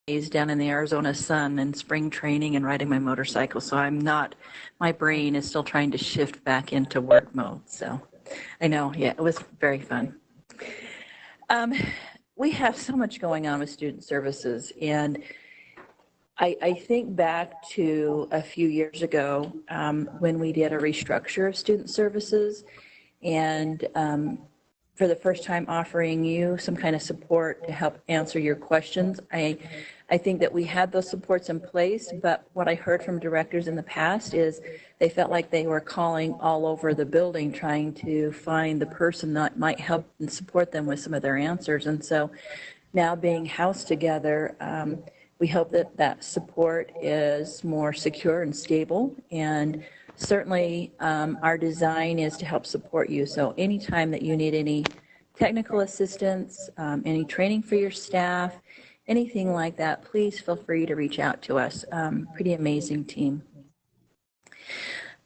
days down in the Arizona sun and spring training and riding my motorcycle. So my brain is still trying to shift back into work mode. So I know, yeah, it was very fun. We have so much going on with student services, and I think back to a few years ago when we did a restructure of student services, and for the first time offering you some kind of support to help answer your questions. I think that we had those supports in place, but what I heard from directors in the past is they felt like they were calling all over the building trying to find the person that might help and support them with some of their answers. And so now being housed together, we hope that that support is more secure and stable, and certainly our design is to help support you. So anytime that you need any technical assistance, any training for your staff, anything like that, please feel free to reach out to us. Pretty amazing team.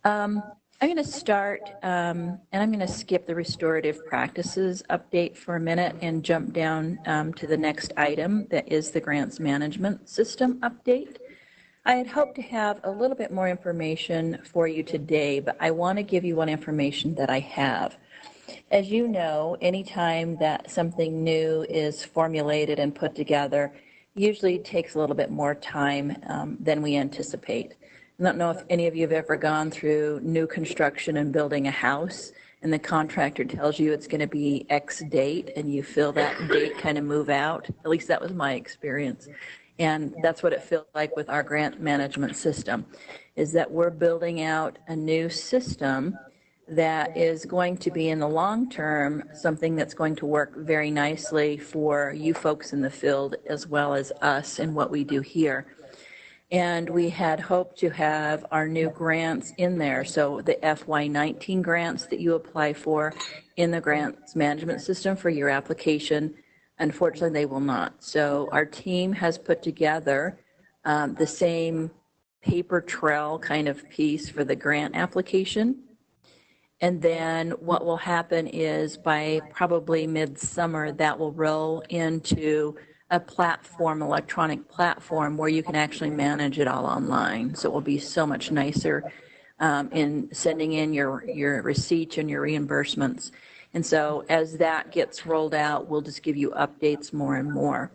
I'm going to start, and I'm going to skip the restorative practices update for a minute and jump down to the next item that is the grants management system update. I had hoped to have a little bit more information for you today, but I want to give you what information that I have. As you know, anytime that something new is formulated and put together, usually it takes a little bit more time than we anticipate. I don't know if any of you have ever gone through new construction and building a house, and the contractor tells you it's going to be X date, and you feel that date kind of move out. At least that was my experience. And that's what it feels like with our grant management system, is that we're building out a new system that is going to be in the long term something that's going to work very nicely for you folks in the field as well as us and what we do here. And we had hoped to have our new grants in there. So the FY19 grants that you apply for in the grants management system for your application, unfortunately they will not. So our team has put together the same paper trail kind of piece for the grant application. And then what will happen is by probably midsummer, that will roll into a platform, electronic platform, where you can actually manage it all online. So it will be so much nicer in sending in your receipts and your reimbursements. And so as that gets rolled out, we'll just give you updates more and more.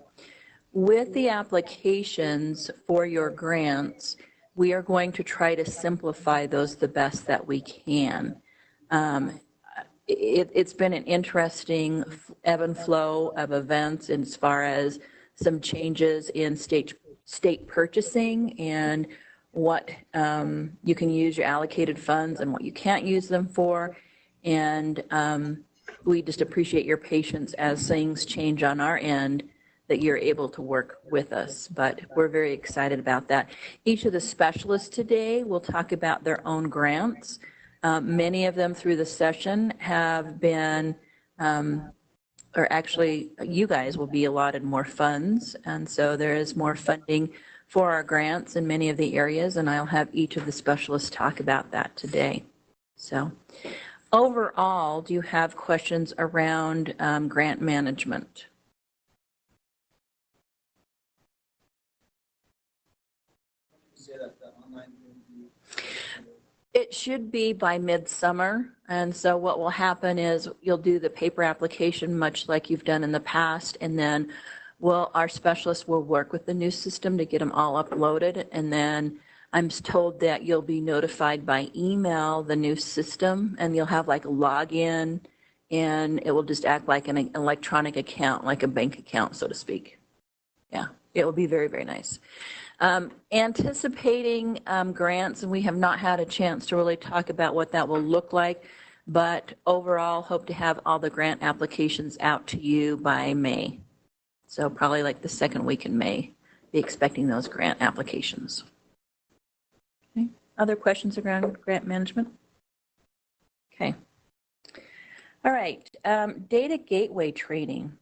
With the applications for your grants, we are going to try to simplify those the best that we can. It's been an interesting ebb and flow of events as far as some changes in state purchasing and what you can use your allocated funds and what you can't use them for. And we just appreciate your patience as things change on our end, that you're able to work with us. But we're very excited about that. Each of the specialists today will talk about their own grants. Many of them through the session have been, or actually you guys will be allotted more funds, and so there is more funding for our grants in many of the areas, and I'll have each of the specialists talk about that today. So overall, do you have questions around grant management? It should be by midsummer, and so what will happen is you'll do the paper application much like you've done in the past, and then our specialists will work with the new system to get them all uploaded, and then I'm told that you'll be notified by email the new system, and you'll have like a login, and it will just act like an electronic account, like a bank account, so to speak. Yeah, it will be very, very nice. Anticipating grants, and we have not had a chance to really talk about what that will look like, but overall hope to have all the grant applications out to you by May. So probably like the second week in May, be expecting those grant applications. Okay. Other questions around grant management? Okay. All right, data gateway training.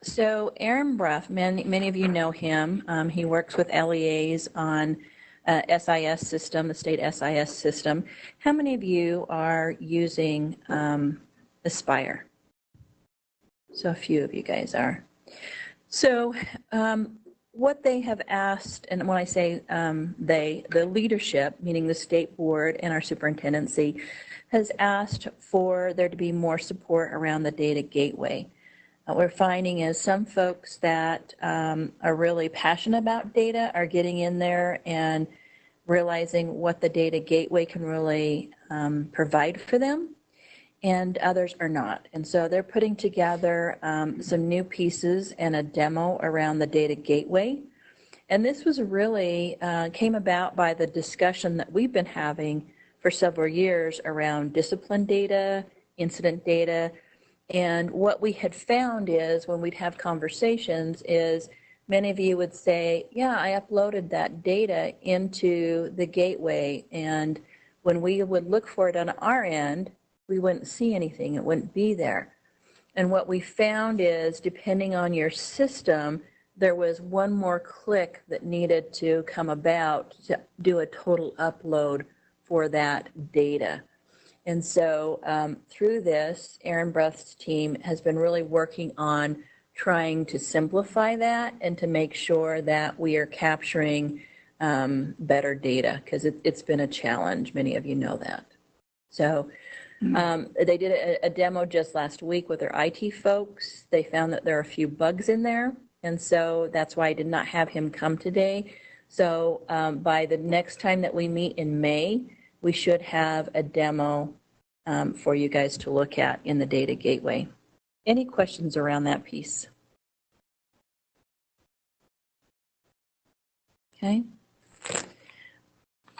So Aaron Bruff, many of you know him. He works with LEAs on SIS system, the state SIS system. How many of you are using Aspire? So a few of you guys are. So what they have asked, and when I say they, the leadership, meaning the state board and our superintendency, has asked for there to be more support around the data gateway. What we're finding is some folks that are really passionate about data are getting in there and realizing what the data gateway can really provide for them, and others are not. And so they're putting together some new pieces and a demo around the data gateway. And this was really came about by the discussion that we've been having for several years around discipline data, incident data. And what we had found is when we'd have conversations is many of you would say, yeah, I uploaded that data into the gateway. And when we would look for it on our end, we wouldn't see anything. It wouldn't be there. And what we found is, depending on your system, there was one more click that needed to come about to do a total upload for that data. And so through this, Aaron Bruth's team has been really working on trying to simplify that and to make sure that we are capturing better data, because it's been a challenge. Many of you know that. So they did a demo just last week with their IT folks. They found that there are a few bugs in there, and so that's why I did not have him come today. So by the next time that we meet in May, we should have a demo for you guys to look at in the data gateway. Any questions around that piece? Okay.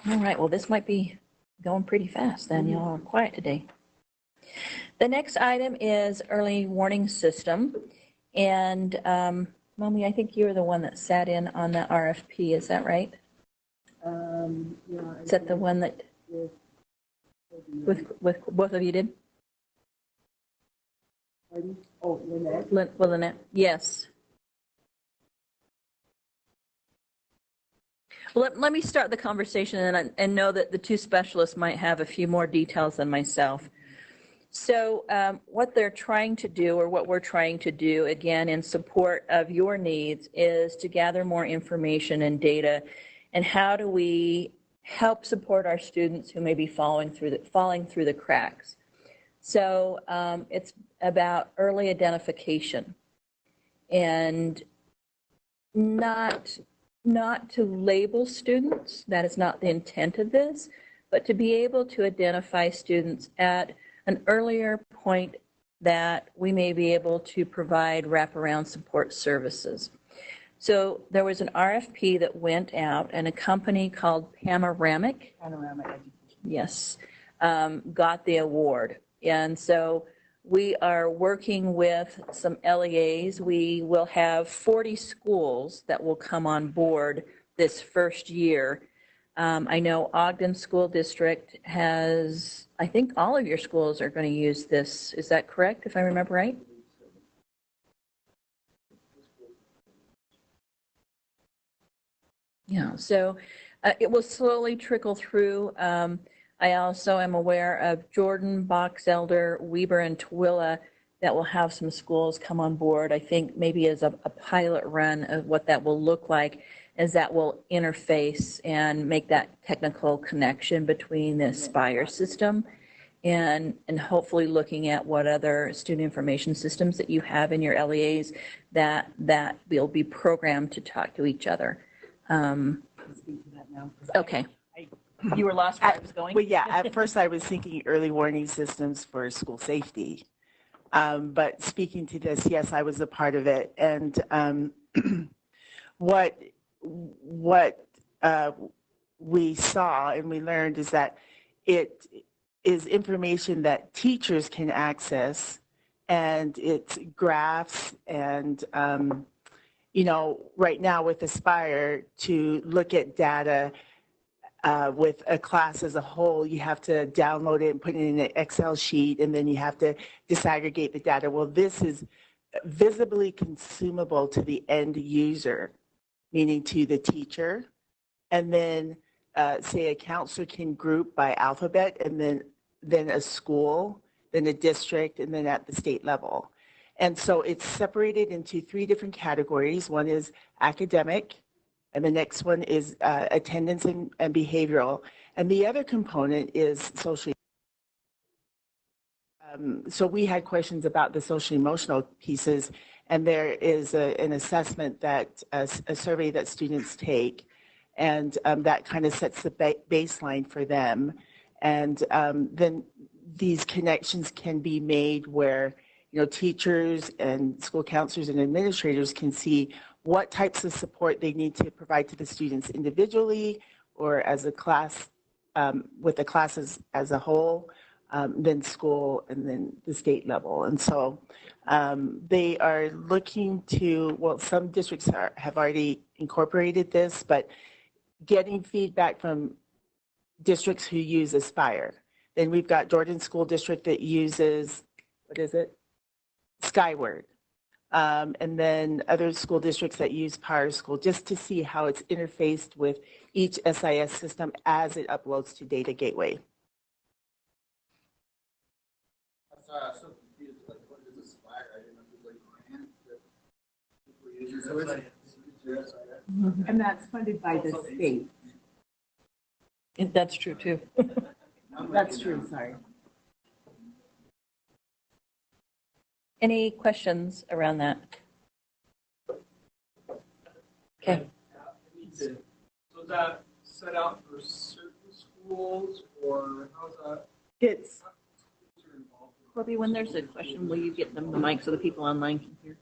All right, well, this might be going pretty fast then. Y'all are quiet today. The next item is early warning system. And Mommy, I think you're the one that sat in on the RFP, is that right? Yeah. Is that the one that with both of you did? Pardon? Oh, Lynette? Lynette, yes. Well, let me start the conversation and know that the two specialists might have a few more details than myself. So what they're trying to do, or what we're trying to do, again, in support of your needs, is to gather more information and data. And how do we help support our students who may be falling through the cracks? So it's about early identification, and not to label students. That is not the intent of this, but to be able to identify students at an earlier point that we may be able to provide wraparound support services. So there was an RFP that went out, and a company called Panoramic, yes, got the award. And so we are working with some LEAs. We will have 40 schools that will come on board this first year. I know Ogden School District has, I think all of your schools are going to use this. Is that correct, if I remember right? Yeah, so it will slowly trickle through. I also am aware of Jordan, Box Elder, Weber, and Tooele that will have some schools come on board. I think maybe as a pilot run of what that will look like, as that will interface and make that technical connection between the Aspire system and hopefully looking at what other student information systems that you have in your LEAs that will be programmed to talk to each other. Okay. You were lost where I was going? Well, yeah, at first I was thinking early warning systems for school safety. But speaking to this, yes, I was a part of it. And what we saw and we learned is that it is information that teachers can access, and it's graphs and you know, right now with Aspire, to look at data with a class as a whole, you have to download it and put it in an Excel sheet, and then you have to disaggregate the data. Well, this is visibly consumable to the end user, meaning to the teacher. And then say a counselor can group by alphabet, and then a school, then a district, and then at the state level. And so it's separated into 3 different categories. One is academic, and the next one is attendance and behavioral. And the other component is social. So we had questions about the social emotional pieces, and there is an assessment that a survey that students take, and that kind of sets the baseline for them. And then these connections can be made where, you know, teachers and school counselors and administrators can see what types of support they need to provide to the students individually or as a class, with the classes as a whole, then school, and then the state level. And so they are looking to, well, some districts have already incorporated this, but getting feedback from districts who use Aspire. Then we've got Jordan School District that uses, what is it? Skyward. And then other school districts that use PowerSchool, just to see how it's interfaced with each SIS system as it uploads to Data Gateway. I'm so confused. Like, what is Aspire? I didn't know it was like a grant that people use. And that's funded by the state. That's true too. That's true, sorry. Any questions around that? Okay. So is that set out for certain schools, or how's that? It's Corby, when there's a question, will you get them the mic so the people online can hear?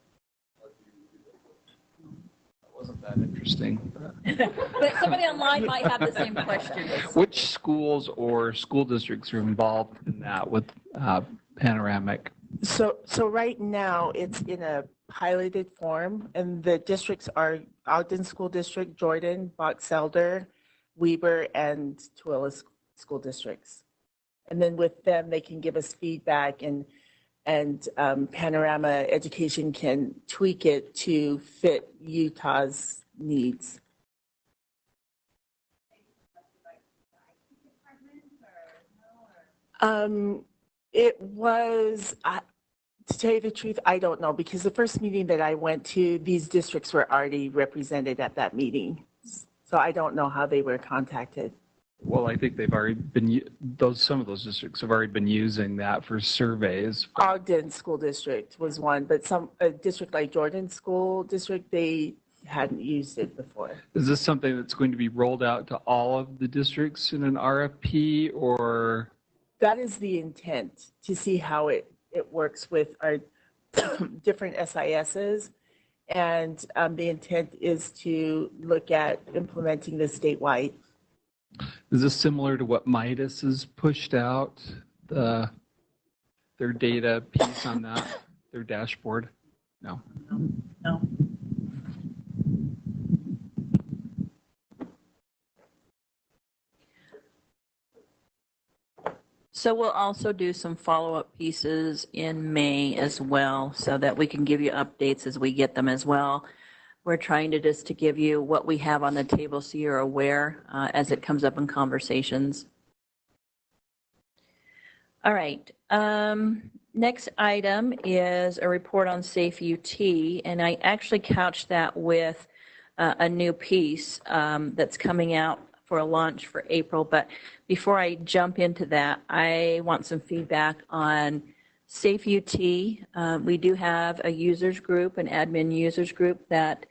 That wasn't that interesting. But somebody online might have the same question. Which schools or school districts are involved in that with Panoramic? so right now it's in a piloted form, and the districts are Ogden School District, Jordan, Box Elder, Weber, and Tooele school districts. And then with them, they can give us feedback, and Panorama Education can tweak it to fit Utah's needs. It was, to tell you the truth, I don't know, because the first meeting that I went to, these districts were already represented at that meeting. So I don't know how they were contacted. Well, I think they've already been, some of those districts have already been using that for surveys. Ogden School District was one, but a district like Jordan School District, they hadn't used it before. Is this something that's going to be rolled out to all of the districts in an RFP, or? That is the intent, to see how it works with our different SISs. And the intent is to look at implementing this statewide. Is this similar to what Midas has pushed out, their data piece on that, their dashboard? No. No. So we'll also do some follow-up pieces in May as well, so that we can give you updates as we get them as well. We're trying to just to give you what we have on the table so you're aware as it comes up in conversations. All right. Next item is a report on Safe UT, and I actually couched that with a new piece that's coming out for a launch for April. But before I jump into that, I want some feedback on Safe UT. We do have a users group, an admin users group that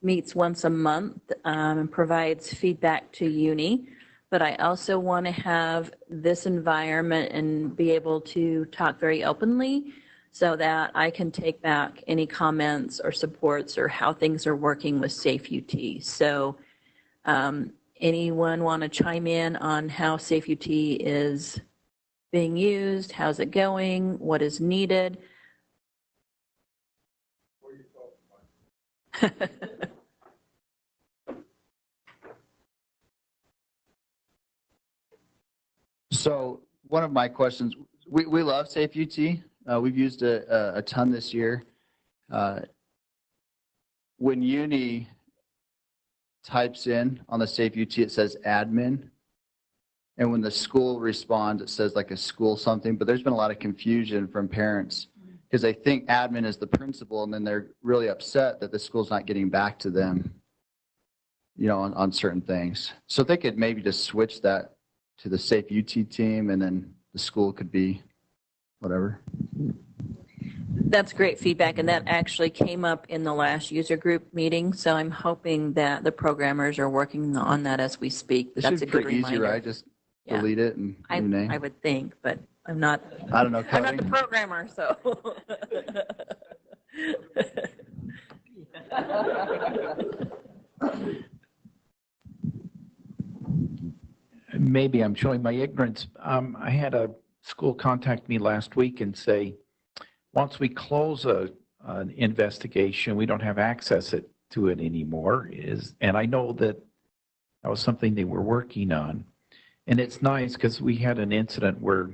meets once a month and provides feedback to uni. But I also want to have this environment and be able to talk very openly so that I can take back any comments or supports or how things are working with Safe UT. So anyone want to chime in on how Safe UT is being used? How's it going? What is needed? So one of my questions, we love Safe UT. We've used it a ton this year. When uni types in on the Safe UT, it says admin. And when the school responds, it says like a school something. But there's been a lot of confusion from parents because they think admin is the principal, and then they're really upset that the school's not getting back to them, on certain things. So if they could maybe just switch that to the Safe UT team, and then the school could be whatever. That's great feedback, and that actually came up in the last user group meeting, so I'm hoping that the programmers are working on that as we speak. It That's should a be good pretty easy, reminder. right? Just Yeah. delete it and new name. I would think, but I'm not. I don't know, I'm not the coding. programmer, so. Maybe I'm showing my ignorance. I had a school contact me last week and say, once we close an investigation, we don't have access to it anymore. And I know that was something they were working on. And it's nice because we had an incident where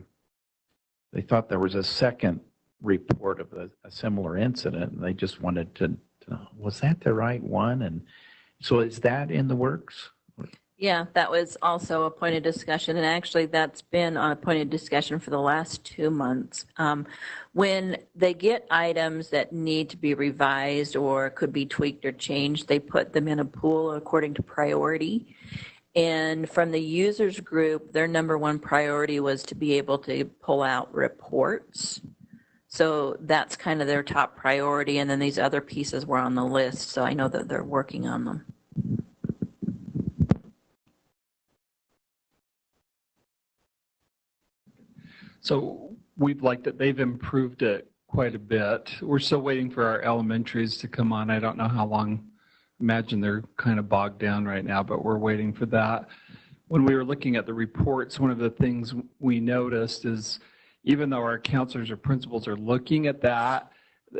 they thought there was a second report of a similar incident, and they just wanted to know, was that the right one? And so is that in the works? Yeah, that was also a point of discussion, and actually that's been on a point of discussion for the last 2 months. When they get items that need to be revised or could be tweaked or changed, they put them in a pool according to priority. And from the users group, their number one priority was to be able to pull out reports. So that's kind of their top priority, and then these other pieces were on the list, so I know that they're working on them. So we've liked it. They've improved it quite a bit. We're still waiting for our elementaries to come on. I don't know how long. Imagine they're kind of bogged down right now, but we're waiting for that. When we were looking at the reports, one of the things we noticed is even though our counselors or principals are looking at that,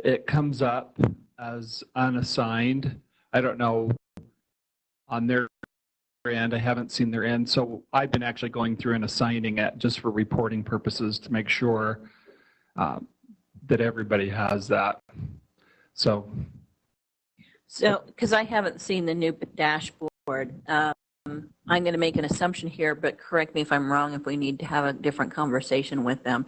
it comes up as unassigned. I don't know on their end. I haven't seen their end. So I've been actually going through and assigning it just for reporting purposes to make sure that everybody has that. So, because I haven't seen the new dashboard, I'm going to make an assumption here, but correct me if I'm wrong if we need to have a different conversation with them.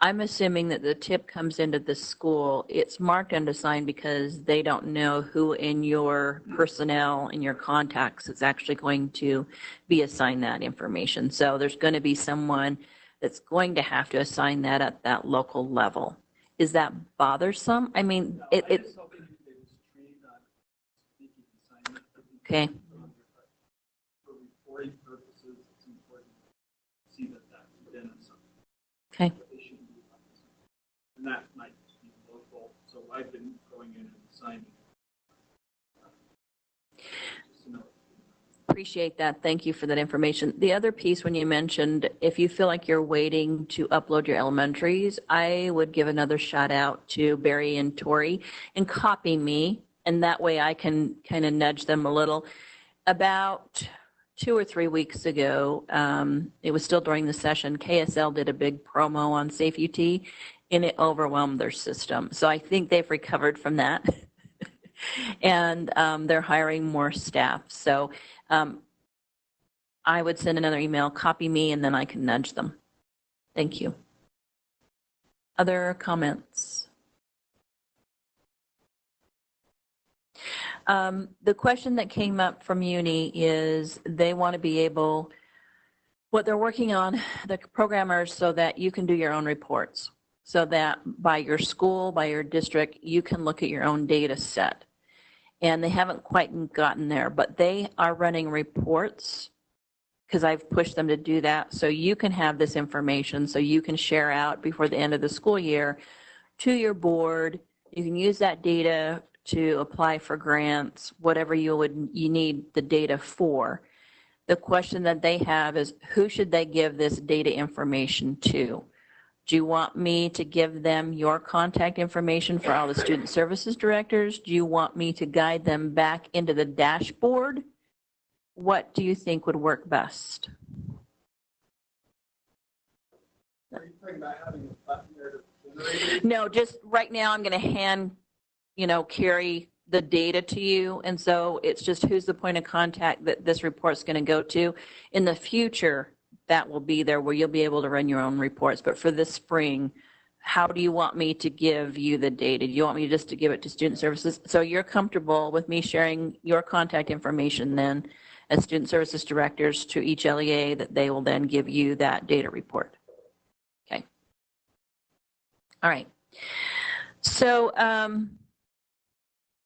I'm assuming that the tip comes into the school, it's marked unassigned because they don't know who in your personnel and your contacts is actually going to be assigned that information. So there's going to be someone that's going to have to assign that at that local level. Is that bothersome? I mean, I was hoping they was trained on speaking assignment. Okay. For reporting purposes, it's important to see that that's been assigned. Okay. But they shouldn't be unassigned. And that might be local, so I've been going in and assigning. Just to know. Appreciate that. Thank you for that information. The other piece, when you mentioned if you feel like you're waiting to upload your elementaries, I would give another shout out to Barry and Tori and copy me, and that way I can kind of nudge them a little. About 2 or 3 weeks ago, it was still during the session, KSL did a big promo on Safe UT, and it overwhelmed their system. So I think they've recovered from that. And they're hiring more staff. So I would send another email, copy me, and then I can nudge them. Thank you. Other comments? The question that came up from Uni is they want to be able, what they're working on, the programmers, so that you can do your own reports, so that by your school, by your district, you can look at your own data set. And they haven't quite gotten there, but they are running reports because I've pushed them to do that. So you can have this information so you can share out before the end of the school year to your board. You can use that data to apply for grants, whatever you need the data for. The question that they have is who should they give this data information to? Do you want me to give them your contact information for all the student services directors? Do you want me to guide them back into the dashboard? What do you think would work best? Are you talking about having a button there to generate? No, just right now I'm going to hand, carry the data to you. And so it's just who's the point of contact that this report's going to go to. In the future, that will be there where you'll be able to run your own reports. But for this spring, how do you want me to give you the data? Do you want me just to give it to student services? So you're comfortable with me sharing your contact information then as student services directors to each LEA, that they will then give you that data report? Okay. All right. So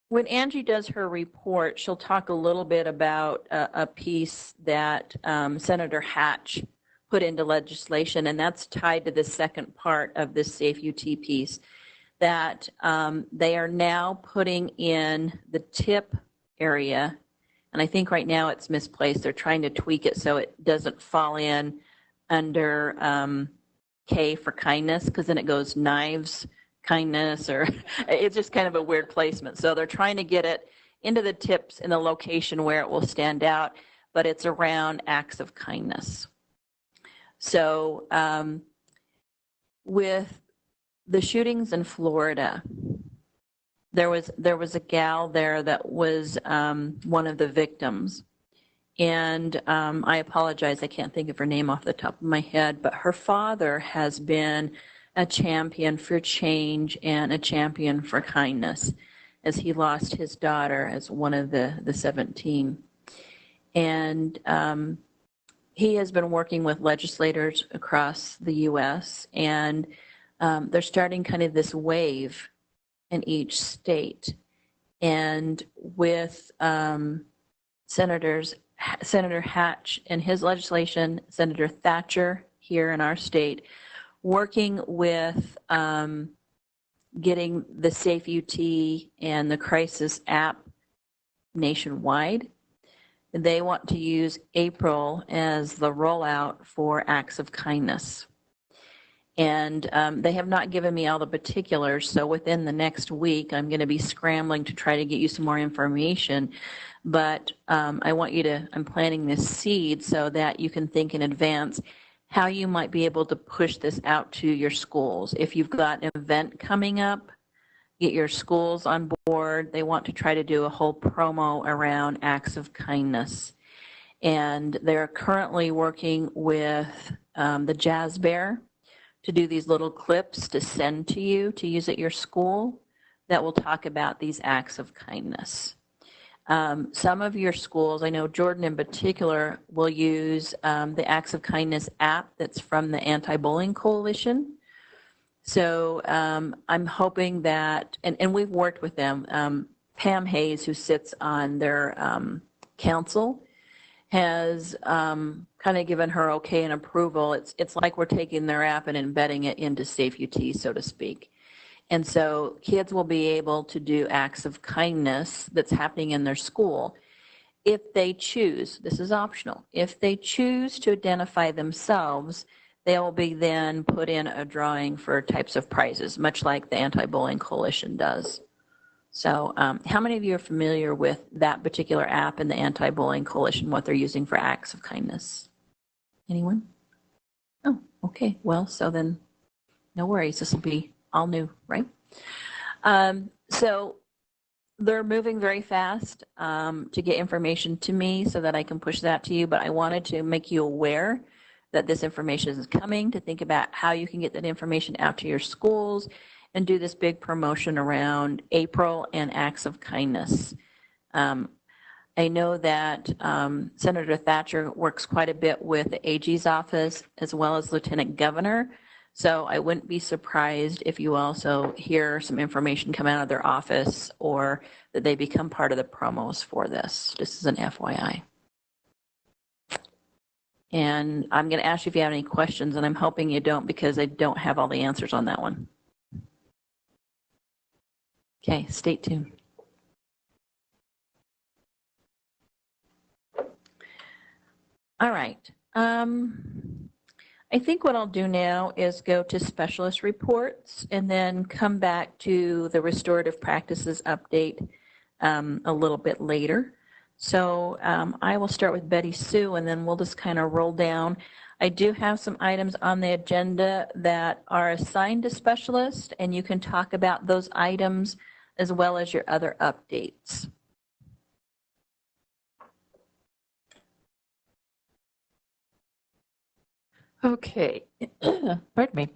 when Angie does her report, she'll talk a little bit about a piece that Senator Hatch put into legislation, and that's tied to the second part of this Safe UT piece, that they are now putting in the tip area, and I think right now it's misplaced. They're trying to tweak it so it doesn't fall in under K for kindness, because then it goes knives, kindness, or it's just kind of a weird placement. So they're trying to get it into the tips in the location where it will stand out, but it's around acts of kindness. So with the shootings in Florida, there was a gal there that was one of the victims. And I apologize, I can't think of her name off the top of my head, but her father has been a champion for change and a champion for kindness, as he lost his daughter as one of the 17. And he has been working with legislators across the U.S., and they're starting kind of this wave in each state. And with Senator Hatch and his legislation, Senator Thatcher here in our state, working with getting the Safe UT and the Crisis app nationwide. They want to use April as the rollout for acts of kindness. And they have not given me all the particulars, so within the next week, I'm going to be scrambling to try to get you some more information. But I want you to, I'm planting this seed so that you can think in advance how you might be able to push this out to your schools. If you've got an event coming up, get your schools on board. They want to try to do a whole promo around acts of kindness. And they're currently working with the Jazz Bear to do these little clips to send to you to use at your school that will talk about these acts of kindness. Some of your schools, I know Jordan in particular, will use the Acts of Kindness app that's from the Anti-Bullying Coalition. So I'm hoping that, and we've worked with them, Pam Hayes, who sits on their council, has kind of given her okay and approval. It's like we're taking their app and embedding it into Safe UT, so to speak. And so kids will be able to do acts of kindness that's happening in their school. If they choose, this is optional, if they choose to identify themselves, they will be then put in a drawing for types of prizes, much like the Anti-Bullying Coalition does. So how many of you are familiar with that particular app and the Anti-Bullying Coalition, what they're using for acts of kindness? Anyone? Oh, okay. Well, so then no worries. This will be all new, right? So they're moving very fast to get information to me so that I can push that to you, but I wanted to make you aware that this information is coming, to think about how you can get that information out to your schools and do this big promotion around April and acts of kindness. I know that Senator Thatcher works quite a bit with the AG's office as well as Lieutenant Governor. So I wouldn't be surprised if you also hear some information come out of their office or that they become part of the promos for this, just as an FYI. And I'm going to ask you if you have any questions, and I'm hoping you don't because I don't have all the answers on that one. Okay, stay tuned. All right. I think what I'll do now is go to specialist reports and then come back to the restorative practices update a little bit later. So I will start with Betty Sue, and then we'll just kind of roll down. I do have some items on the agenda that are assigned to specialists, and you can talk about those items as well as your other updates. Okay, pardon me.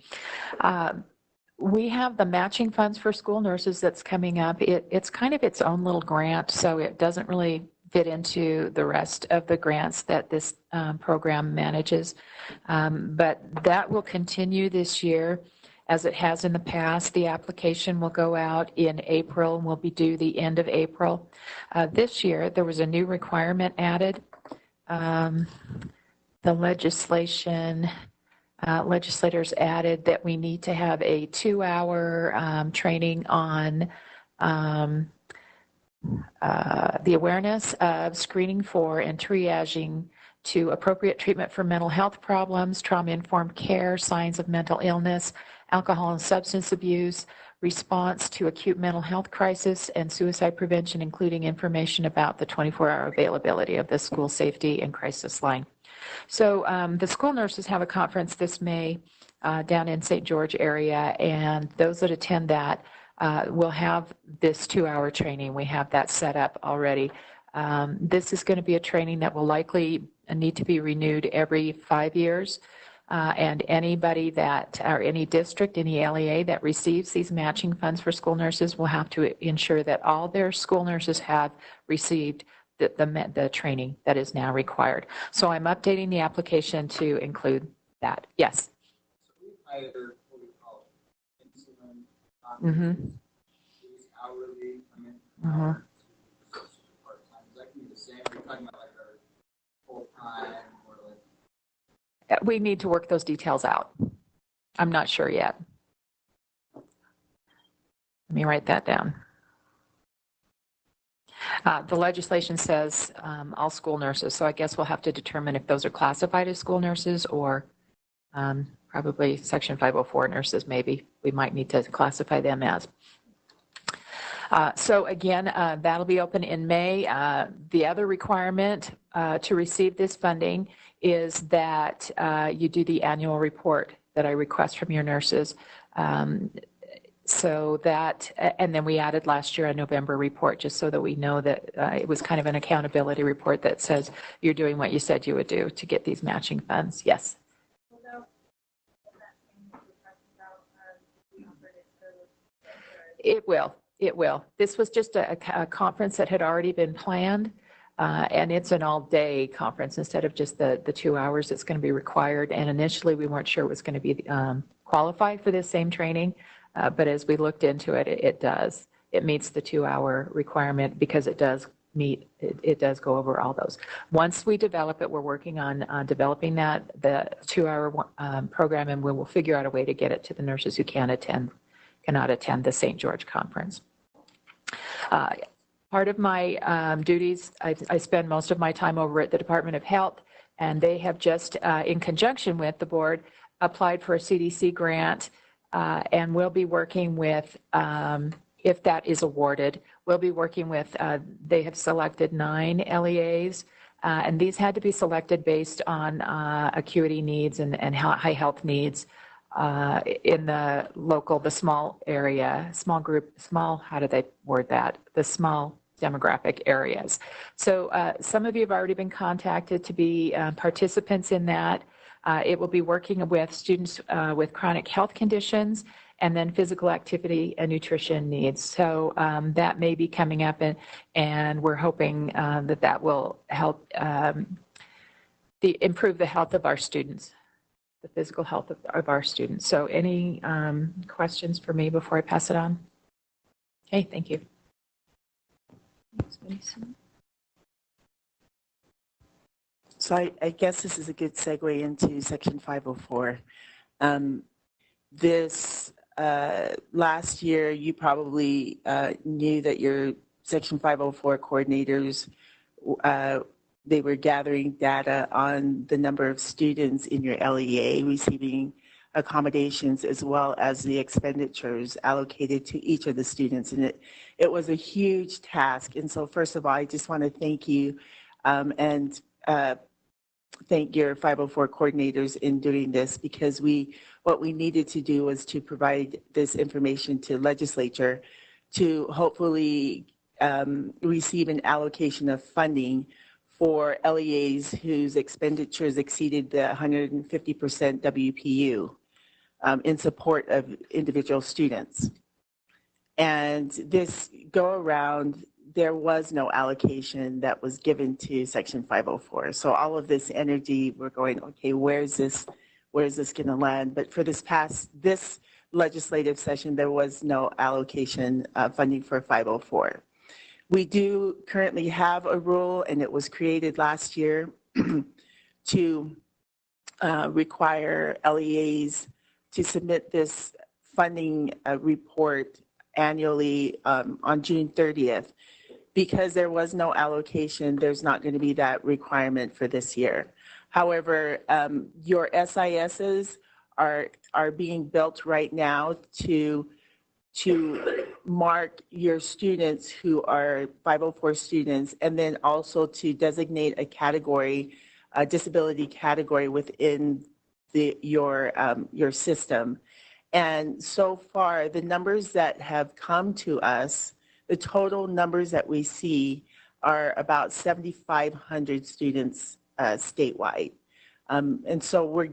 we have the matching funds for school nurses that's coming up. It's kind of its own little grant, so it doesn't really fit into the rest of the grants that this program manages. But that will continue this year as it has in the past. The application will go out in April and will be due the end of April. This year, there was a new requirement added. The legislators added that we need to have a 2-hour training on the awareness of screening for and triaging to appropriate treatment for mental health problems, trauma-informed care, signs of mental illness, alcohol and substance abuse, response to acute mental health crisis, and suicide prevention, including information about the 24-hour availability of the school safety and crisis line. So the school nurses have a conference this May down in St. George area, and those that attend that will have this 2-hour training. We have that set up already. This is going to be a training that will likely need to be renewed every 5 years. And anybody that, or any district, any LEA that receives these matching funds for school nurses will have to ensure that all their school nurses have received the training that is now required. So I'm updating the application to include that. Yes. So we hire what we call insulin, hourly, part-time. Is that going to be the same? Are you talking about like our full-time or like? We need to work those details out. I'm not sure yet. Let me write that down. The legislation says all school nurses, so I guess we'll have to determine if those are classified as school nurses or probably Section 504 nurses, maybe. We might need to classify them as. So again, that'll be open in May. The other requirement to receive this funding is that you do the annual report that I request from your nurses. So that, and then we added last year a November report just so that we know that it was kind of an accountability report that says you're doing what you said you would do to get these matching funds. Yes? It will. It will. This was just a conference that had already been planned, and it's an all-day conference instead of just the 2 hours that's going to be required. And initially, we weren't sure it was going to be qualified for this same training. But as we looked into it, it does. It meets the 2-hour requirement because it does go over all those. Once we develop it, we're working on developing the 2-hour program, and we will figure out a way to get it to the nurses who cannot attend the St. George conference. Part of my duties, I spend most of my time over at the Department of Health, and they have just, in conjunction with the board, applied for a CDC grant. And we'll be working with, if that is awarded, we'll be working with, they have selected 9 LEAs, and these had to be selected based on acuity needs and high health needs in the local, the small area, small group, how do they word that? The small demographic areas. So some of you have already been contacted to be participants in that. It will be working with students with chronic health conditions and then physical activity and nutrition needs. So that may be coming up, and we're hoping that will help improve the health of our students, the physical health of our students. So any questions for me before I pass it on? Okay, thank you. So I guess this is a good segue into Section 504. This last year, you probably knew that your Section 504 coordinators, they were gathering data on the number of students in your LEA receiving accommodations as well as the expenditures allocated to each of the students. And it was a huge task. And so first of all, I just want to thank you and thank your 504 coordinators in doing this, because what we needed to do was to provide this information to legislature to hopefully receive an allocation of funding for LEAs whose expenditures exceeded the 150% WPU. in support of individual students. And this go around, there was no allocation that was given to Section 504. So all of this energy, we're going, okay, where's this going to land? But for this legislative session, there was no allocation funding for 504. We do currently have a rule, and it was created last year to require LEAs to submit this funding report annually on June 30th. Because there was no allocation, there's not going to be that requirement for this year. However, your SISs are being built right now to mark your students who are 504 students, and then also to designate a category, a disability category within your system. And so far, the numbers that have come to us, the total numbers that we see are about 7,500 students statewide. And so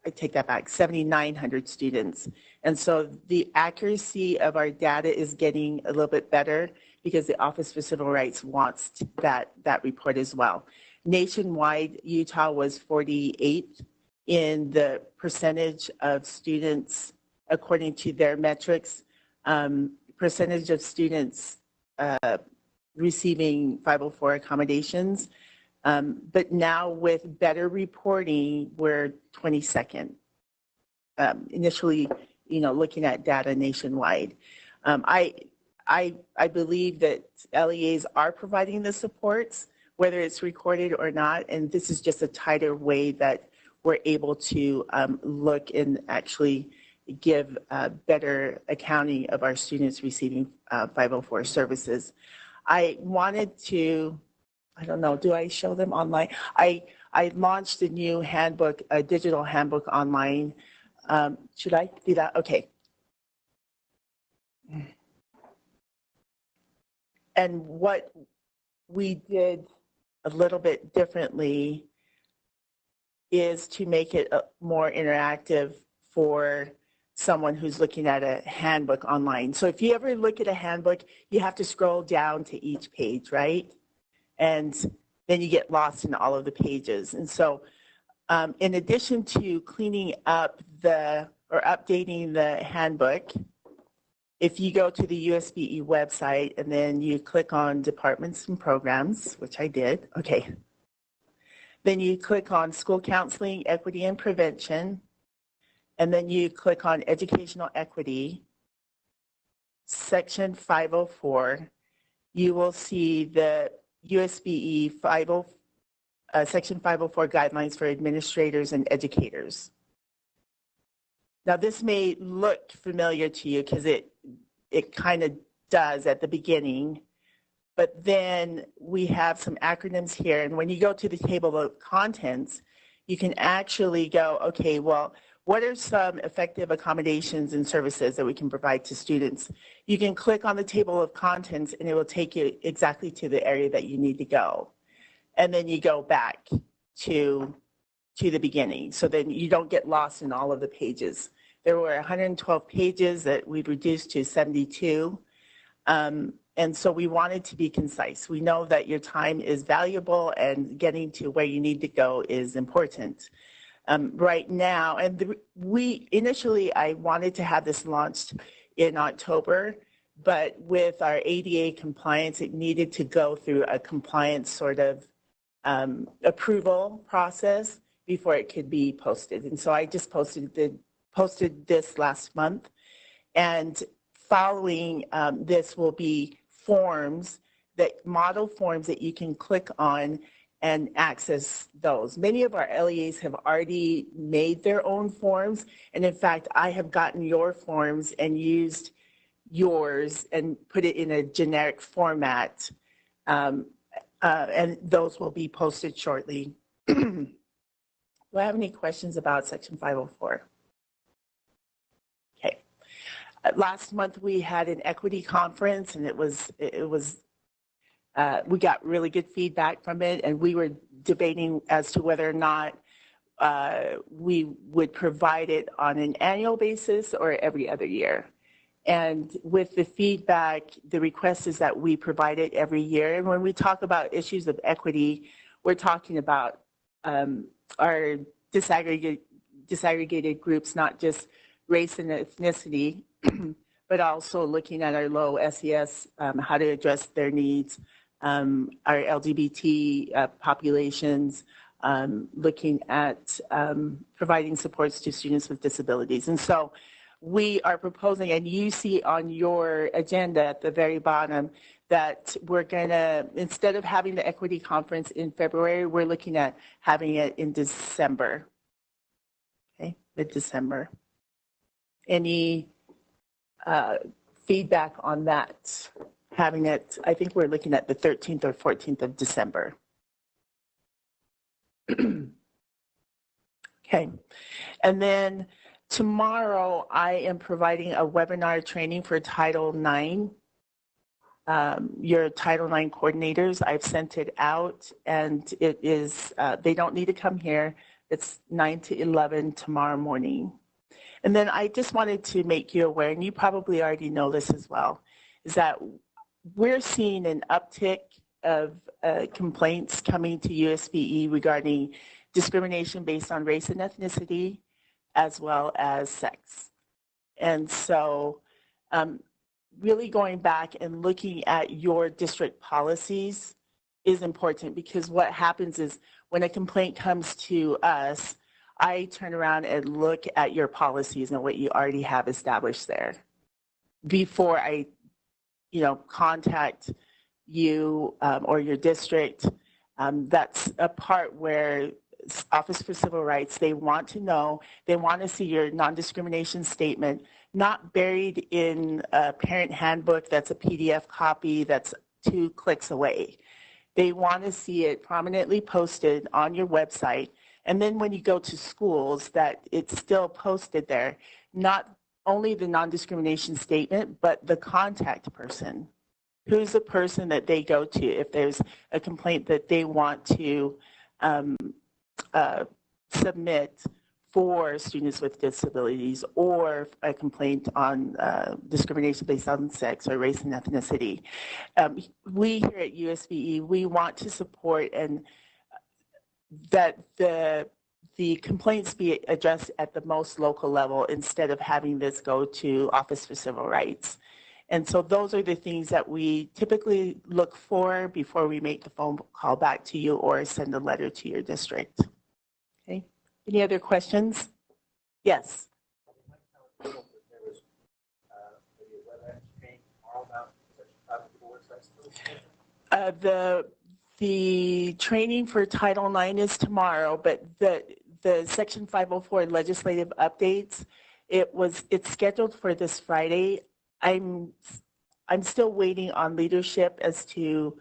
I take that back, 7,900 students. And so the accuracy of our data is getting a little bit better because the Office for Civil Rights wants that report as well. Nationwide, Utah was 48 in the percentage of students, according to their metrics, percentage of students receiving 504 accommodations. But now with better reporting, we're 22nd. Initially, looking at data nationwide. I believe that LEAs are providing the supports, whether it's recorded or not, and this is just a tighter way that we're able to look and actually give better accounting of our students receiving 504 services. I wanted to, I don't know, do I show them online? I launched a new handbook, a digital handbook online. Should I do that? Okay. And what we did a little bit differently is to make it more interactive for someone who's looking at a handbook online. So if you ever look at a handbook, you have to scroll down to each page, right? And then you get lost in all of the pages. And so in addition to cleaning up or updating the handbook, if you go to the USBE website and then you click on departments and programs, which I did, okay. Then you click on school counseling, equity and prevention, and then you click on educational equity, section 504, you will see the USBE section 504 guidelines for administrators and educators. Now this may look familiar to you because it kind of does at the beginning, but then we have some acronyms here, and when you go to the table of contents, you can actually go, okay, well, what are some effective accommodations and services that we can provide to students? You can click on the table of contents and it will take you exactly to the area that you need to go. And then you go back to the beginning. So then you don't get lost in all of the pages. There were 112 pages that we've reduced to 72. And so we wanted to be concise. We know that your time is valuable and getting to where you need to go is important. Right now, and initially I wanted to have this launched in October, but with our ADA compliance, it needed to go through a compliance sort of approval process before it could be posted. And so I just posted this last month, and following this will be model forms that you can click on and access those. Many of our LEAs have already made their own forms, and in fact, I have gotten your forms and used yours and put it in a generic format, and those will be posted shortly. Do I have any questions about Section 504? Okay. Last month we had an equity conference, and we got really good feedback from it, and we were debating as to whether or not we would provide it on an annual basis or every other year. And with the feedback, the request is that we provide it every year. And when we talk about issues of equity, we're talking about our disaggregated groups, not just race and ethnicity, but also looking at our low SES, how to address their needs, our LGBT populations, looking at providing supports to students with disabilities. And so we are proposing, and you see on your agenda at the very bottom, that we're going to, instead of having the equity conference in February, we're looking at having it in December. Okay, mid-December. Any feedback on that? Having it, I think we're looking at the 13th or 14th of December. Okay, and then tomorrow I am providing a webinar training for Title IX. Your Title IX coordinators, I've sent it out, and it is, they don't need to come here. It's 9 to 11 tomorrow morning. And then I just wanted to make you aware, and you probably already know this as well, is that we're seeing an uptick of complaints coming to USBE regarding discrimination based on race and ethnicity, as well as sex. And so really going back and looking at your district policies is important, because what happens is when a complaint comes to us, I turn around and look at your policies and what you already have established there before I, contact you or your district. That's a part where Office for Civil Rights, they want to know, they want to see your non-discrimination statement, not buried in a parent handbook that's a PDF copy that's 2 clicks away. They want to see it prominently posted on your website. And then when you go to schools, that it's still posted there, not only the non-discrimination statement, but the contact person. Who's the person that they go to if there's a complaint that they want to submit for students with disabilities, or a complaint on discrimination based on sex or race and ethnicity. We here at USBE, we want to support and that the complaints be addressed at the most local level instead of having this go to Office for Civil Rights. And so those are the things that we typically look for before we make the phone call back to you or send a letter to your district. Okay. Any other questions? Yes. The training for Title IX is tomorrow, but the Section 504 legislative updates, it's scheduled for this Friday. I'm still waiting on leadership as to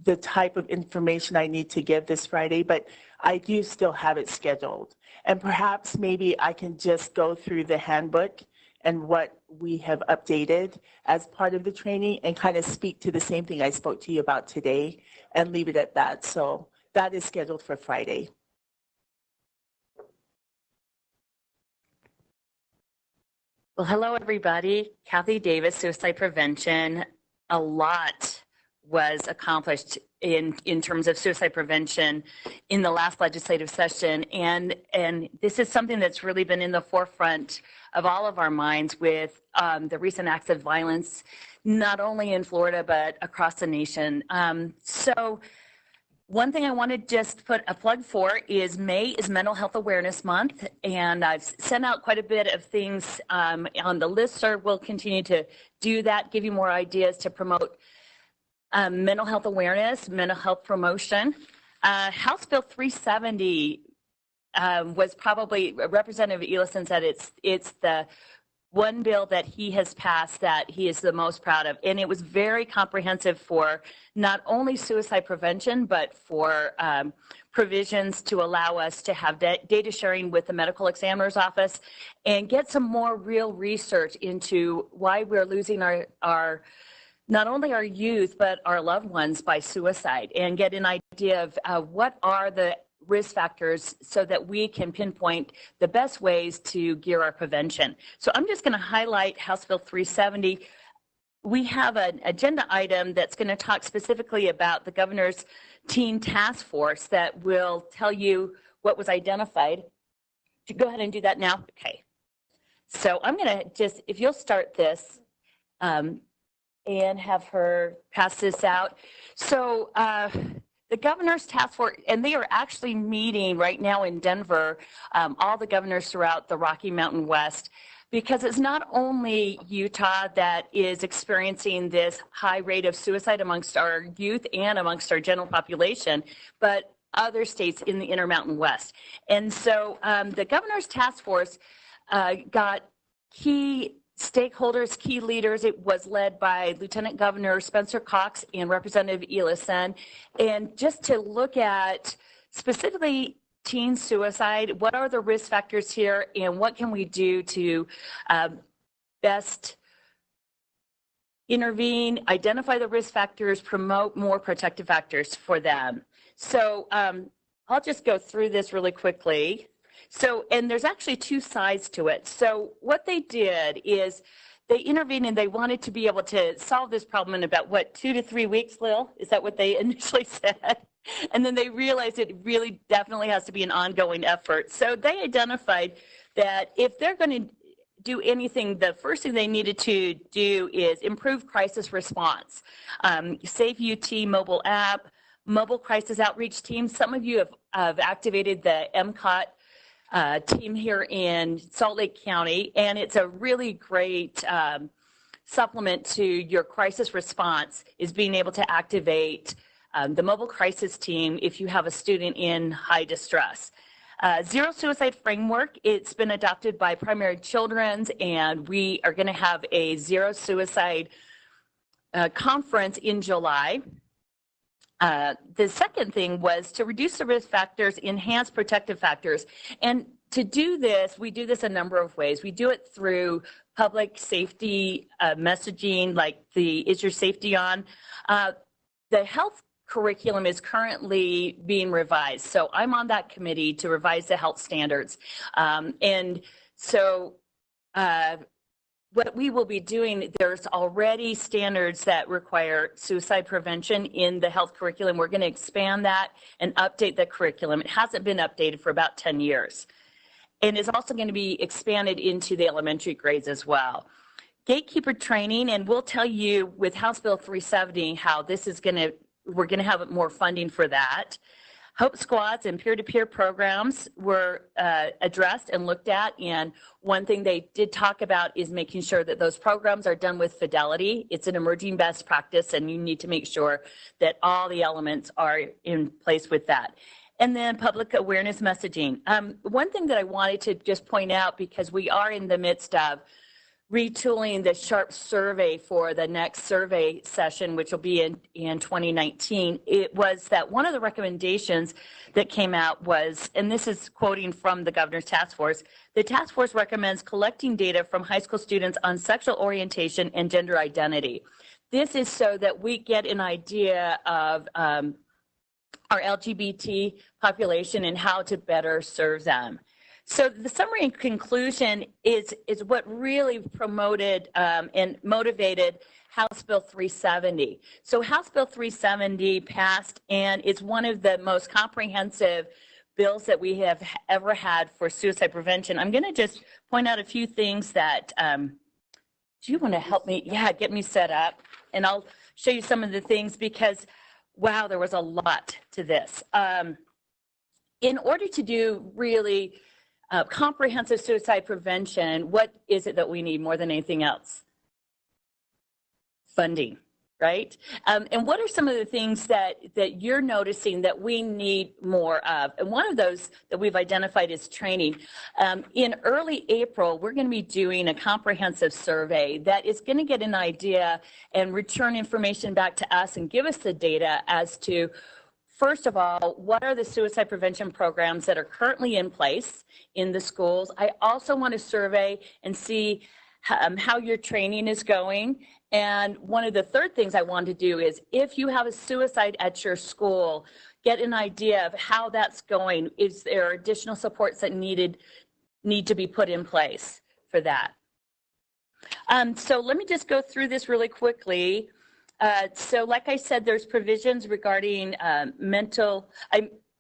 the type of information I need to give this Friday, but I do still have it scheduled. And perhaps maybe I can just go through the handbook and what we have updated as part of the training and kind of speak to the same thing I spoke to you about today and leave it at that. So that is scheduled for Friday. Well, hello, everybody. Kathy Davis, Suicide Prevention. A lot was accomplished in terms of suicide prevention in the last legislative session. And this is something that's really been in the forefront of all of our minds with the recent acts of violence, not only in Florida, but across the nation. So one thing I want to just put a plug for is May is Mental Health Awareness Month, and I've sent out quite a bit of things on the listserv. We'll continue to do that, give you more ideas to promote mental health awareness, mental health promotion. House Bill 370 was probably, Representative Elison said it's the one bill that he has passed that he is the most proud of. And it was very comprehensive for not only suicide prevention, but for provisions to allow us to have data sharing with the medical examiner's office and get some more real research into why we're losing our not only our youth, but our loved ones by suicide, and get an idea of what are the risk factors so that we can pinpoint the best ways to gear our prevention. So I'm just going to highlight House Bill 370. We have an agenda item that's going to talk specifically about the governor's teen task force that will tell you what was identified. Go ahead and do that now. Okay. So I'm going to just, if you'll start this and have her pass this out. So the governor's task force, and they are actually meeting right now in Denver, all the governors throughout the Rocky Mountain West, because it's not only Utah that is experiencing this high rate of suicide amongst our youth and amongst our general population, but other states in the Intermountain West. And so the governor's task force got key stakeholders, key leaders. It was led by Lieutenant Governor Spencer Cox and Representative Eliason. And just to look at specifically teen suicide, what are the risk factors here, and what can we do to best intervene, identify the risk factors, promote more protective factors for them. So I'll just go through this really quickly. So, and there's actually two sides to it. So what they did is they intervened and they wanted to be able to solve this problem in about, what, 2 to 3 weeks, Lil? Is that what they initially said? And then they realized it really definitely has to be an ongoing effort. So they identified that if they're going to do anything, the first thing they needed to do is improve crisis response. Safe UT mobile app, mobile crisis outreach teams. Some of you have activated the MCOT team here in Salt Lake County, and it's a really great supplement to your crisis response, is being able to activate the mobile crisis team if you have a student in high distress. Zero suicide framework, it's been adopted by Primary Children's, and we are going to have a zero suicide conference in July. The second thing was to reduce the risk factors, enhance protective factors. And to do this, we do this a number of ways. We do it through public safety messaging, like the Is Your Safety On? The health curriculum is currently being revised. So I'm on that committee to revise the health standards. And so what we will be doing, there's already standards that require suicide prevention in the health curriculum. We're going to expand that and update the curriculum. It hasn't been updated for about 10 years. And it's also going to be expanded into the elementary grades as well. Gatekeeper training, and we'll tell you with House Bill 370 how this is going to, we're going to have more funding for that. Hope squads and peer-to-peer programs were addressed and looked at, and one thing they did talk about is making sure that those programs are done with fidelity. It's an emerging best practice, and you need to make sure that all the elements are in place with that. And then public awareness messaging. One thing that I wanted to just point out, because we are in the midst of retooling the SHARP survey for the next survey session, which will be in 2019, it was that one of the recommendations that came out was, and this is quoting from the governor's task force, the task force recommends collecting data from high school students on sexual orientation and gender identity. This is so that we get an idea of our LGBT population and how to better serve them. So the summary and conclusion is what really promoted and motivated House Bill 370. So House Bill 370 passed, and it's one of the most comprehensive bills that we have ever had for suicide prevention. I'm going to just point out a few things that, do you want to help me? Yeah, get me set up, and I'll show you some of the things because, wow, there was a lot to this. In order to do really comprehensive suicide prevention, what is it that we need more than anything else? Funding, right? And what are some of the things that you're noticing that we need more of? And one of those that we've identified is training. In early April, we're going to be doing a comprehensive survey that is going to get an idea and return information back to us and give us the data as to, first of all, what are the suicide prevention programs that are currently in place in the schools? I also want to survey and see how your training is going. And one of the third things I wanted to do is if you have a suicide at your school, get an idea of how that's going. Is there additional supports that need to be put in place for that? So let me just go through this really quickly. So like I said, there's provisions regarding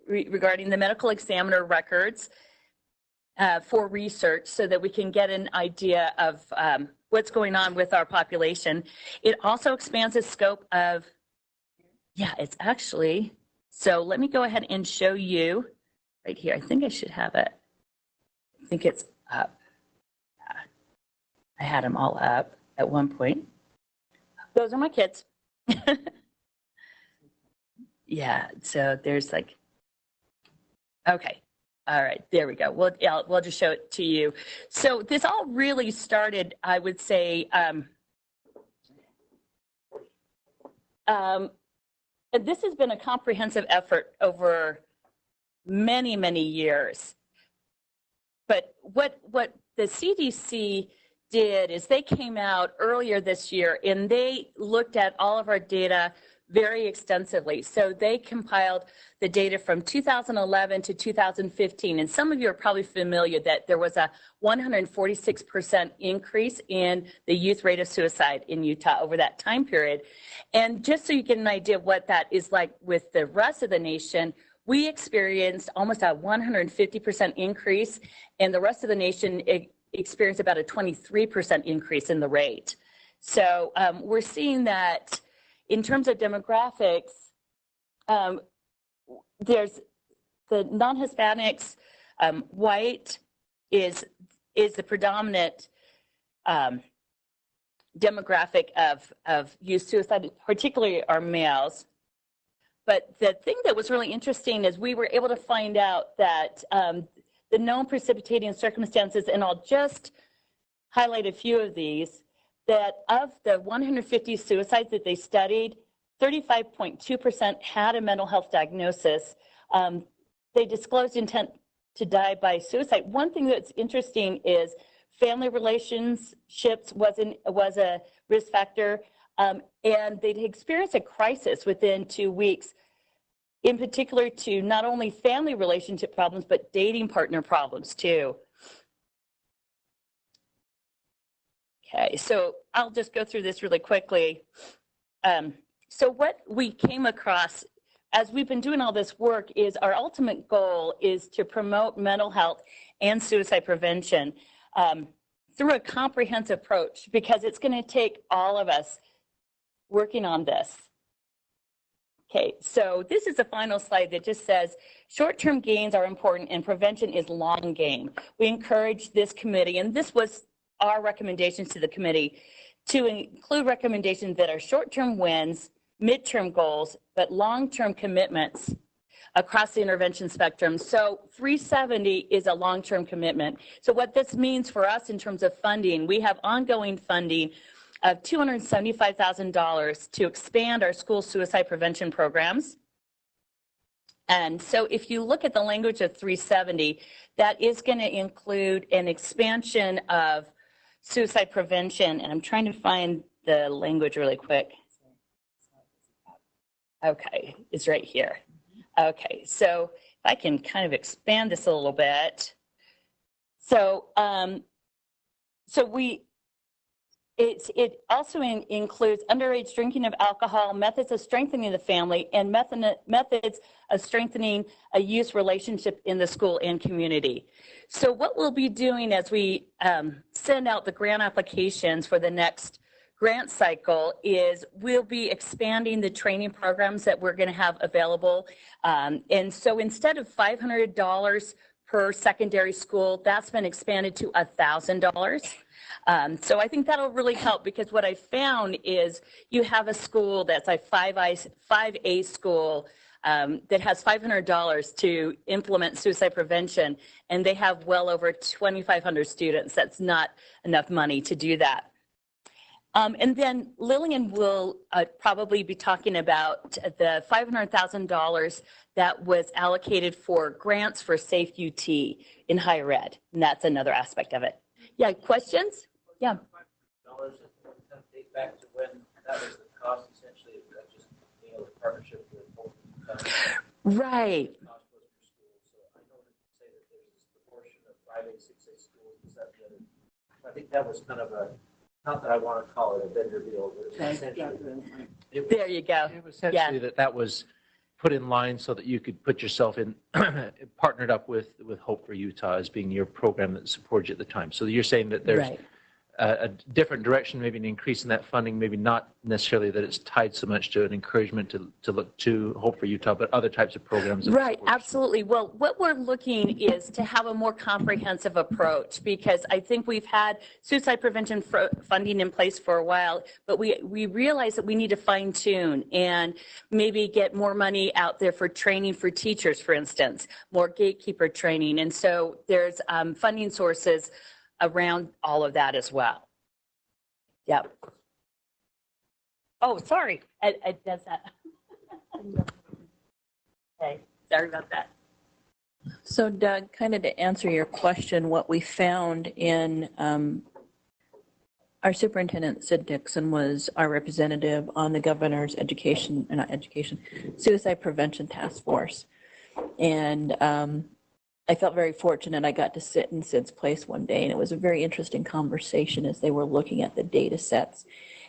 regarding the medical examiner records for research so that we can get an idea of what's going on with our population. It also expands the scope of, it's actually, so let me go ahead and show you right here. I think I should have it. I think it's up. I had them all up at one point. Those are my kids. Yeah, so there's like, okay. All right, there we go. We'll just show it to you. So this all really started, I would say, this has been a comprehensive effort over many, many years. But what the CDC did is they came out earlier this year and they looked at all of our data very extensively. So they compiled the data from 2011 to 2015. And some of you are probably familiar that there was a 146% increase in the youth rate of suicide in Utah over that time period. And just so you get an idea of what that is like with the rest of the nation, we experienced almost a 150% increase, and the rest of the nation experienced about a 23% increase in the rate. So we're seeing that in terms of demographics, there's the non-Hispanics, white is the predominant demographic of youth suicide, particularly our males. But the thing that was really interesting is we were able to find out that the known precipitating circumstances, and I'll just highlight a few of these, that of the 150 suicides that they studied, 35.2% had a mental health diagnosis. They disclosed intent to die by suicide. One thing that's interesting is family relationships was a risk factor, and they'd experienced a crisis within 2 weeks, in particular to not only family relationship problems, but dating partner problems too. Okay, so I'll just go through this really quickly. So what we came across as we've been doing all this work is our ultimate goal is to promote mental health and suicide prevention through a comprehensive approach, because it's going to take all of us working on this. Okay, so this is the final slide that just says short-term gains are important and prevention is long game. We encourage this committee, and this was our recommendations to the committee, to include recommendations that are short-term wins, midterm goals, but long-term commitments across the intervention spectrum. So 370 is a long-term commitment. So what this means for us in terms of funding, we have ongoing funding of $275,000 to expand our school suicide prevention programs. And so if you look at the language of 370, that is going to include an expansion of suicide prevention. And I'm trying to find the language really quick. Okay, it's right here. Okay, so if I can kind of expand this a little bit. So, it also includes underage drinking of alcohol, methods of strengthening the family, and methods of strengthening a youth relationship in the school and community. So what we'll be doing as we send out the grant applications for the next grant cycle is we'll be expanding the training programs that we're going to have available. And so instead of $500 per secondary school, that's been expanded to $1,000. So I think that'll really help, because what I found is you have a school that's a 5A school that has $500 to implement suicide prevention, and they have well over 2,500 students. That's not enough money to do that. And then Lillian will probably be talking about the $500,000 that was allocated for grants for Safe UT in higher ed, and that's another aspect of it. Yeah, questions? Yeah. back to when that was the cost essentially of just being able to partnership with both of them. Right. Cost was for schools. So I know that you say that there's this proportion of 5A, 6A schools, this, that, the other. I think that was kind of a, not that I want to call it a vendor deal, but it was essentially. There you go. It was essentially that was put in line so that you could put yourself in, partnered up with Hope for Utah as being your program that supports you at the time. So you're saying that there's Right. a different direction, maybe an increase in that funding, maybe not necessarily that it's tied so much to an encouragement to look to Hope for Utah, but other types of programs. That Right, support. absolutely. Well, what we're looking is to have a more comprehensive approach because I think we've had suicide prevention funding in place for a while, but we realize that we need to fine tune and maybe get more money out there for training for teachers, for instance, more gatekeeper training. And so there's funding sources around all of that as well. Yep. Oh, sorry. It does that. Okay, sorry about that. So Doug, kind of to answer your question, what we found in our superintendent, Sid Dixon, was our representative on the governor's suicide prevention task force. And I felt very fortunate. I got to sit in Sid's place one day, and it was a very interesting conversation as they were looking at the data sets.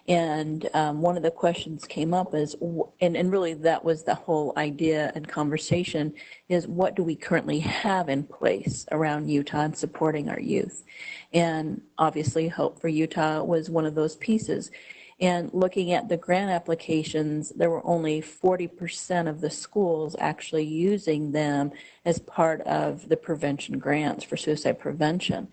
And one of the questions came up is, and really that was the whole idea and conversation, is what do we currently have in place around Utah and supporting our youth? And obviously Hope for Utah was one of those pieces. And looking at the grant applications, there were only 40% of the schools actually using them as part of the prevention grants for suicide prevention.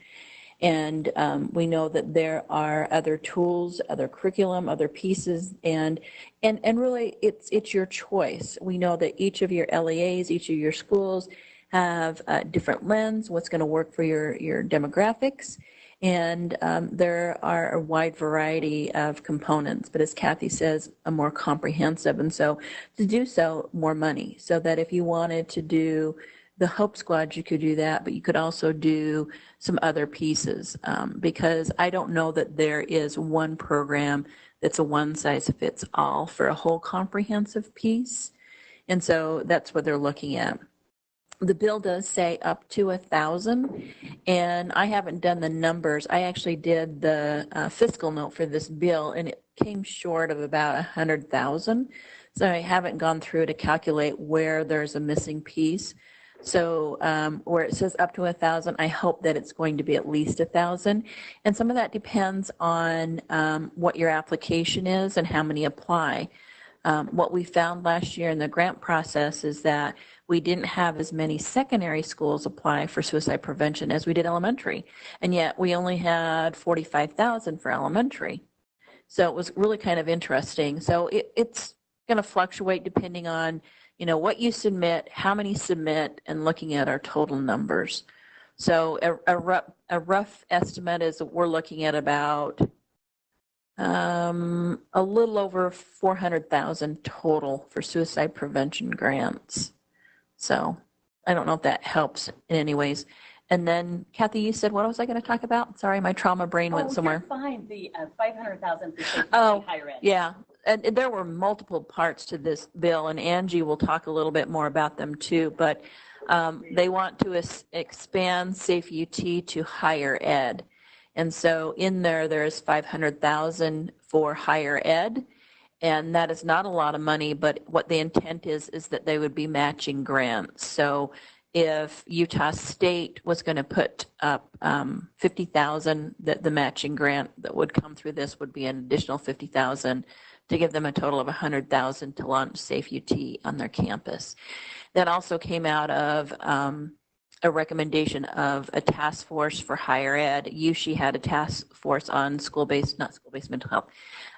And we know that there are other tools, other curriculum, other pieces, and really it's your choice. We know that each of your LEAs, each of your schools have a different lens, what's going to work for your demographics. And there are a wide variety of components, but as Kathy says, a more comprehensive. And so to do so, more money, so that if you wanted to do the Hope Squad, you could do that, but you could also do some other pieces because I don't know that there is one program that's a one-size-fits-all for a whole comprehensive piece. And so that's what they're looking at. The bill does say up to 1,000, and I haven't done the numbers. I actually did the fiscal note for this bill, and it came short of about 100,000. So I haven't gone through to calculate where there's a missing piece. So where it says up to 1,000, I hope that it's going to be at least 1,000. And some of that depends on what your application is and how many apply. What we found last year in the grant process is that we didn't have as many secondary schools apply for suicide prevention as we did elementary. And yet we only had 45,000 for elementary. So it was really kind of interesting. So it's going to fluctuate depending on, you know, what you submit, how many submit, and looking at our total numbers. So a rough estimate is that we're looking at about a little over 400,000 total for suicide prevention grants. So I don't know if that helps in any ways. And then, Kathy, you said, what was I going to talk about? Sorry, my trauma brain went somewhere. You're fine. The 500,000 for safety higher ed. Yeah. And there were multiple parts to this bill, and Angie will talk a little bit more about them too. But they want to expand Safe UT to higher ed. And so in there's 500,000 for higher ed. And that is not a lot of money, but what the intent is that they would be matching grants. So if Utah State was going to put up 50,000, the matching grant that would come through this would be an additional 50,000 to give them a total of 100,000 to launch Safe UT on their campus. That also came out of a recommendation of a task force for higher ed. USHE had a task force on not school-based mental health.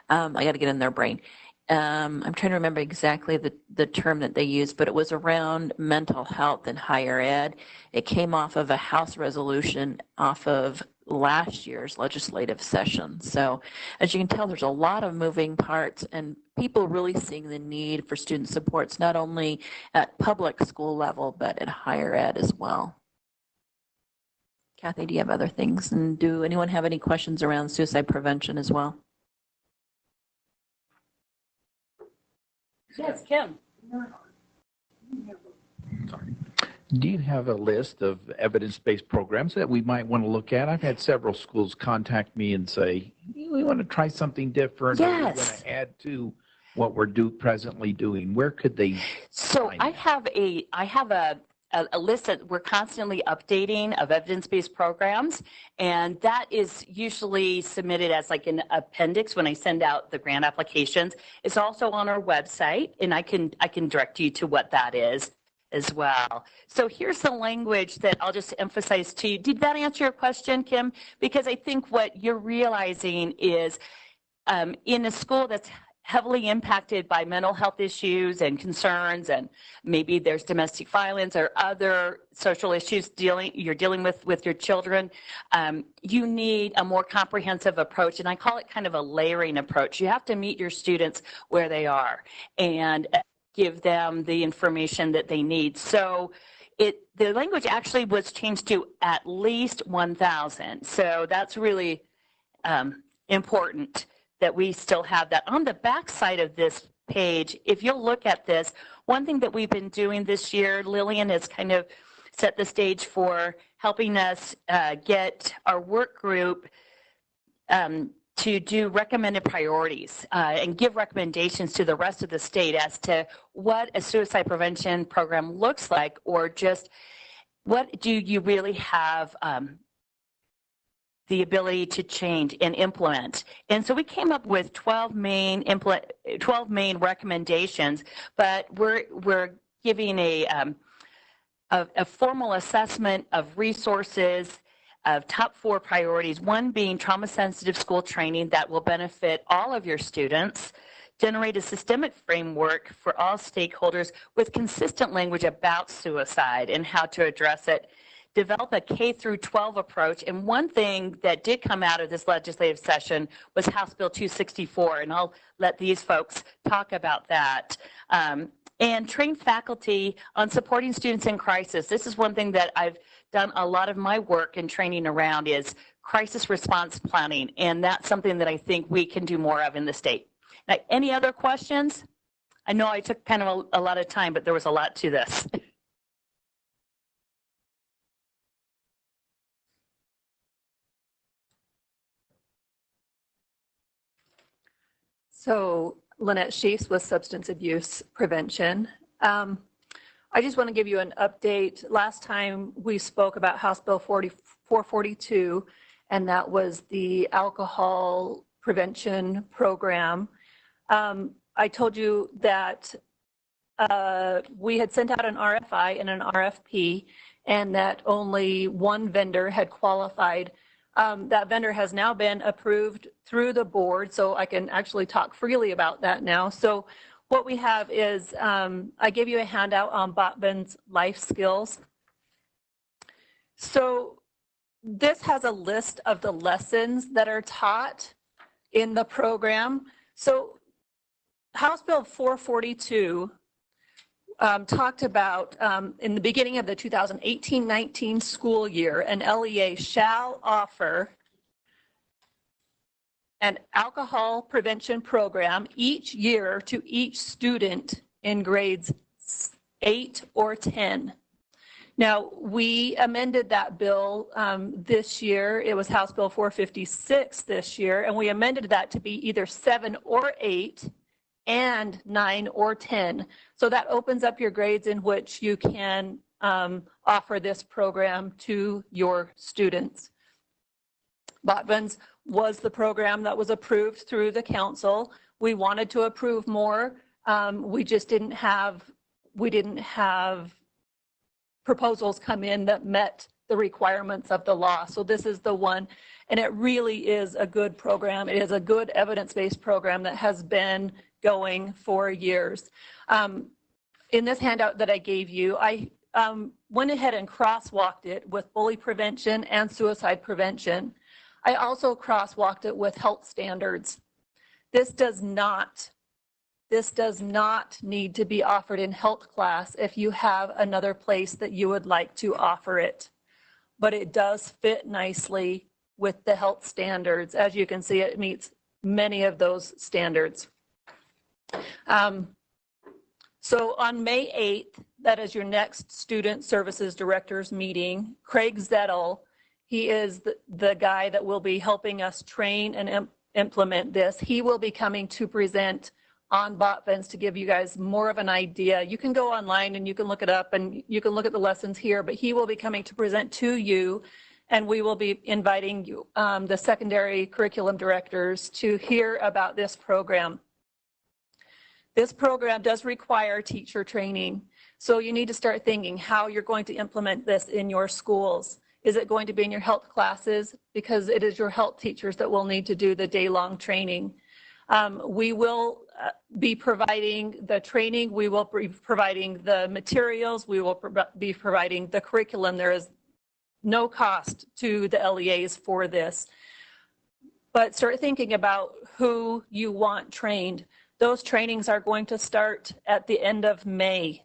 I got to get in their brain. I'm trying to remember exactly the term that they used, but it was around mental health and higher ed. It came off of a House resolution off of last year's legislative session. So as you can tell, there's a lot of moving parts and people really seeing the need for student supports, not only at public school level, but at higher ed as well. Kathy, do you have other things? And do anyone have any questions around suicide prevention as well? Yes, Kim. Do you have a list of evidence-based programs that we might want to look at? I've had several schools contact me and say, we want to try something different. Or we want Yes. to add to what we're presently doing. Where could they So find I that? have a list that we're constantly updating of evidence-based programs, and that is usually submitted as like an appendix when I send out the grant applications. It's also on our website, and I can direct you to what that is as well. So here's the language that I'll just emphasize to you. Did that answer your question, Kim? Because I think what you're realizing is in a school that's heavily impacted by mental health issues and concerns, and maybe there's domestic violence or other social issues you're dealing with your children, you need a more comprehensive approach, and I call it kind of a layering approach. You have to meet your students where they are and give them the information that they need. So the language actually was changed to at least 1,000. So that's really important that we still have that. On the back side of this page, if you'll look at this, one thing that we've been doing this year, Lillian has kind of set the stage for helping us get our work group to do recommended priorities and give recommendations to the rest of the state as to what a suicide prevention program looks like, or just what do you really have the ability to change and implement. And so we came up with 12 main recommendations, but we're giving a formal assessment of resources, of top 4 priorities, one being trauma-sensitive school training that will benefit all of your students, generate a systemic framework for all stakeholders with consistent language about suicide and how to address it, develop a K through 12 approach. And one thing that did come out of this legislative session was House Bill 264, and I'll let these folks talk about that. And train faculty on supporting students in crisis. This is one thing that I've done a lot of my work and training around is crisis response planning, and that's something that I think we can do more of in the state. Now, any other questions? I know I took kind of a lot of time, but there was a lot to this. So Lynette Sheafs with Substance Abuse Prevention. I just want to give you an update. Last time we spoke about House Bill 442, and that was the alcohol prevention program. I told you that we had sent out an RFI and an RFP, and that only one vendor had qualified. That vendor has now been approved through the board, so I can actually talk freely about that now. So what we have is, I gave you a handout on Botvin's life skills. So this has a list of the lessons that are taught in the program. So House Bill 442 talked about in the beginning of the 2018-19 school year, an LEA shall offer an alcohol prevention program each year to each student in grades 8 or 10. Now, we amended that bill this year. It was House Bill 456 this year, and we amended that to be either 7 or 8 and 9 or 10. So that opens up your grades in which you can offer this program to your students. Botvin's was the program that was approved through the council. We wanted to approve more. We just didn't have proposals come in that met the requirements of the law. So this is the one, and it really is a good program. It is a good evidence-based program that has been going for years. In this handout that I gave you, I went ahead and crosswalked it with bully prevention and suicide prevention. I also crosswalked it with health standards. This does not need to be offered in health class if you have another place that you would like to offer it. But it does fit nicely with the health standards. As you can see, it meets many of those standards. So on May 8th, that is your next Student Services Directors meeting. Craig Zettel, he is the guy that will be helping us train and implement this. He will be coming to present on BOTFINS to give you guys more of an idea. You can go online and you can look it up and you can look at the lessons here, but he will be coming to present to you, and we will be inviting you, the secondary curriculum directors, to hear about this program. This program does require teacher training, so you need to start thinking how you're going to implement this in your schools. Is it going to be in your health classes? Because it is your health teachers that will need to do the day-long training. We will be providing the training, we will be providing the materials, we will be providing the curriculum. There is no cost to the LEAs for this. But start thinking about who you want trained. Those trainings are going to start at the end of May.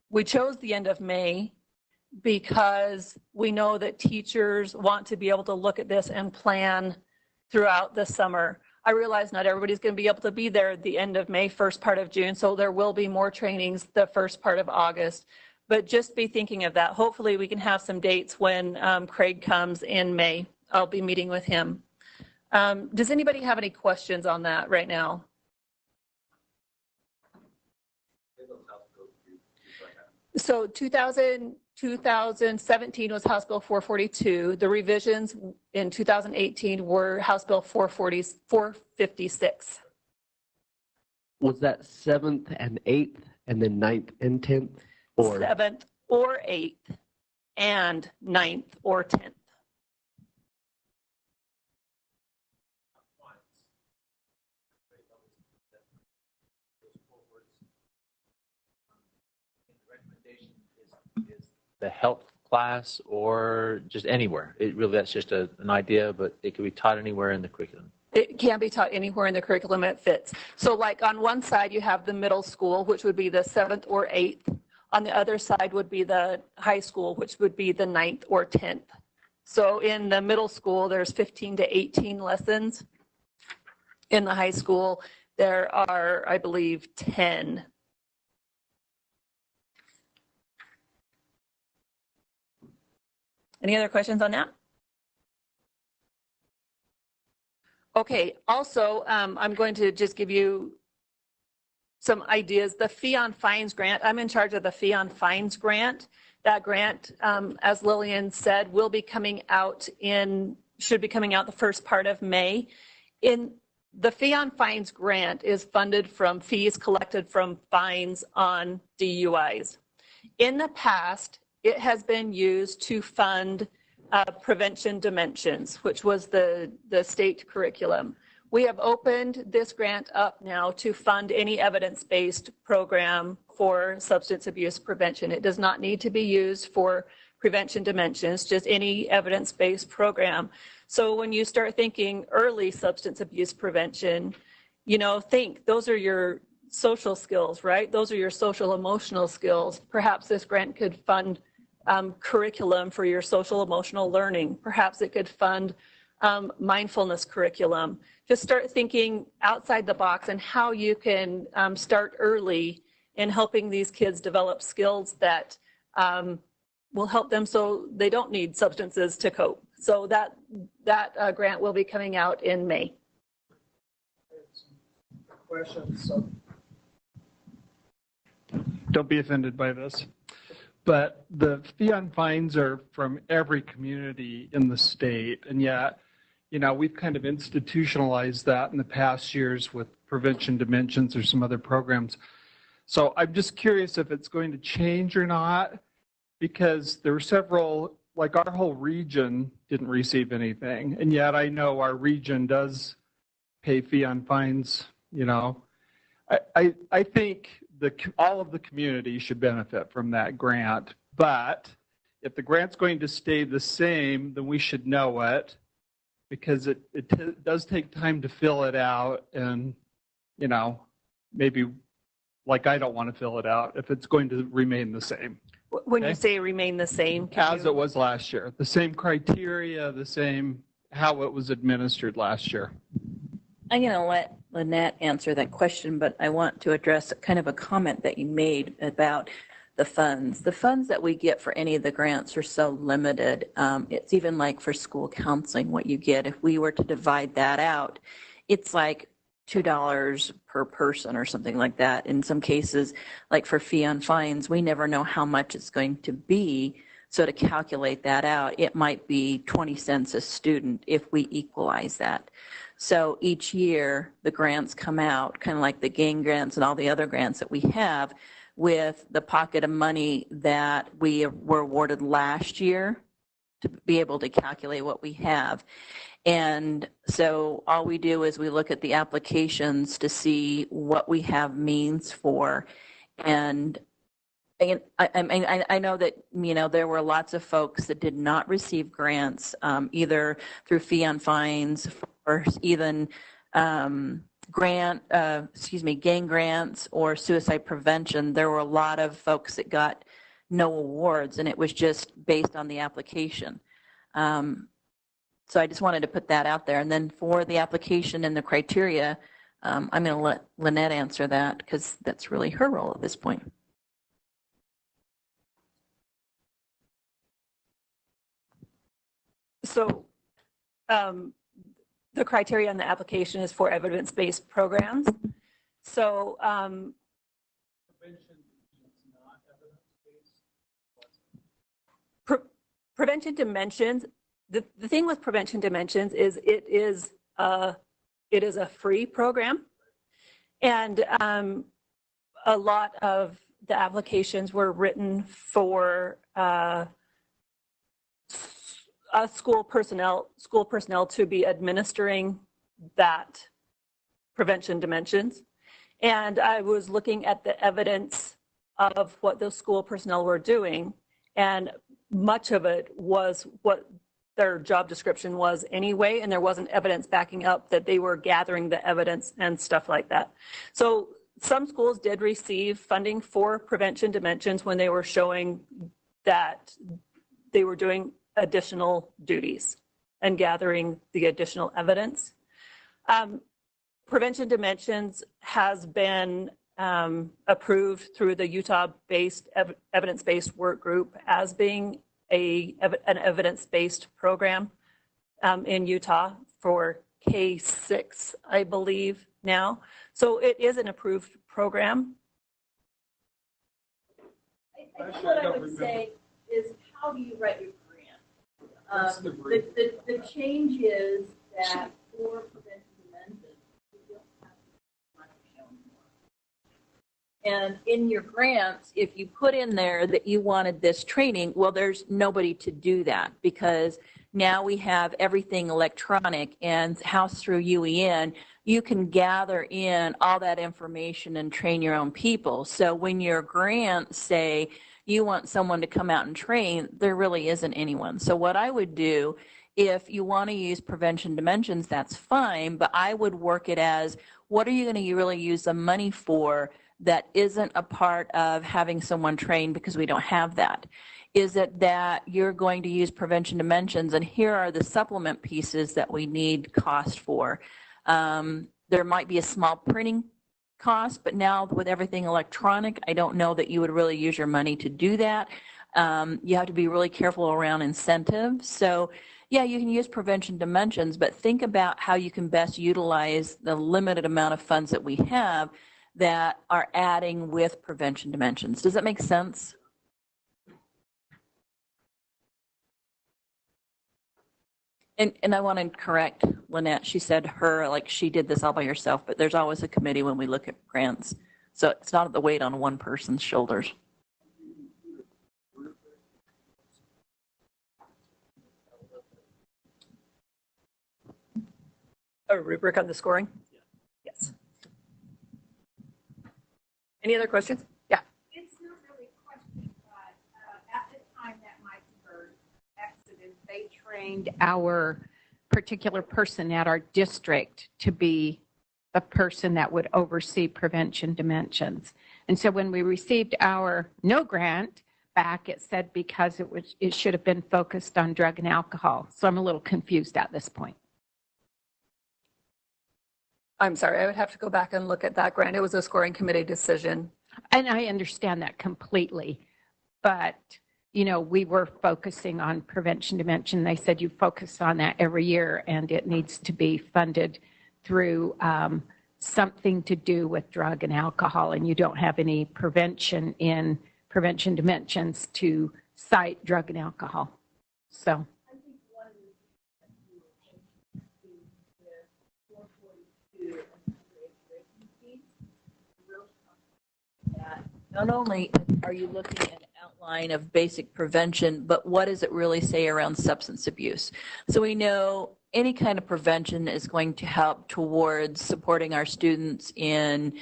We chose the end of May because we know that teachers want to be able to look at this and plan throughout the summer. I realize not everybody's going to be able to be there at the end of May, first part of June, so there will be more trainings the first part of August. But just be thinking of that. Hopefully we can have some dates when Craig comes in May. I'll be meeting with him. Does anybody have any questions on that right now? So 2017 was House Bill 442. The revisions in 2018 were House Bill 456. Was that 7th and 8th and then 9th and 10th? Or 7th or 8th and 9th or 10th. The health class or just anywhere? It really, that's just an idea, but it could be taught anywhere in the curriculum. It can be taught anywhere in the curriculum it fits. So like on one side you have the middle school, which would be the 7th or 8th. On the other side would be the high school, which would be the 9th or 10th. So in the middle school, there's 15 to 18 lessons. In the high school, there are, I believe, 10. Any other questions on that? Okay, also, I'm going to just give you some ideas. The Fee on Fines grant, I'm in charge of the Fee on Fines grant. That grant, as Lillian said, will be coming out should be coming out the first part of May. In the Fee on Fines grant is funded from fees collected from fines on DUIs. In the past, it has been used to fund Prevention Dimensions, which was the state curriculum. We have opened this grant up now to fund any evidence-based program for substance abuse prevention. It does not need to be used for Prevention Dimensions, just any evidence-based program. So when you start thinking early substance abuse prevention, think those are your social skills, right? Those are your social emotional skills. Perhaps this grant could fund curriculum for your social emotional learning. Perhaps it could fund mindfulness curriculum. Just start thinking outside the box and how you can start early in helping these kids develop skills that will help them so they don't need substances to cope. So that grant will be coming out in May. Questions? Don't be offended by this. But the Fee on Fines are from every community in the state, and yet, we've kind of institutionalized that in the past years with Prevention Dimensions or some other programs. So I'm just curious if it's going to change or not, because there were several, like our whole region didn't receive anything, and yet I know our region does pay Fee on Fines. I think all of the community should benefit from that grant, but if the grant's going to stay the same, then we should know it, because it does take time to fill it out, and maybe like I don't want to fill it out if it's going to remain the same. When you say remain the same, as it was last year, the same criteria, the same how it was administered last year. I'm going to let Lynette answer that question, but I want to address kind of a comment that you made about the funds. The funds that we get for any of the grants are so limited. It's even like for school counseling, what you get. If we were to divide that out, it's like $2 per person or something like that. In some cases, like for fee on fines, we never know how much it's going to be. So to calculate that out, it might be 20 cents a student if we equalize that. So each year, the grants come out, kind of like the GAIN grants and all the other grants that we have, with the pocket of money that we were awarded last year to be able to calculate what we have. And so all we do is we look at the applications to see what we have means for. And I know that, there were lots of folks that did not receive grants, either through fee on fines or even GAIN grants or suicide prevention. There were a lot of folks that got no awards, and it was just based on the application. So I just wanted to put that out there. And then for the application and the criteria, I'm going to let Lynette answer that because that's really her role at this point. So the criteria on the application is for evidence-based programs. So Prevention Dimensions, the thing with Prevention Dimensions is it is a free program. And a lot of the applications were written for school personnel to be administering that Prevention Dimensions. And I was looking at the evidence of what those school personnel were doing, and much of it was what their job description was anyway, and there wasn't evidence backing up that they were gathering the evidence and stuff like that. So some schools did receive funding for Prevention Dimensions when they were showing that they were doing additional duties and gathering the additional evidence. Prevention Dimensions has been approved through the Utah-based evidence-based work group as being an evidence-based program in Utah for K-6, I believe now. So it is an approved program. I think what I would say is, how do you write your grant? The change is that for Prevention Dimensions, you don't have to have shown more. And in your grants, if you put in there that you wanted this training, well, there's nobody to do that because now we have everything electronic, and House through UEN, you can gather in all that information and train your own people. So when your grants say you want someone to come out and train, there really isn't anyone. So what I would do, if you want to use Prevention Dimensions, that's fine, but I would work it as, what are you going to really use the money for that isn't a part of having someone train, because we don't have that? Is it that you're going to use Prevention Dimensions, and here are the supplement pieces that we need cost for? There might be a small printing cost, but now with everything electronic, I don't know that you would really use your money to do that. You have to be really careful around incentives. So yeah, you can use Prevention Dimensions, but think about how you can best utilize the limited amount of funds that we have that are adding with Prevention Dimensions. Does that make sense? And I want to correct Lynette. She said her, like she did this all by herself, but there's always a committee when we look at grants. So it's not the weight on one person's shoulders. A rubric on the scoring? Yes. Any other questions? Yeah. It's not really a question, but at the time that Mike Bird exited, they trained our particular person at our district to be the person that would oversee Prevention Dimensions. And so when we received our no grant back, it said because it should have been focused on drug and alcohol. So I'm a little confused at this point. I'm sorry, I would have to go back and look at that grant. It was a scoring committee decision. And I understand that completely. But, you know, we were focusing on prevention dimension. They said you focus on that every year and it needs to be funded through something to do with drug and alcohol. And you don't have any prevention in prevention dimensions to cite drug and alcohol. So. Not only are you looking at an outline of basic prevention, but what does it really say around substance abuse? So we know any kind of prevention is going to help towards supporting our students in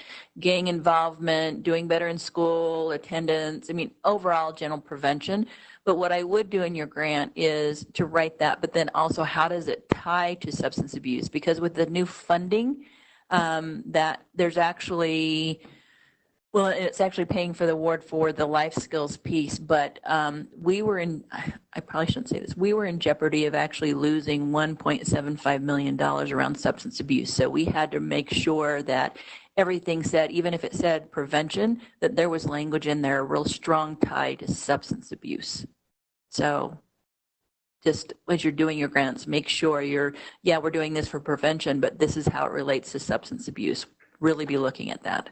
gang involvement, doing better in school, attendance, I mean, overall general prevention. But what I would do in your grant is to write that, but then also how does it tie to substance abuse? Because with the new funding, that there's actually, well, it's actually paying for the award for the life skills piece, but we were in, I probably shouldn't say this, we were in jeopardy of actually losing $1.75 million around substance abuse. So we had to make sure that everything said, even if it said prevention, that there was language in there, a real strong tie to substance abuse. So just as you're doing your grants, make sure you're, yeah, we're doing this for prevention, but this is how it relates to substance abuse. Really be looking at that.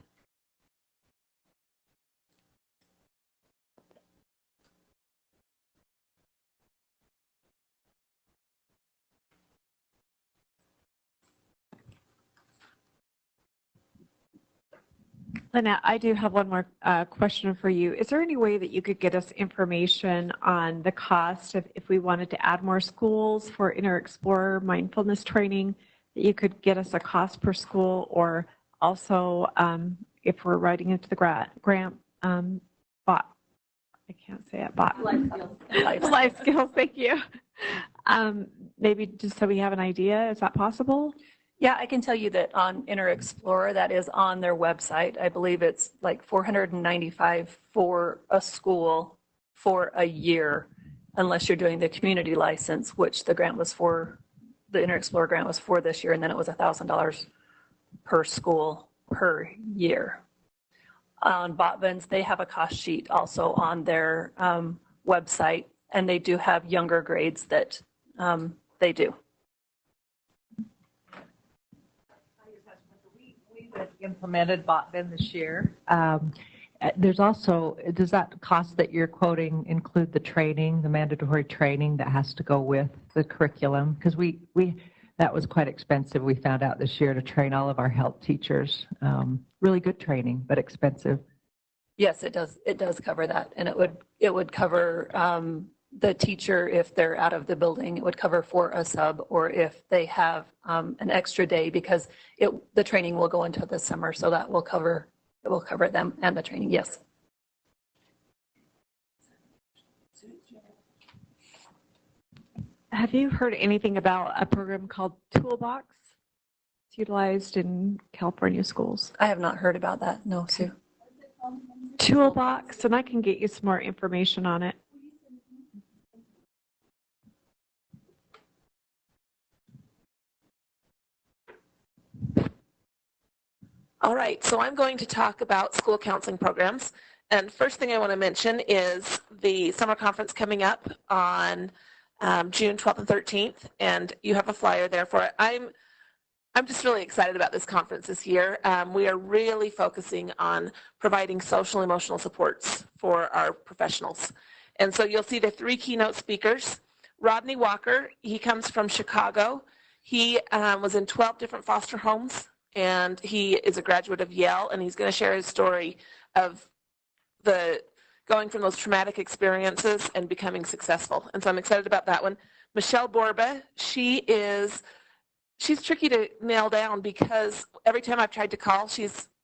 Lynette, I do have one more question for you. Is there any way that you could get us information on the cost of if we wanted to add more schools for InterExplorer mindfulness training, that you could get us a cost per school, or also if we're writing into the grant bot, I can't say it, bot. Life skills, thank you. Maybe just so we have an idea, is that possible? Yeah, I can tell you that on InterExplorer, that is on their website. I believe it's like $495 for a school for a year, unless you're doing the community license, which the grant was for, the InterExplorer grant was for this year, and then it was $1,000 per school per year. On Botvins, they have a cost sheet also on their website, and they do have younger grades that they do. Implemented Botvin this year. There's also, does that cost that you're quoting include the training, the mandatory training that has to go with the curriculum? Because that was quite expensive. We found out this year to train all of our health teachers. Really good training, but expensive. Yes, it does. It does cover that, and it would cover the teacher if they're out of the building. It would cover for a sub, or if they have an extra day, because the training will go into the summer, so that will cover them and the training. Yes. Have you heard anything about a program called Toolbox? It's utilized in California schools. I have not heard about that. No, Sue. Toolbox, and I can get you some more information on it. All right, so I'm going to talk about school counseling programs. And first thing I want to mention is the summer conference coming up on June 12th and 13th, and you have a flyer there for it. I'm just really excited about this conference this year. We are really focusing on providing social and emotional supports for our professionals. And so you'll see the 3 keynote speakers. Rodney Walker, he comes from Chicago. He was in 12 different foster homes, and he is a graduate of Yale, and he's going to share his story of going from those traumatic experiences and becoming successful. And so I'm excited about that one. Michelle Borba, she's tricky to nail down, because every time I've tried to call,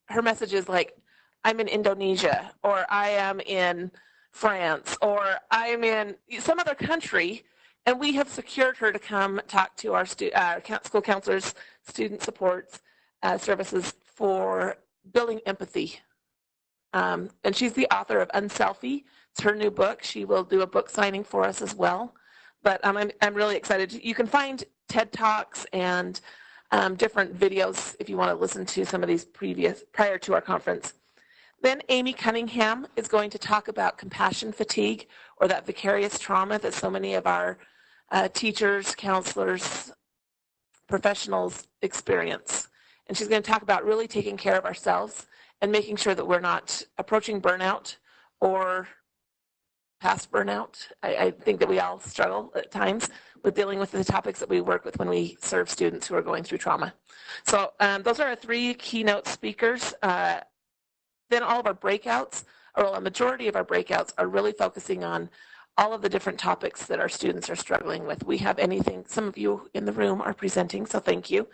her message is like, I'm in Indonesia, or I am in France, or I'm in some other country, and we have secured her to come talk to our school counselors, student supports, services for building empathy. And she's the author of Unselfie. It's her new book. She will do a book signing for us as well. But I'm really excited. You can find TED Talks and different videos if you want to listen to some of these prior to our conference. Then Amy Cunningham is going to talk about compassion fatigue, or that vicarious trauma that so many of our teachers, counselors, professionals experience. And she's going to talk about really taking care of ourselves and making sure that we're not approaching burnout or past burnout. I think that we all struggle at times with dealing with the topics that we work with when we serve students who are going through trauma. So those are our 3 keynote speakers. Then all of our breakouts, or a majority of our breakouts, are really focusing on all of the different topics that our students are struggling with. We have anything, some of you in the room are presenting, so thank you.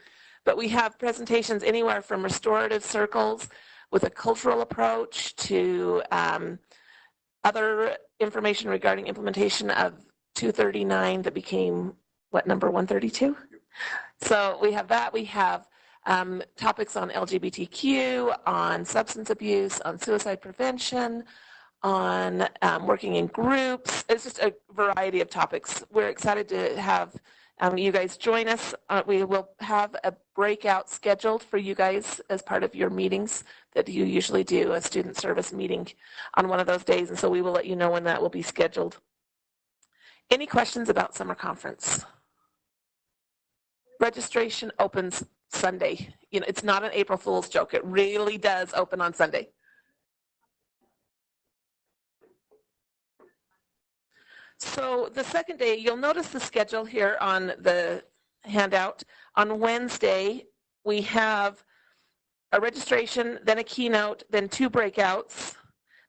But we have presentations anywhere from restorative circles with a cultural approach to other information regarding implementation of 239 that became, what, number 132? So we have that. We have topics on LGBTQ, on substance abuse, on suicide prevention, on working in groups. It's just a variety of topics. We're excited to have you guys join us. We will have a breakout scheduled for you guys as part of your meetings that you usually do, a student service meeting on one of those days, and so we will let you know when that will be scheduled. Any questions about summer conference? Registration opens Sunday. You know, it's not an April Fool's joke. It really does open on Sunday. So the second day, you'll notice the schedule here on the handout. On Wednesday, we have a registration, then a keynote, then 2 breakouts,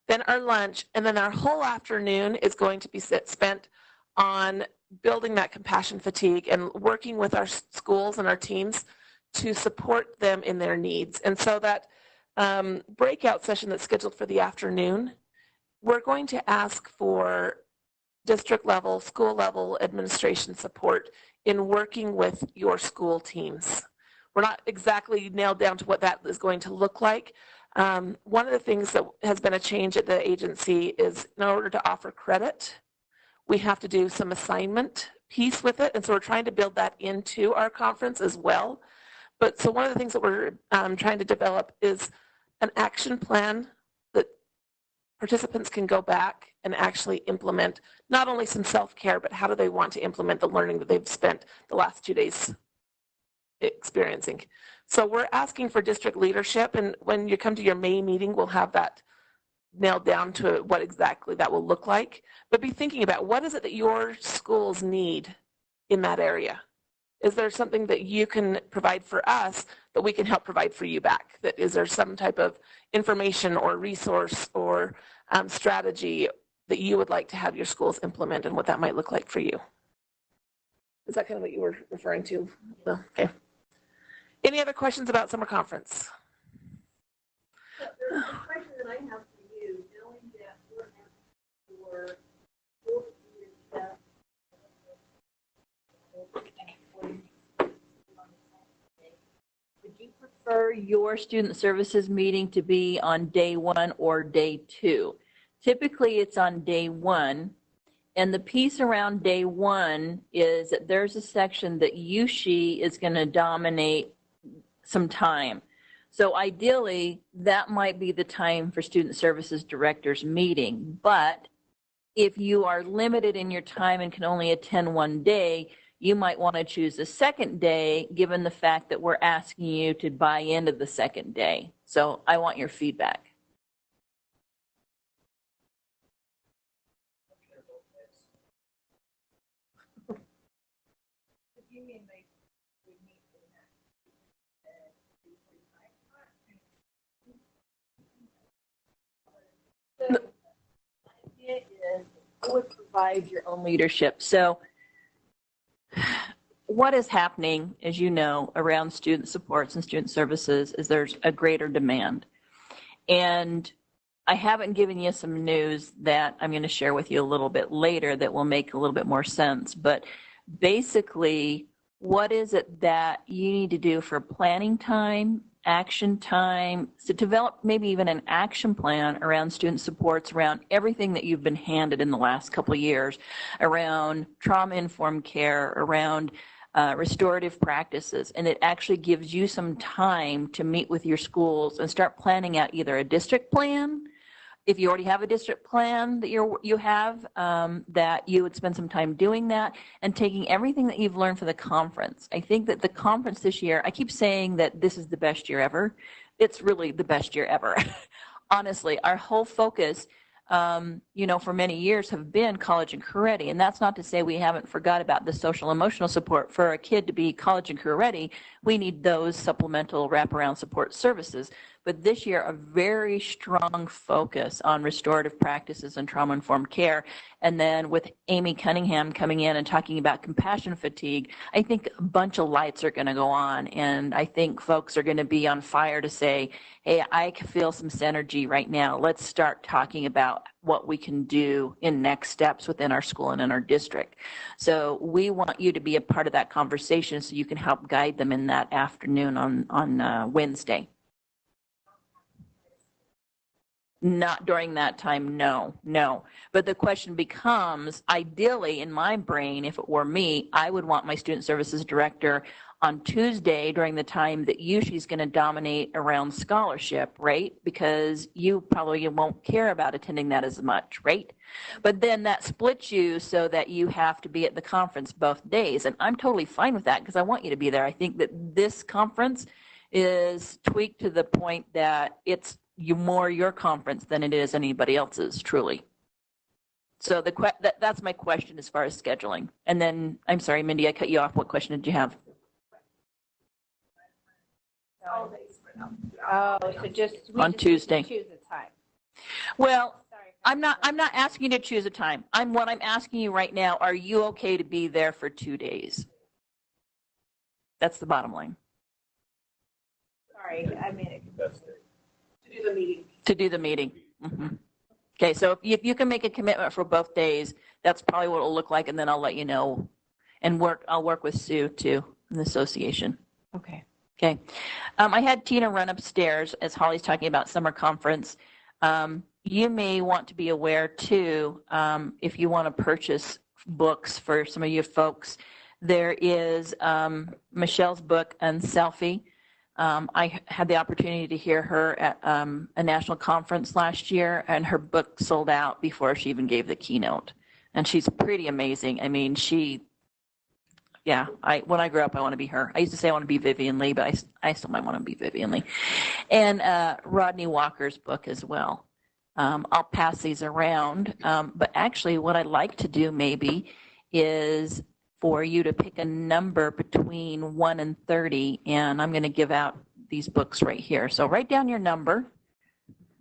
then our lunch, and then our whole afternoon is going to be spent on building that compassion fatigue and working with our schools and our teams to support them in their needs. And so that breakout session that's scheduled for the afternoon, we're going to ask for district level, school level administration support in working with your school teams. We're not exactly nailed down to what that is going to look like. One of the things that has been a change at the agency is in order to offer credit, we have to do some assignment piece with it. And so we're trying to build that into our conference as well. But so one of the things that we're trying to develop is an action plan that participants can go back and actually implement not only some self-care, but how do they want to implement the learning that they've spent the last 2 days experiencing. So we're asking for district leadership, and when you come to your May meeting, we'll have that nailed down to what exactly that will look like. But be thinking about what is it that your schools need in that area. Is there something that you can provide for us that we can help provide for you back? That is there some type of information or resource or strategy that you would like to have your schools implement, and what that might look like for you? Is that kind of what you were referring to? No? Okay. Any other questions about summer conference? The question that I have for you, knowing that we're asking for school leadership, would you prefer your student services meeting to be on day 1 or day 2? Typically, it's on day 1. And the piece around day 1 is that there's a section that USHE is going to dominate some time. So ideally, that might be the time for student services directors meeting. But if you are limited in your time and can only attend 1 day, you might want to choose the second day, given the fact that we're asking you to buy into the second day. So I want your feedback. The idea is you would provide your own leadership. So what is happening, as you know, around student supports and student services is there's a greater demand. And I haven't given you some news that I'm going to share with you a little bit later that will make a little bit more sense. But basically, what is it that you need to do for planning time, action time, to develop maybe even an action plan around student supports, around everything that you've been handed in the last couple of years, around trauma-informed care, around restorative practices, and it actually gives you some time to meet with your schools and start planning out either a district plan. If you already have a district plan that you have, that you would spend some time doing that and taking everything that you've learned for the conference. I think that the conference this year, I keep saying that this is the best year ever. It's really the best year ever. Honestly, our whole focus, for many years have been college and career ready. And that's not to say we haven't forgot about the social emotional support. For a kid to be college and career ready, we need those supplemental wraparound support services. But this year, a very strong focus on restorative practices and trauma-informed care. And then with Amy Cunningham coming in and talking about compassion fatigue, I think a bunch of lights are going to go on. And I think folks are going to be on fire to say, hey, I can feel some synergy right now. Let's start talking about what we can do in next steps within our school and in our district. So we want you to be a part of that conversation so you can help guide them in that afternoon on Wednesday. Not during that time, no. But the question becomes, ideally, in my brain, if it were me, I would want my student services director on Tuesday during the time that she's going to dominate around scholarship, right? Because you probably won't care about attending that as much, right? But then that splits you so that you have to be at the conference both days. And I'm totally fine with that because I want you to be there. I think that this conference is tweaked to the point that it's more your conference than it is anybody else's, truly. So that's my question as far as scheduling. And then, I'm sorry, Mindy, I cut you off. What question did you have? Oh, so just on Tuesday. Choose a time. Well, I'm not asking you to choose a time. What I'm asking you right now, are you okay to be there for 2 days? That's the bottom line. Sorry, I mean to do the meeting. Mm-hmm. Okay, so if you can make a commitment for both days, that's probably what it'll look like, and then I'll let you know. And I'll work with Sue too in the association. Okay. Okay. I had Tina run upstairs as Holly's talking about summer conference. You may want to be aware too, if you want to purchase books for some of you folks. There is Michelle's book, Unselfie. I had the opportunity to hear her at a national conference last year, and her book sold out before she even gave the keynote. And she's pretty amazing. I mean, when I grew up, I want to be her. I used to say I want to be Vivian Lee, but I still might want to be Vivian Lee. And Rodney Walker's book as well. I'll pass these around. But actually, what I'd like to do maybe is for you to pick a number between 1 and 30, and I'm going to give out these books right here. So write down your number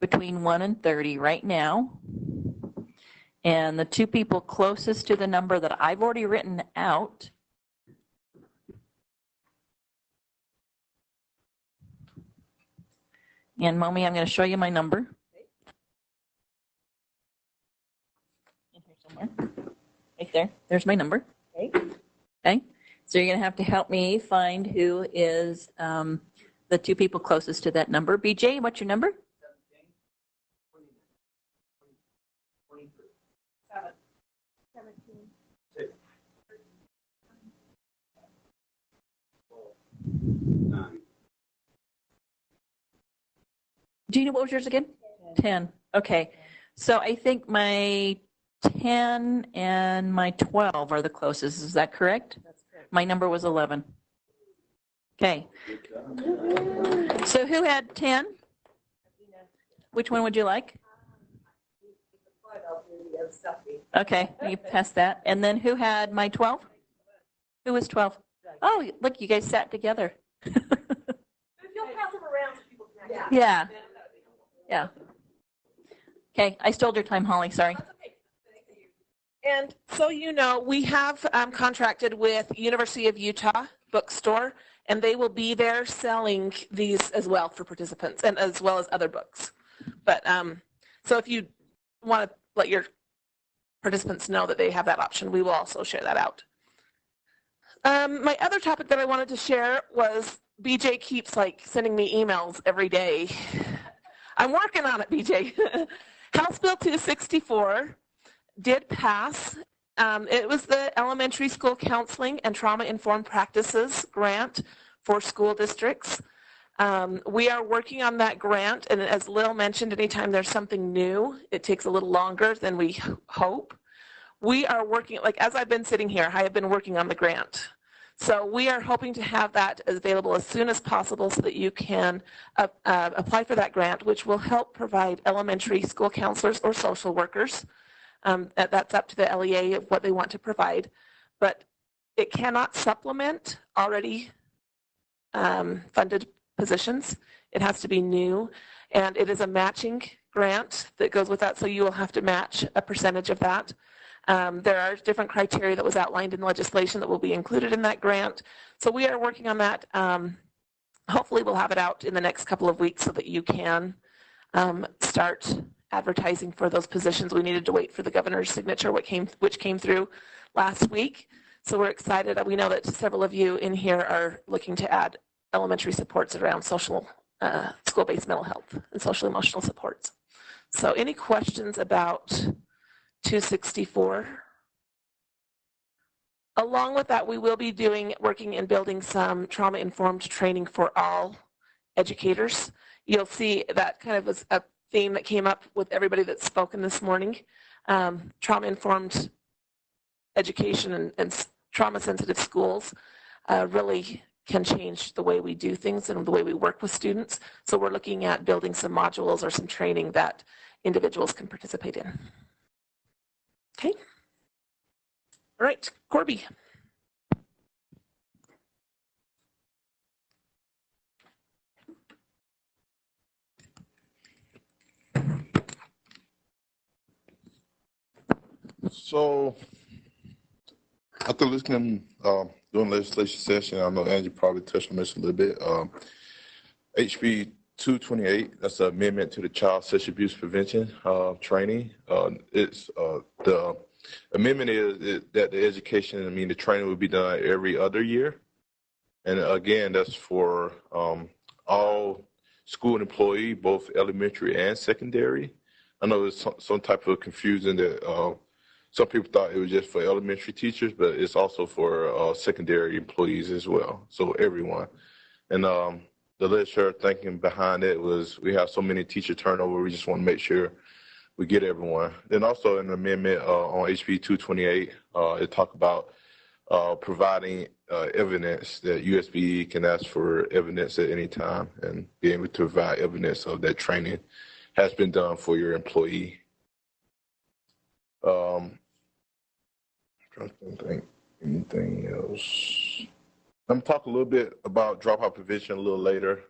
between 1 and 30 right now. And the two people closest to the number that I've already written out and Mommy, I'm going to show you my number. In here somewhere. Right there. There's my number. Okay. So you're going to have to help me find who is the two people closest to that number. BJ, what's your number? 9. Gina, what was yours again? 10. Okay. So I think my 10 and my 12 are the closest. Is that correct? That's correct. My number was 11. Okay. So who had 10? Which one would you like? Okay, you pass that. And then who had my 12? Who was 12? Oh, look, you guys sat together. If you'll pass them around so people can Yeah. Yeah. Okay, I stole your time, Holly. Sorry. And so you know, we have contracted with University of Utah Bookstore, and they will be there selling these as well for participants, and as well as other books. But so if you want to let your participants know that they have that option, we will also share that out. My other topic that I wanted to share was BJ keeps sending me emails every day. I'm working on it, BJ. House Bill 264 did pass It was the Elementary School Counseling and Trauma-Informed Practices grant for school districts. We are working on that grant, and as Lil mentioned, anytime there's something new, it takes a little longer than we hope. We are working, like as I've been sitting here, I have been working on the grant. So we are hoping to have that available as soon as possible so that you can apply for that grant, which will help provide elementary school counselors or social workers. That's up to the LEA of what they want to provide. But it cannot supplement already funded positions. It has to be new. And it is a matching grant that goes with that, so you will have to match a percentage of that. There are different criteria that was outlined in legislation that will be included in that grant. So we are working on that. Hopefully we'll have it out in the next couple of weeks so that you can start advertising for those positions. We needed to wait for the governor's signature, which came through last week. So we're excited. We know that several of you in here are looking to add elementary supports around social, school-based mental health and social emotional supports. So any questions about 264? Along with that, we will be working and building some trauma-informed training for all educators. You'll see that kind of was a theme that came up with everybody that's spoken this morning. Trauma-informed education and trauma-sensitive schools really can change the way we do things and the way we work with students. So we're looking at building some modules or some training that individuals can participate in. Okay. All right, Corby. So after listening during legislation session, I know Angie probably touched on this a little bit. HB 228, that's an amendment to the Child Sexual Abuse Prevention training. The amendment is that the education, the training will be done every other year. And again, that's for all school employee, both elementary and secondary. I know there's some type of confusion that some people thought it was just for elementary teachers, but it's also for secondary employees as well, so everyone. And the legislature thinking behind it was we have so many teacher turnover, we just want to make sure we get everyone. Then also an amendment on HB 228, it talked about providing evidence that USBE can ask for evidence at any time and be able to provide evidence of that training has been done for your employee. I'm trying to think anything else. I'm gonna talk a little bit about dropout prevention a little later.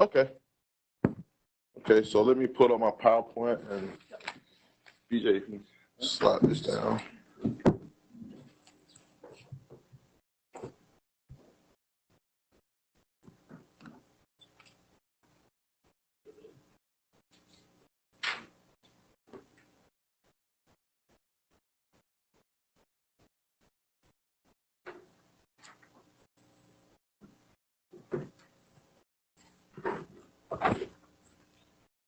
Okay, so let me put on my PowerPoint and BJ, you can slide this down.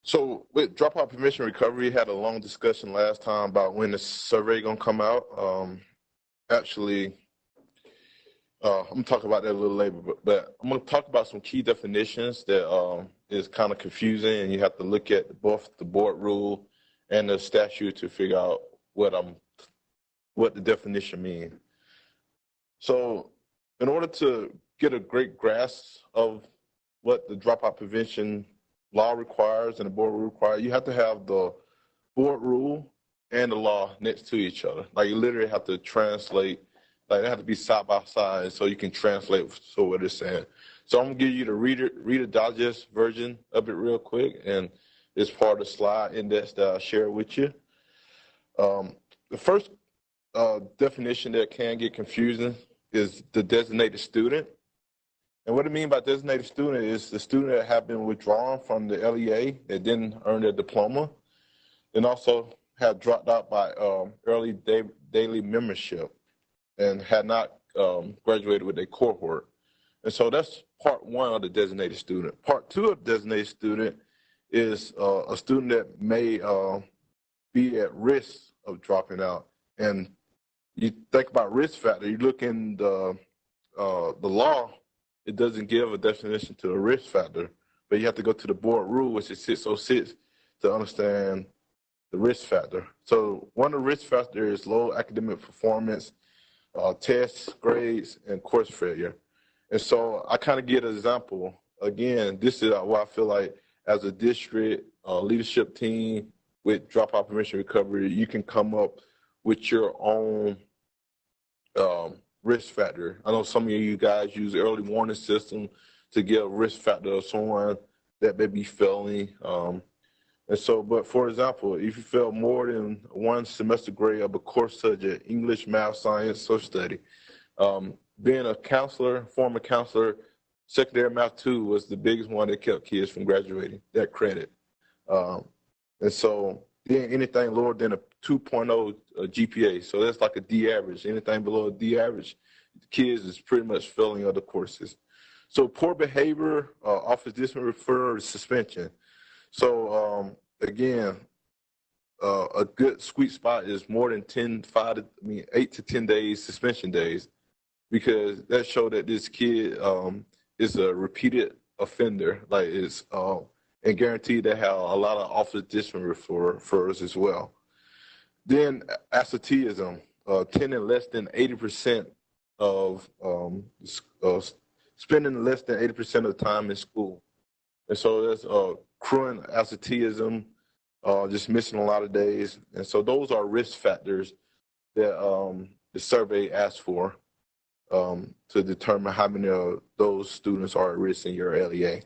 So with dropout prevention recovery, had a long discussion last time about when the survey gonna come out. Actually, I'm gonna talk about that a little later, but I'm gonna talk about some key definitions that is kind of confusing, and you have to look at both the board rule and the statute to figure out what the definition means. So in order to get a great grasp of what the dropout prevention law requires and the board rule requires, you have to have the board rule and the law next to each other. Like you literally have to translate, like they have to be side by side so you can translate so what it's saying. So I'm gonna give you the Reader Digest version of it real quick, and it's part of the slide index that I share with you. The first definition that can get confusing is the designated student. And what I mean by designated student is the student that have been withdrawn from the LEA that didn't earn their diploma, and also have dropped out by early daily membership and had not graduated with a cohort. And so that's part one of the designated student. Part two of the designated student is a student that may be at risk of dropping out. And you think about risk factor, you look in the law, it doesn't give a definition to a risk factor, but you have to go to the board rule, which is 606, to understand the risk factor. So one of the risk factors is low academic performance, tests, grades, and course failure. And so I kind of give an example. Again, this is what I feel like as a district leadership team with dropout prevention recovery, you can come up with your own risk factor. I know some of you guys use early warning system to give a risk factor of someone that may be failing. And so, but for example, if you fail more than one semester grade of a course subject, English, math, science, social study, being a counselor, former counselor, secondary math 2 was the biggest one that kept kids from graduating, that credit. And so then anything lower than a 2.0 GPA, so that's like a D average. Anything below a D average, kids is pretty much failing other courses. So poor behavior, office discipline, referral, suspension. So again, a good sweet spot is more than 8 to 10 days suspension days, because that show that this kid is a repeated offender, like it's and guaranteed to have a lot of office discipline referrals as well. Then absenteeism, 10 and less than 80% of spending less than 80% of the time in school. And so that's accruing absenteeism, just missing a lot of days. And so those are risk factors that the survey asks for to determine how many of those students are at risk in your LEA.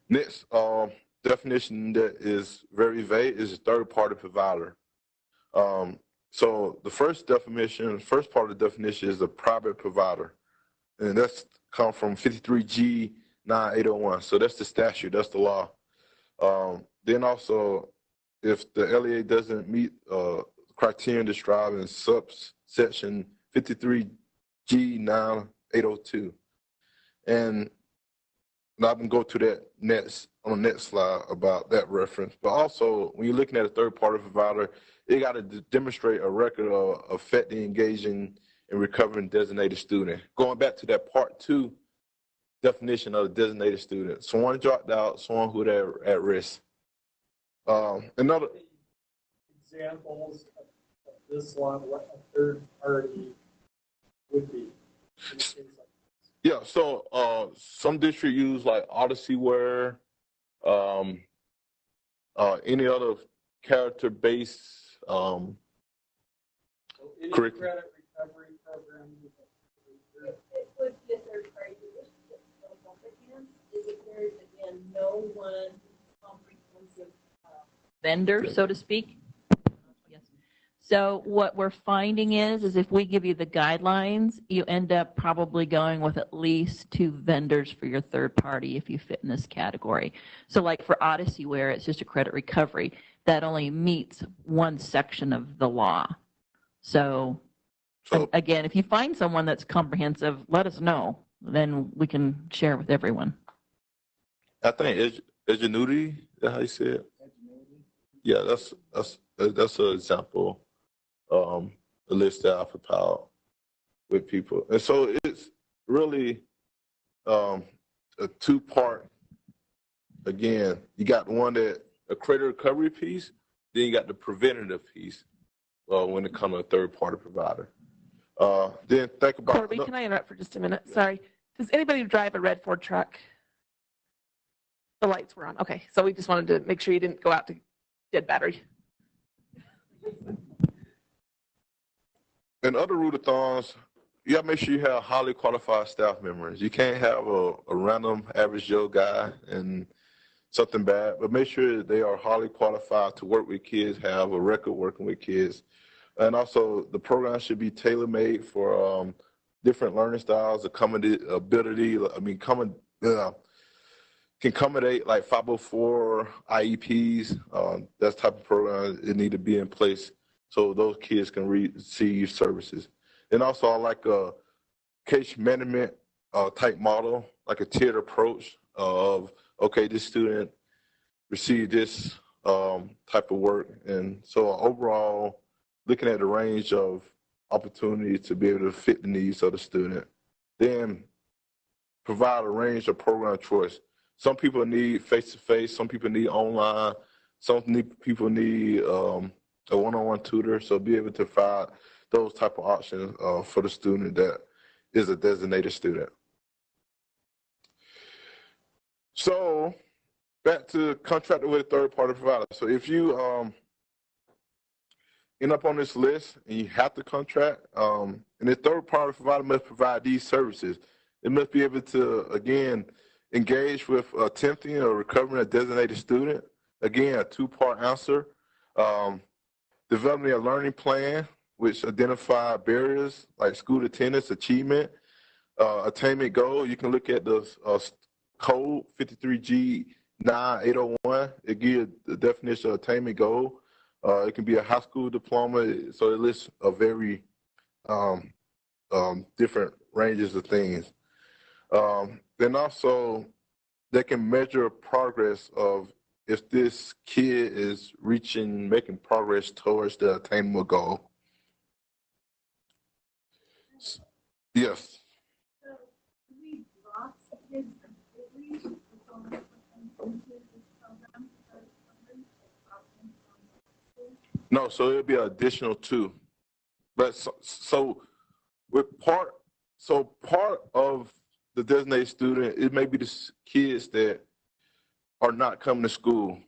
Next definition that is very vague is a third-party provider. So the first part of the definition is a private provider. And that's come from 53G 9801. So that's the statute, that's the law. Then also, if the LEA doesn't meet criterion described in subsection 53G 9802. And I'm going to go to that on the next slide about that reference. But also, when you're looking at a third-party provider, they got to demonstrate a record of effectively engaging and recovering designated student. Going back to that part 2 definition of a designated student, someone dropped out, someone who's at risk. Another examples of this one, what a third party would be. Yeah, so some districts use like Odysseyware, any other character-based curriculum. Credit recovery program. It would be a third party. Is if there's, again, no one comprehensive vendor, so to speak. Yes. So what we're finding is if we give you the guidelines, you end up probably going with at least 2 vendors for your third party if you fit in this category. So like for Odysseyware, it's just a credit recovery. That only meets one section of the law. So again, if you find someone that's comprehensive, let us know. Then we can share with everyone. I think Edgenuity, is that how you say it? Yeah, that's an example, a list that I compiled with people. And so it's really a 2-part. Again, you got one that a credit recovery piece, then you got the preventative piece when it comes to a third-party provider. Then think about— Corby, can I interrupt for just a minute? Sorry. Does anybody drive a red Ford truck? The lights were on. Okay, so we just wanted to make sure you didn't go out to dead battery. And other rule of thumbs, you got to make sure you have highly qualified staff members. You can't have a random average Joe guy and something bad, but make sure they are highly qualified to work with kids, have a record working with kids. And also, the program should be tailor-made for different learning styles, ability. Can accommodate like 504 IEPs. That type of program, it need to be in place so those kids can receive services. And also, I like a case management type model, like a tiered approach of, okay, this student received this type of work. And so overall, looking at the range of opportunity to be able to fit the needs of the student, then provide a range of program choice. Some people need face-to-face, some people need online, people need a one-on-one tutor, so be able to provide those type of options for the student that is a designated student. So back to contracting with a third-party provider. So if you end up on this list and you have to contract, and the third-party provider must provide these services. It must be able to, again, engage with attempting or recovering a designated student. Again, a two-part answer. Developing a learning plan, which identify barriers like school attendance, achievement, attainment goal. You can look at the code 53G9801. It gives the definition of attainment goal. It can be a high school diploma, so it lists a very different ranges of things. Then also, they can measure progress of if this kid is making progress towards the attainable goal. Yes. No, so it'll be an additional 2. But so part of the designated student, it may be the kids that are not coming to school.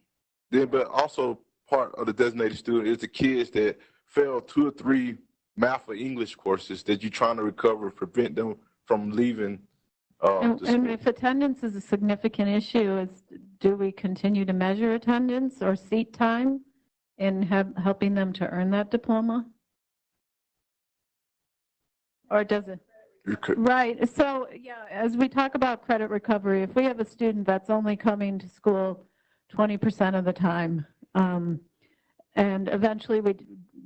Then, but also part of the designated student is the kids that fail 2 or 3 math or English courses that you're trying to recover, prevent them from leaving. And if attendance is a significant issue, do we continue to measure attendance or seat time in helping them to earn that diploma? Or does it? Right. So, yeah, as we talk about credit recovery, if we have a student that's only coming to school 20% of the time, and eventually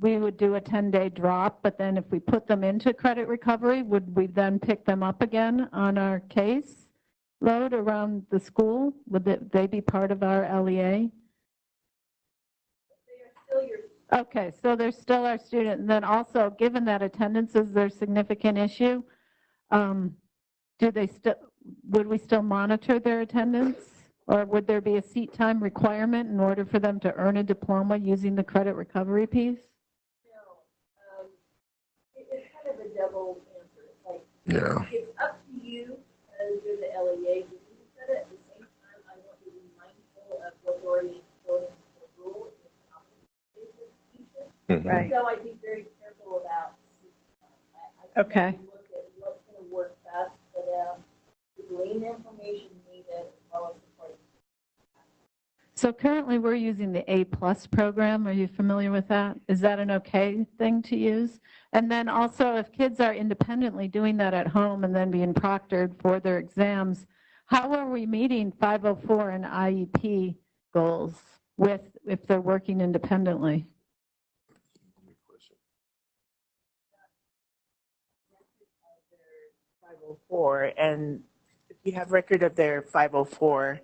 we would do a 10-day drop, but then if we put them into credit recovery, would we then pick them up again on our case load around the school? Would they be part of our LEA? Okay, so they're still our student. And then also, given that attendance is their significant issue, would we still monitor their attendance? Or would there be a seat time requirement in order for them to earn a diploma using the credit recovery piece? No. It's kind of a double answer. It's like, it's up to you as you're the LEA to do credit. At the same time, I want you to be mindful of what's already going into the rule. Right. So I'd be very careful about Okay. look at what's going to work best for them, to glean information needed, as well as support. So currently we're using the A+ program. Are you familiar with that? Is that an okay thing to use? And then also if kids are independently doing that at home and then being proctored for their exams, how are we meeting 504 and IEP goals if they're working independently? 504, and if you have record of their 504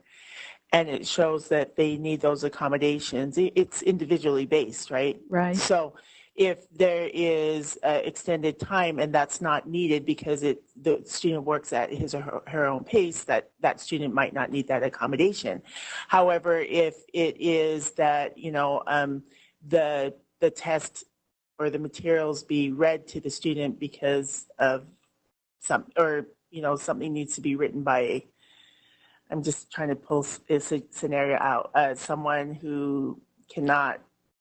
and it shows that they need those accommodations, it's individually based, right? Right. So if there is extended time and that's not needed because the student works at his or her own pace, that student might not need that accommodation. However, if it is that, the test or the materials be read to the student because of something needs to be written by, I'm just trying to pull this scenario out, someone who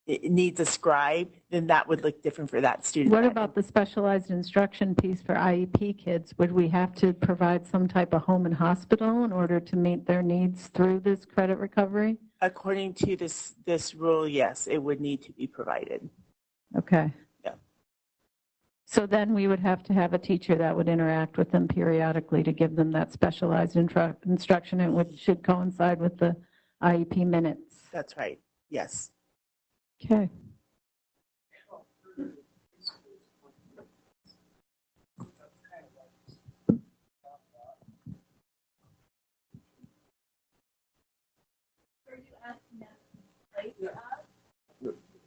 it needs a scribe, then that would look different for that student. What about the specialized instruction piece for IEP kids? Would we have to provide some type of home and hospital in order to meet their needs through this credit recovery? According to this rule, yes, it would need to be provided. Okay. Yeah. So then we would have to have a teacher that would interact with them periodically to give them that specialized instruction, and which should coincide with the IEP minutes. That's right. Yes. Okay.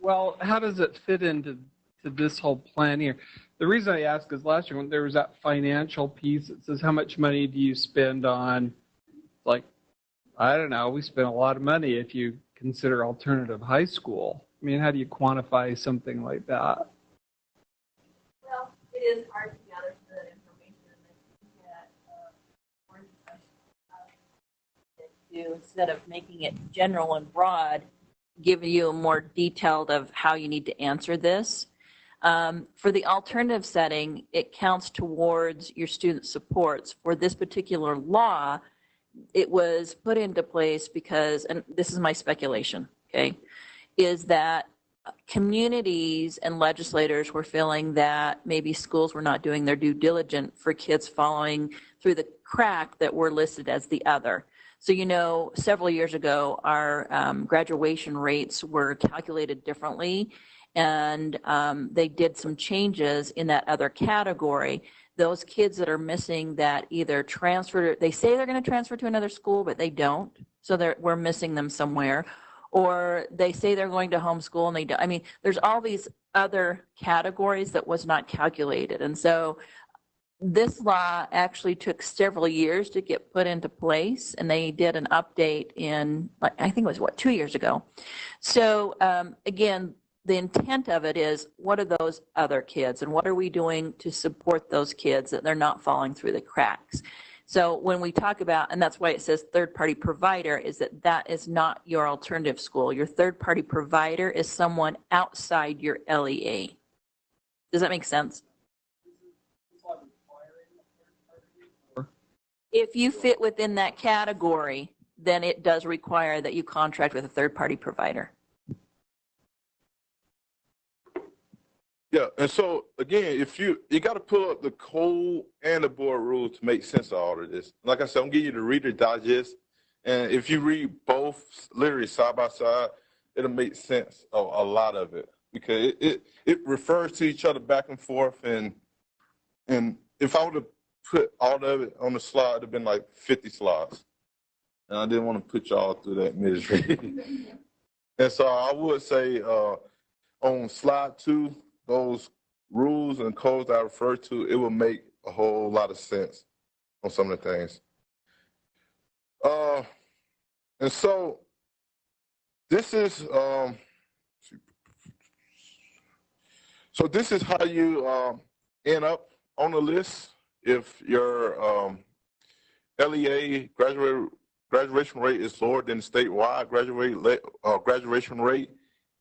Well, how does it fit into this whole plan here? The reason I ask is last year when there was that financial piece, it says how much money do you spend on, like, I don't know, we spend a lot of money if you consider alternative high school. I mean, how do you quantify something like that? Well, it is hard to gather that information and get more to, instead of making it general and broad, give you a more detailed of how you need to answer this. For the alternative setting, it counts towards your student supports. For this particular law, it was put into place because, and this is my speculation, okay, is that communities and legislators were feeling that maybe schools were not doing their due diligence for kids falling through the crack that were listed as the other. So, you know, several years ago, our graduation rates were calculated differently, and they did some changes in that other category. Those kids that are missing that either transfer, they say they're going to transfer to another school, but they don't, so we're missing them somewhere. Or they say they're going to homeschool and they don't. I mean, there's all these other categories that was not calculated. And so this law actually took several years to get put into place, and they did an update in, I think it was, 2 years ago. So again, the intent of it is, what are those other kids, and what are we doing to support those kids that they're not falling through the cracks? So when we talk about, and that's why it says third-party provider, is that is not your alternative school. Your third-party provider is someone outside your LEA. Does that make sense? If you fit within that category, then it does require that you contract with a third-party provider. Yeah, and so again, if you got to pull up the code and the board rules to make sense of all of this. Like I said, I'm gonna give you the Reader Digest, and if you read both literally side by side, it'll make sense of a lot of it, because it refers to each other back and forth, and if I would have put all of it on the slide, it'd have been like 50 slides, and I didn't want to put y'all through that misery. And so I would say on slide 2. Those rules and codes that I refer to, it will make a whole lot of sense on some of the things. And so this is this is how you end up on the list if your LEA graduation rate is lower than the statewide graduation rate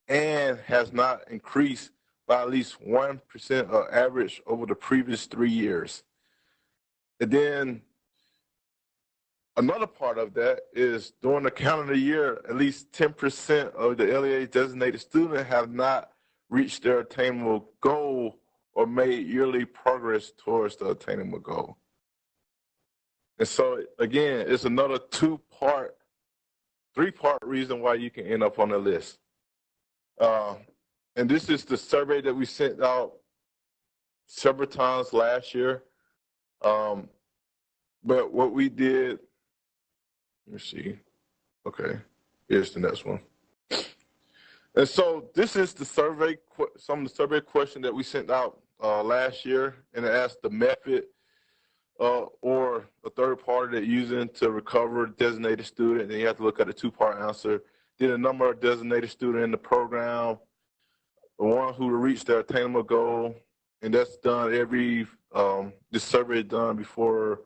and has not increased by at least 1% of average over the previous 3 years. And then another part of that is during the calendar year, at least 10% of the LEA designated students have not reached their attainable goal or made yearly progress towards the attainable goal. And so again, it's another three-part reason why you can end up on the list. And this is the survey that we sent out several times last year. But what we did, let me see. Okay, here's the next one. And so this is the survey, some of the survey questions that we sent out last year, and it asked the method or a third party that using to recover designated student. And you have to look at a 2-part answer. Did a number of designated students in the program, the one who reached their attainable goal, and that's done this survey is done before,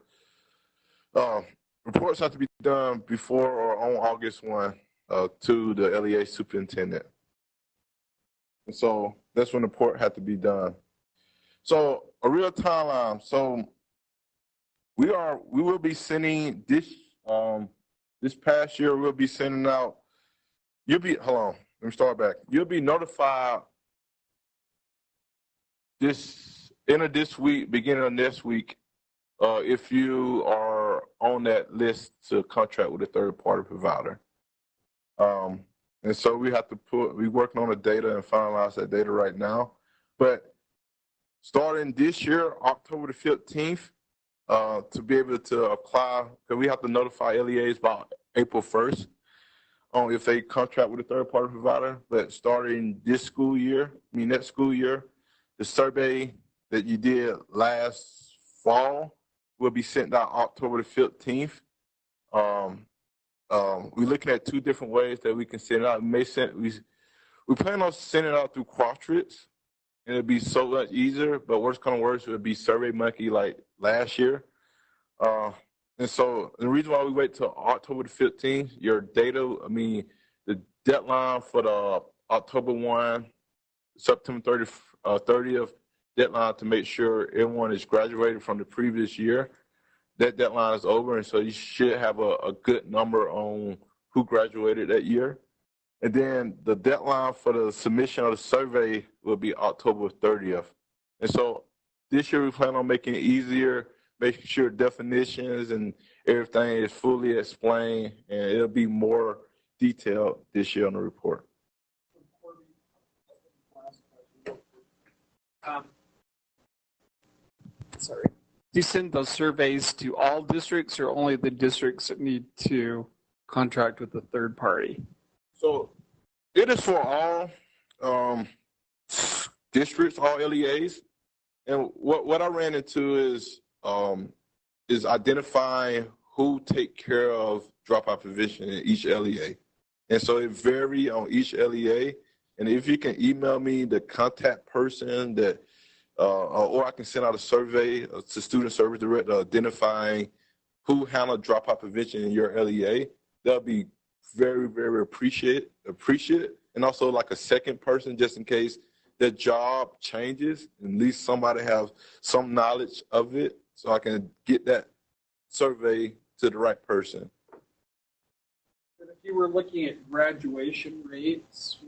reports have to be done before or on August 1 to the LEA superintendent. And so that's when the report had to be done. So a real timeline. So we will be sending this past year, we'll be sending out, hold on, let me start back. You'll be notified end of this week, beginning of next week, if you are on that list to contract with a third-party provider. And so we're working on the data and finalize that data right now. But starting this year, October the 15th, to be able to apply, because we have to notify LEAs by April 1st. on if they contract with a third-party provider. But starting this school year, next school year, the survey that you did last fall will be sent out October the 15th. We're looking at two different ways that we can send it out. We plan on sending it out through Qualtrics, and it'll be so much easier. But worst come to worst, it would be SurveyMonkey like last year. And so the reason why we wait till October the 15th, your data, the deadline for the October 1, September 30th deadline to make sure everyone is graduated from the previous year, that deadline is over. And so you should have a good number on who graduated that year. And then the deadline for the submission of the survey will be October 30th. And so this year we plan on making it easier, making sure definitions and everything is fully explained, and it'll be more detailed this year on the report. Sorry. Do you send those surveys to all districts or only the districts that need to contract with the third party? So it is for all districts, all LEAs. And what I ran into is identifying who take care of dropout prevention in each LEA. And so it varies on each LEA. And if you can email me the contact person that, or I can send out a survey to student service director identifying who handled dropout prevention in your LEA, that'll be very, very appreciated. And also like a second person, just in case their job changes, at least somebody have some knowledge of it so I can get that survey to the right person. But if you were looking at graduation rates,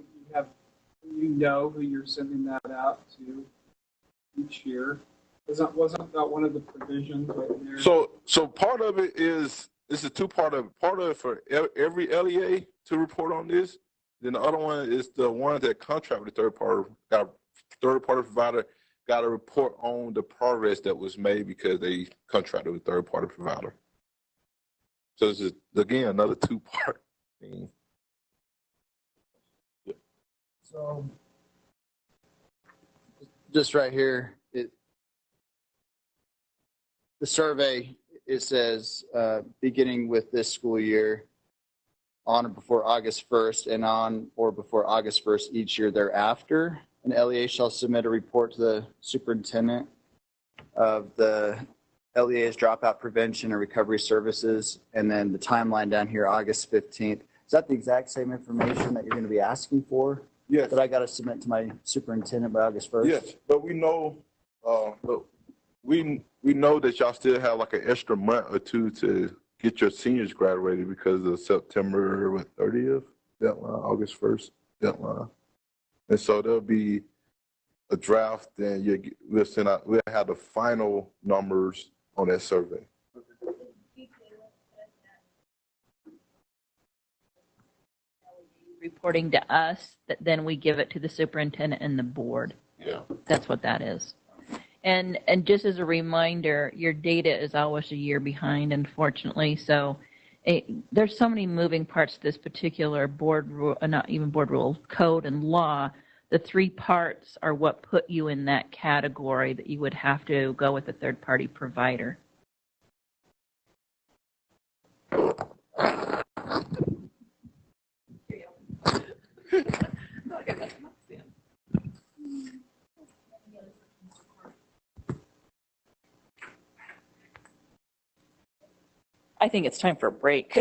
you know who you're sending that out to each year. Wasn't that one of the provisions right there? So part of it is, this is part of it for every LEA to report on this. Then the other one is the one that contract with the third party provider got to report on the progress that was made because they contracted with third party provider. So this is again another two-part thing. Yeah. So just right here, the survey, it says beginning with this school year, on or before August 1st and on or before August 1st each year thereafter, an LEA shall submit a report to the superintendent of the LEA's dropout prevention and recovery services. And then the timeline down here, August 15th. Is that the exact same information that you're going to be asking for? Yes. That I got to submit to my superintendent by August 1st? Yes, but we know, we know that y'all still have like an extra month or two to get your seniors graduated because of September 30th deadline, August 1st deadline. And so there'll be a draft, and we'll have the final numbers on that survey. Reporting to us, that then we give it to the superintendent and the board. Yeah. That's what that is. And just as a reminder, your data is always a year behind, unfortunately. So there's so many moving parts to this particular board rule, not even board rule, code and law. The three parts are what put you in that category that you would have to go with a third-party provider. I think it's time for a break.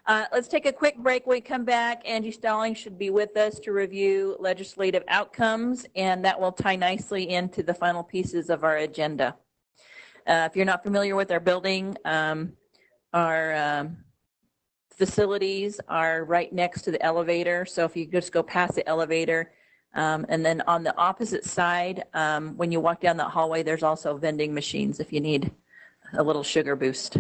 Let's take a quick break. When we come back, Angie Stalling should be with us to review legislative outcomes, and that will tie nicely into the final pieces of our agenda. If you're not familiar with our building, our facilities are right next to the elevator. So if you just go past the elevator, and then on the opposite side, when you walk down that hallway, there's also vending machines if you need a little sugar boost.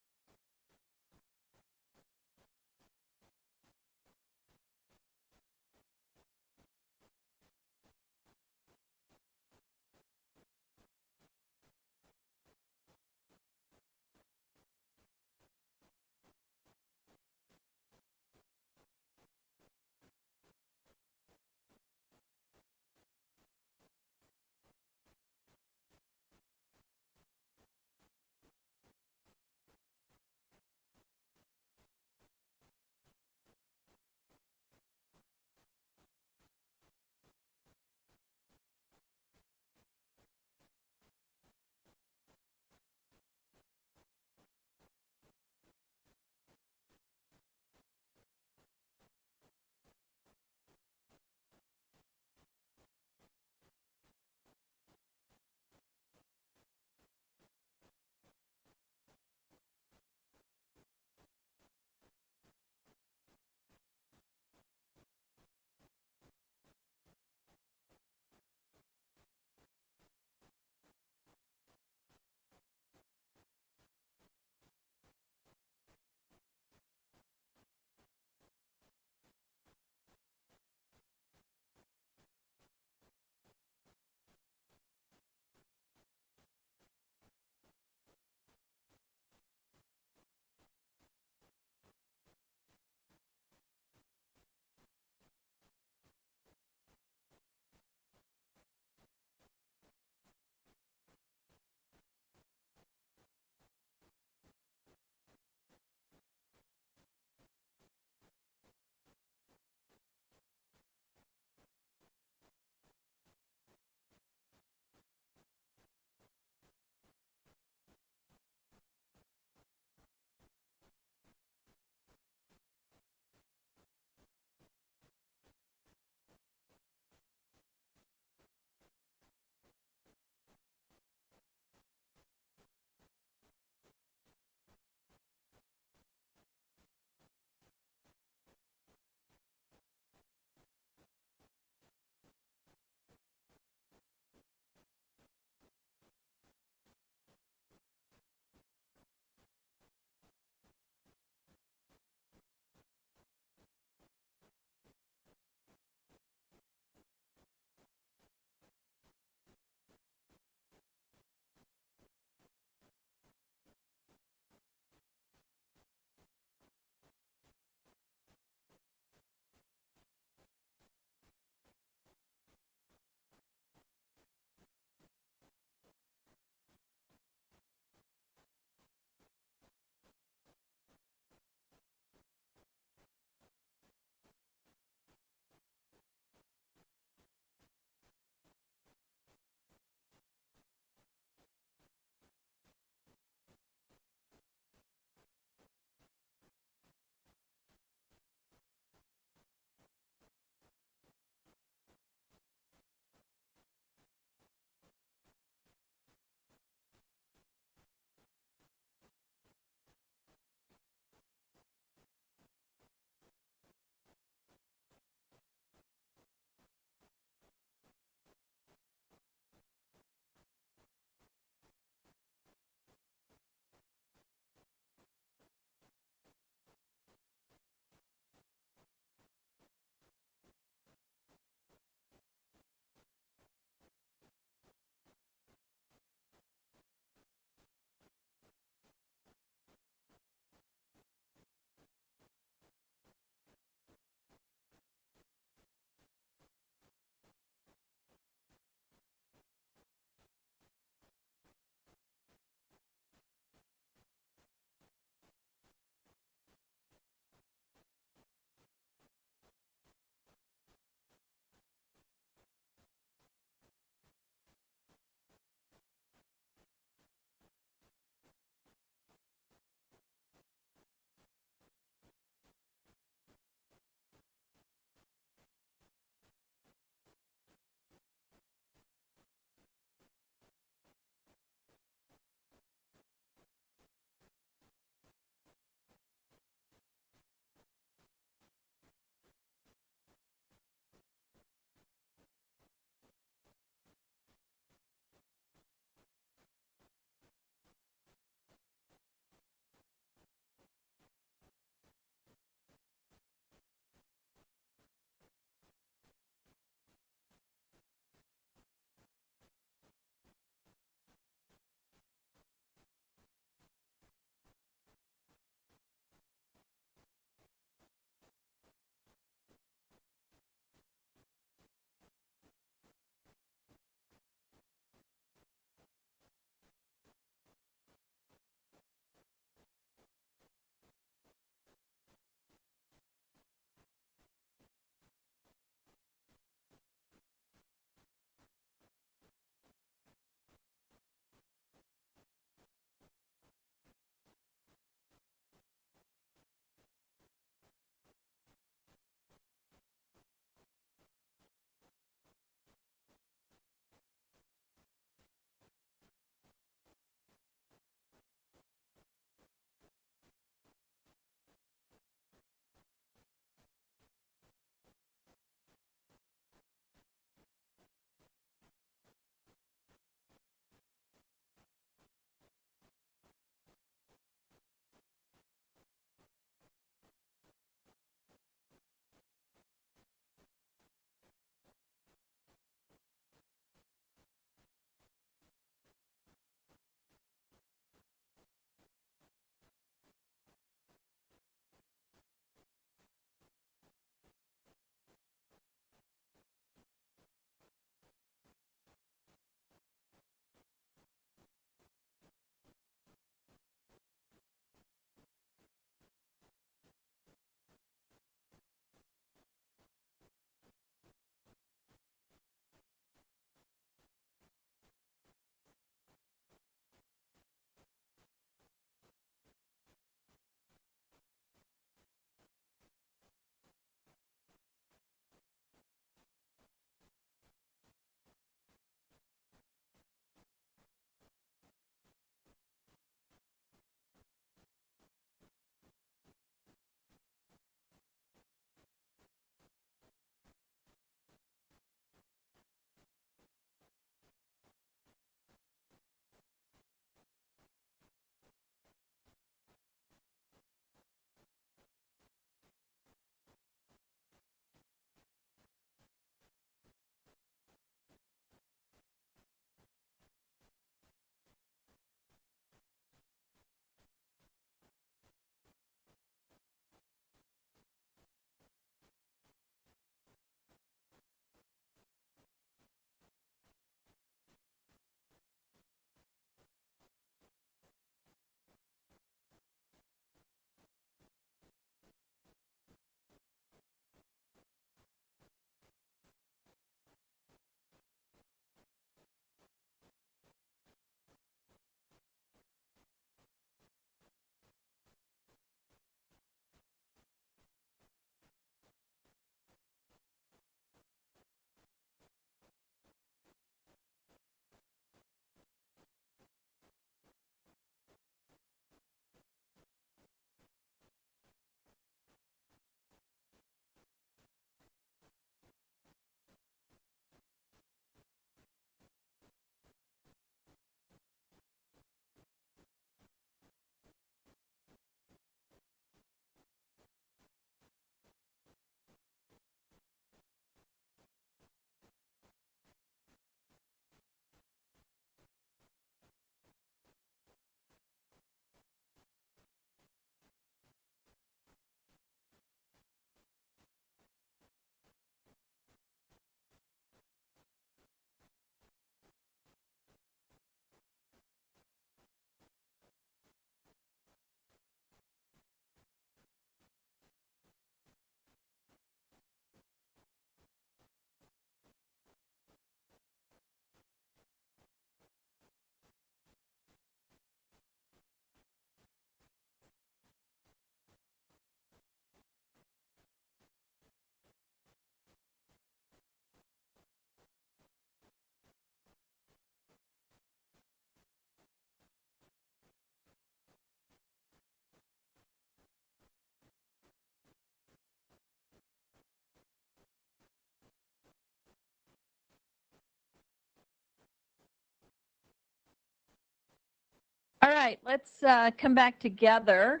All right, let's come back together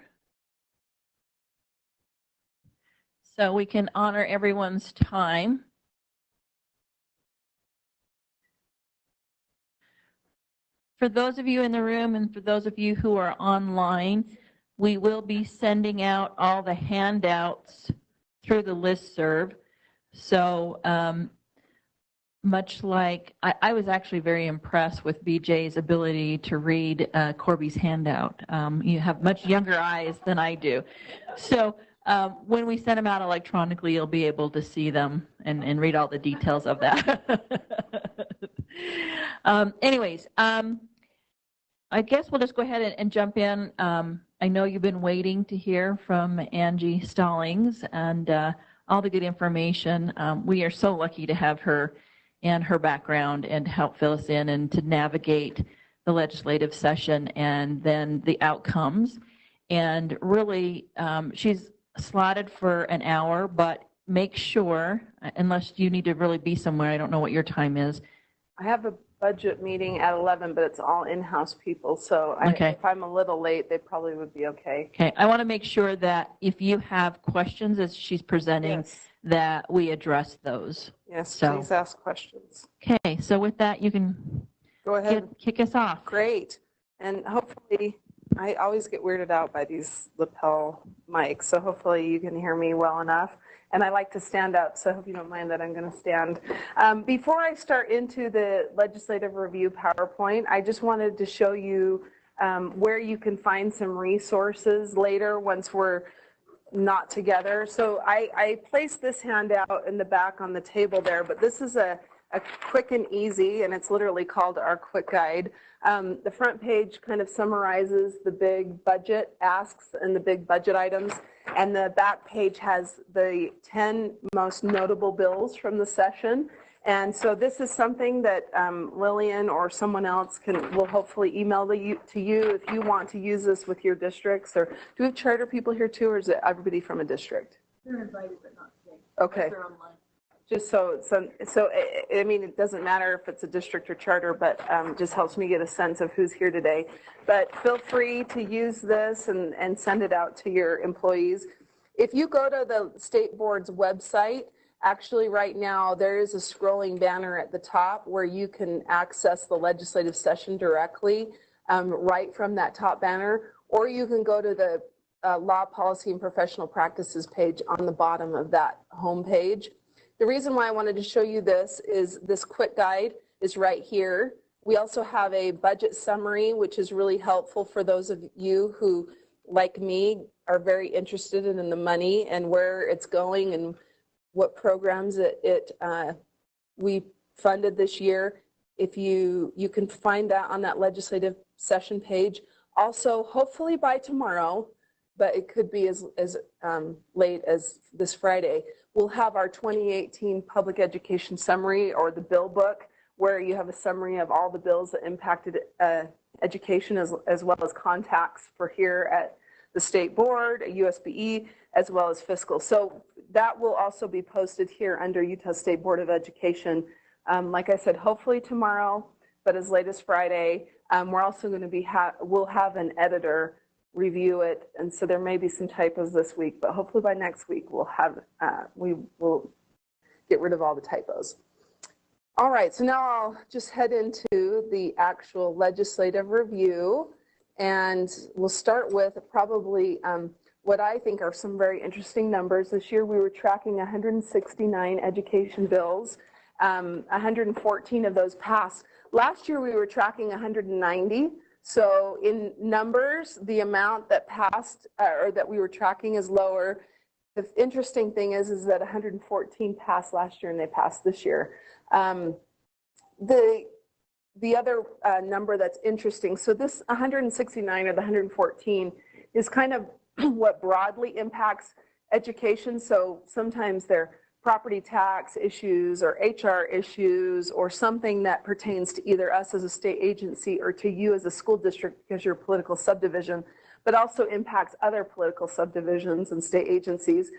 so we can honor everyone's time. For those of you in the room and for those of you who are online, we will be sending out all the handouts through the listserv. So much like, I was actually very impressed with BJ's ability to read Corby's handout. You have much younger eyes than I do. So when we send them out electronically, you'll be able to see them and read all the details of that. Anyways, I guess we'll just go ahead and jump in. I know you've been waiting to hear from Angie Stallings and all the good information. We are so lucky to have her and her background and to help fill us in and to navigate the legislative session and then the outcomes. And really, she's slotted for an hour, but make sure, unless you need to really be somewhere, I don't know what your time is. I have a budget meeting at 11, but it's all in-house people, so if I'm a little late, they probably would be okay. Okay, I want to make sure that if you have questions as she's presenting, that we address those. Yes, so, please ask questions. Okay, so with that, you can go ahead. Kick us off. Great, and hopefully, I always get weirded out by these lapel mics, so hopefully you can hear me well enough. And I like to stand up, so I hope you don't mind that I'm going to stand. Before I start into the legislative review PowerPoint, I just wanted to show you where you can find some resources later once we're not together. So I placed this handout in the back on the table there, but this is a quick and easy, and it's literally called our quick guide. The front page kind of summarizes the big budget asks and the big budget items, and the back page has the 10 most notable bills from the session. And so this is something that Lillian or someone else will hopefully email to you if you want to use this with your districts. Or do we have charter people here too, or is it everybody from a district? They're invited, but not today. Okay. They're online. Just so I mean, it doesn't matter if it's a district or charter, but just helps me get a sense of who's here today. But feel free to use this and send it out to your employees. If you go to the state board's website, actually right now there is a scrolling banner at the top where you can access the legislative session directly right from that top banner, or you can go to the law, policy, and professional practices page on the bottom of that home page. The reason why I wanted to show you this is this quick guide is right here. We also have a budget summary, which is really helpful for those of you who, like me, are very interested in the money and where it's going and what programs we funded this year. If you can find that on that legislative session page. Also, hopefully by tomorrow, but it could be as late as this Friday, we'll have our 2018 public education summary, or the bill book, where you have a summary of all the bills that impacted education as well as contacts for here at the state board, USBE, as well as fiscal. So that will also be posted here under Utah State Board of Education. Like I said, hopefully tomorrow, but as late as Friday. We're also going to we'll have an editor review it, and so there may be some typos this week, but hopefully by next week we will get rid of all the typos. All right, so now I'll just head into the actual legislative review, and we'll start with probably what I think are some very interesting numbers. This year we were tracking 169 education bills. 114 of those passed. Last year we were tracking 190. So in numbers, the amount that passed or that we were tracking is lower. The interesting thing is that 114 passed last year and they passed this year. The other number that's interesting, so this 169 or the 114 is kind of what broadly impacts education. So sometimes they're property tax issues or HR issues or something that pertains to either us as a state agency or to you as a school district because you're a political subdivision, but also impacts other political subdivisions and state agencies.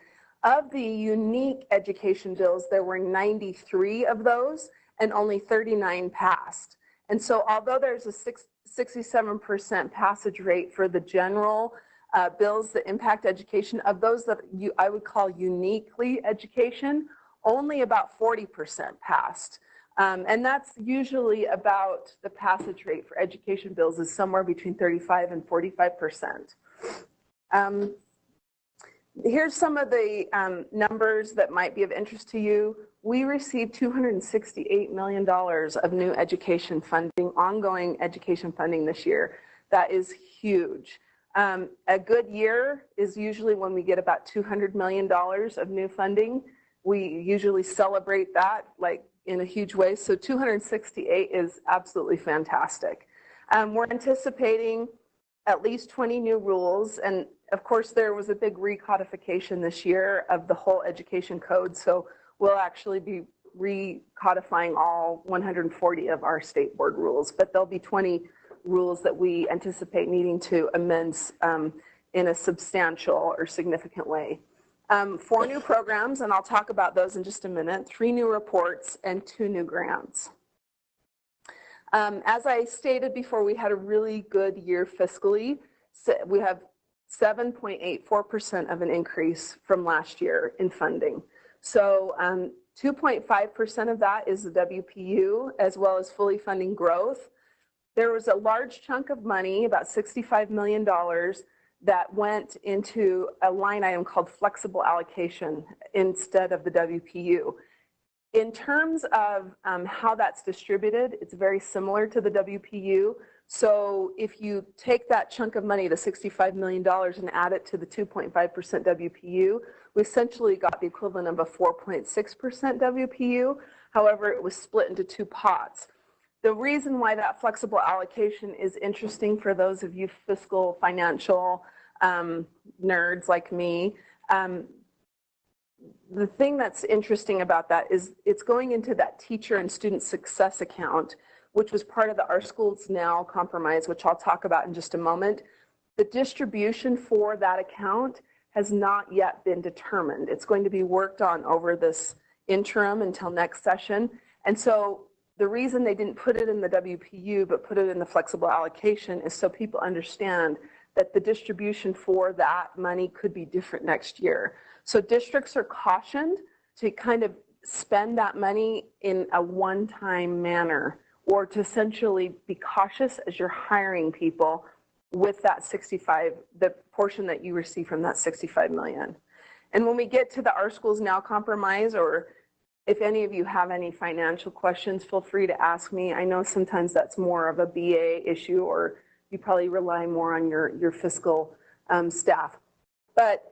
Of the unique education bills, there were 93 of those and only 39 passed. And so although there's a 67% passage rate for the general bills that impact education. Of those that I would call uniquely education, only about 40% passed. And that's usually about the passage rate for education bills is somewhere between 35 and 45%. Here's some of the numbers that might be of interest to you. We received $268 million of new education funding, ongoing education funding this year. That is huge. A good year is usually when we get about $200 million of new funding. We usually celebrate that like in a huge way. So 268 is absolutely fantastic. We're anticipating at least 20 new rules. And of course, there was a big recodification this year of the whole education code. So we'll actually be recodifying all 140 of our state board rules, but there'll be 20 rules that we anticipate needing to amend in a substantial or significant way. 4 new programs, and I'll talk about those in just a minute, 3 new reports, and 2 new grants. As I stated before, we had a really good year fiscally. So we have 7.84% of an increase from last year in funding. So 2.5% of that is the WPU, as well as fully funding growth. There was a large chunk of money, about $65 million, that went into a line item called flexible allocation instead of the WPU. In terms of how that's distributed, it's very similar to the WPU. So if you take that chunk of money, the $65 million, and add it to the 2.5% WPU, we essentially got the equivalent of a 4.6% WPU. However, it was split into 2 pots. The reason why that flexible allocation is interesting for those of you fiscal, financial nerds like me, the thing that's interesting about that is it's going into that teacher and student success account, which was part of the Our Schools Now compromise, which I'll talk about in just a moment. The distribution for that account has not yet been determined. It's going to be worked on over this interim until next session. And so the reason they didn't put it in the WPU but put it in the flexible allocation is so people understand that the distribution for that money could be different next year. So districts are cautioned to kind of spend that money in a one-time manner, or to essentially be cautious as you're hiring people with that the portion that you receive from that $65 million. And when we get to the Our Schools Now compromise, or if any of you have any financial questions, feel free to ask me. I know sometimes that's more of a BA issue, or you probably rely more on your fiscal staff. But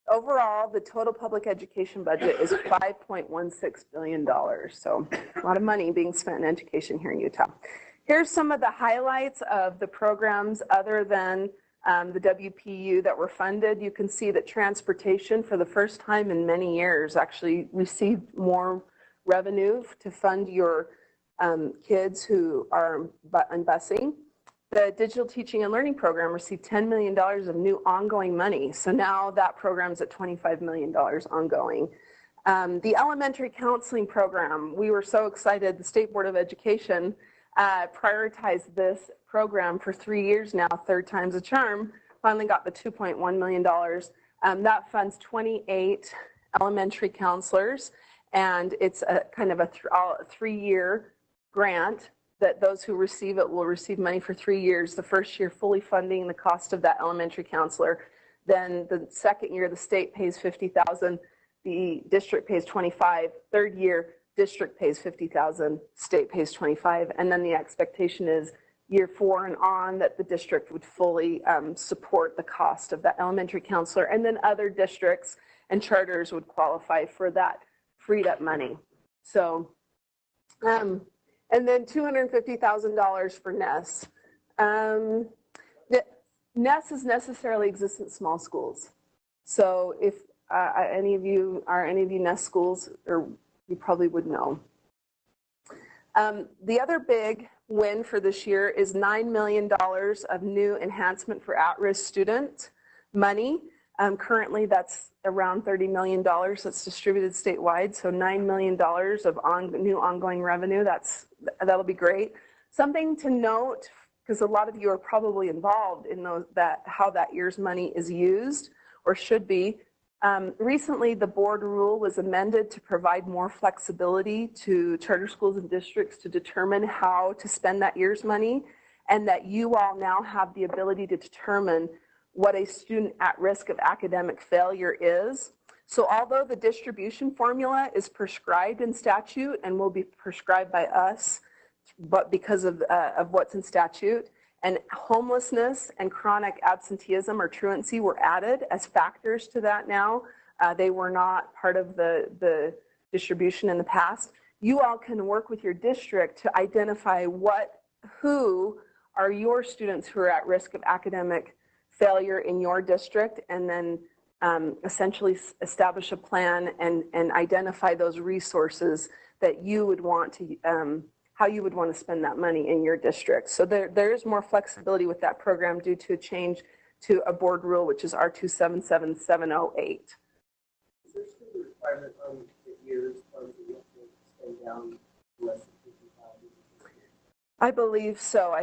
overall, the total public education budget is $5.16 billion. So a lot of money being spent in education here in Utah. Here's some of the highlights of the programs other than the WPU that were funded. You can see that transportation, for the first time in many years, actually received more revenue to fund your kids who are on busing. The Digital Teaching and Learning Program received $10 million of new ongoing money. So now that program's at $25 million ongoing. The Elementary Counseling Program, we were so excited. The State Board of Education prioritized this program for 3 years now, 3rd time's a charm, finally got the $2.1 million. That funds 28 elementary counselors, and it's a kind of a 3-year grant that those who receive it will receive money for 3 years. The first year fully funding the cost of that elementary counselor. Then the second year, the state pays $50,000, the district pays $25,000. 3rd year, district pays $50,000, state pays $25,000, and then the expectation is year 4 and on that the district would fully support the cost of that elementary counselor, and then other districts and charters would qualify for that freed up money. So, and then $250,000 for NESS. NESS is necessarily existent small schools. So if any of you NESS schools, or you probably would know. The other big win for this year is $9 million of new enhancement for at-risk student money. Currently, that's around $30 million that's distributed statewide, so $9 million of new ongoing revenue. That'll be great. Something to note because a lot of you are probably involved in how that year's money is used or should be. Recently, the board rule was amended to provide more flexibility to charter schools and districts to determine how to spend that year's money, and that you all now have the ability to determine what a student at risk of academic failure is. So although the distribution formula is prescribed in statute and will be prescribed by us, but because of what's in statute, and homelessness and chronic absenteeism or truancy were added as factors to that now. They were not part of the distribution in the past. You all can work with your district to identify who are your students who are at risk of academic failure in your district, and then essentially establish a plan and identify those resources that you would want to how you would want to spend that money in your district. So there is more flexibility with that program due to a change to a board rule, which is R277708. Is there still a requirement on the year's funds that you have to spend down less than 50,000? I believe so.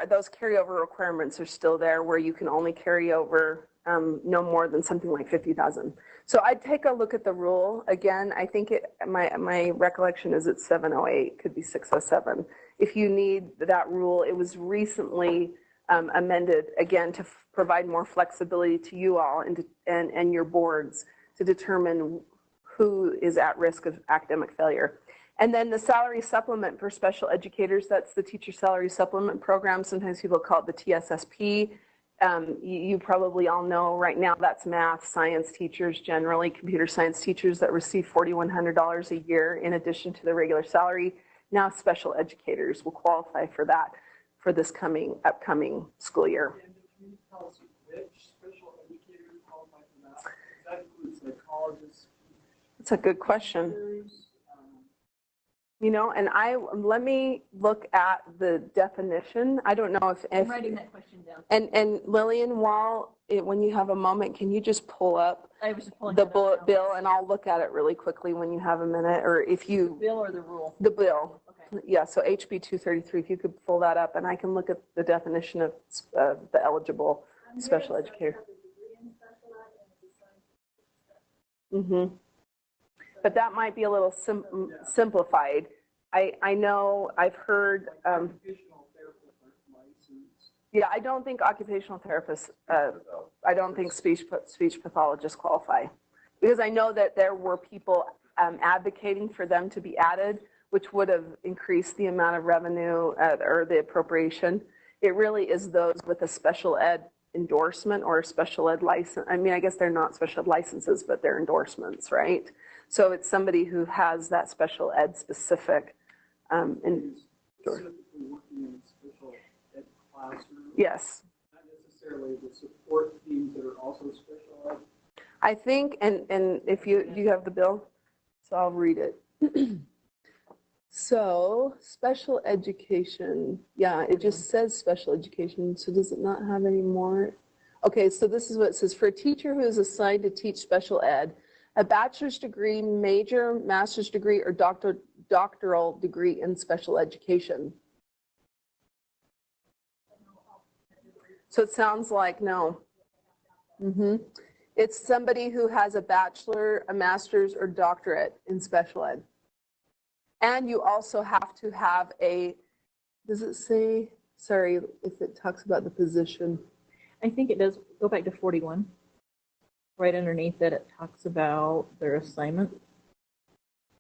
Those carryover requirements are still there, where you can only carry over no more than something like 50,000. So I'd take a look at the rule again. I think my recollection is it's 708, could be 607. If you need that rule, it was recently amended again to provide more flexibility to you all and your boards to determine who is at risk of academic failure. And then the salary supplement for special educators, that's the teacher salary supplement program. Sometimes people call it the TSSP. You probably all know right now that's math, science teachers, generally computer science teachers that receive $4,100 a year in addition to the regular salary. Now special educators will qualify for that for this upcoming school year. And can you tell us which special educators qualify for that? Does that include psychologists? That's a good question. You know, and let me look at the definition. I don't know if I'm writing that question down. And Lillian, when you have a moment, can you just pull up the bullet bill, and I'll look at it really quickly when you have a minute, or if you The bill or the rule? the bill. Okay. Yeah, so HB 233. If you could pull that up, and I can look at the definition of the eligible special educator. Mm-hmm. But that might be a little simplified. I know I've heard. Yeah, I don't think occupational therapists. I don't think speech pathologists qualify, because I know that there were people advocating for them to be added, which would have increased the amount of revenue or the appropriation. It really is those with a special ed endorsement or a special ed license. I mean, I guess they're not special ed licenses, but they're endorsements, right? So it's somebody who has that special ed specific. Specifically working in a special ed classroom. Yes. Not necessarily the support teams that are also special ed. I think, and if you have the bill, so I'll read it. So special education, yeah, it just says special education. So does it not have any more? Okay, so this is what it says. For a teacher who is assigned to teach special ed, a bachelor's degree, major, master's degree, or doctoral degree in special education. So it sounds like no. Mm-hmm. It's somebody who has a bachelor, a master's, or doctorate in special ed. And you also have to have does it say, sorry, if it talks about the position? I think it does. Go back to 41. Right underneath that, it talks about their assignment.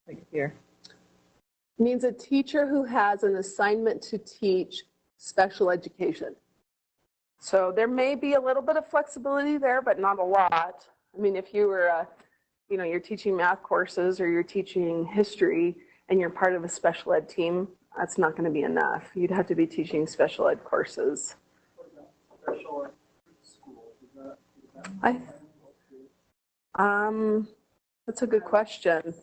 Right here. It means a teacher who has an assignment to teach special education. So there may be a little bit of flexibility there, but not a lot. I mean, if you were, you're teaching math courses or you're teaching history and you're part of a special ed team, that's not going to be enough. You'd have to be teaching special ed courses. Special ed school, That's a good question.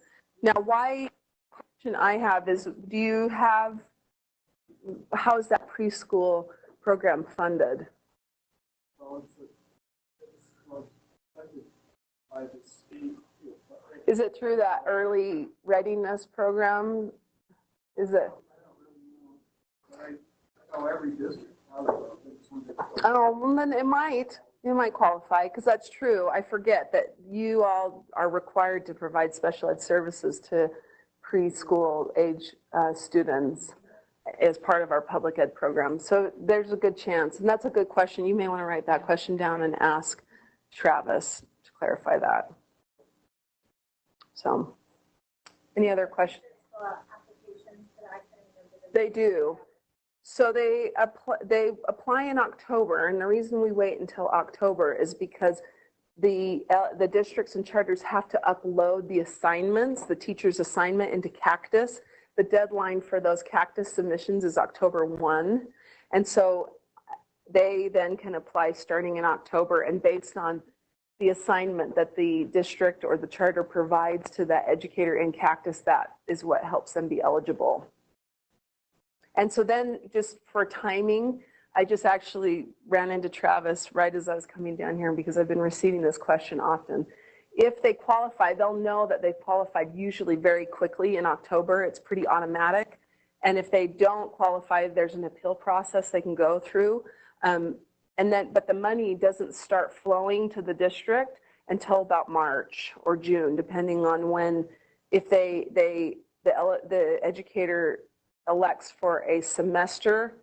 Now, question I have is, how is that preschool program funded? Is it through that early readiness program? Is it? I know every district Oh, well, then it might qualify, because that's true. I forget that you all are required to provide special ed services to preschool age students as part of our public ed program. So there's a good chance, and that's a good question. You may want to write that question down and ask Travis to clarify that. So, any other questions? They do. So they apply in October, and the reason we wait until October is because the districts and charters have to upload the assignments, the teacher's assignment, into Cactus. The deadline for those Cactus submissions is October 1, and so they then can apply starting in October, and based on the assignment that the district or the charter provides to that educator in Cactus, that is what helps them be eligible. And so then, just for timing, I just actually ran into Travis right as I was coming down here, because I've been receiving this question often. If they qualify, they'll know that they've qualified usually very quickly in October. It's pretty automatic. And if they don't qualify, there's an appeal process they can go through. But the money doesn't start flowing to the district until about March or June, depending on when, if the educator elects for a semester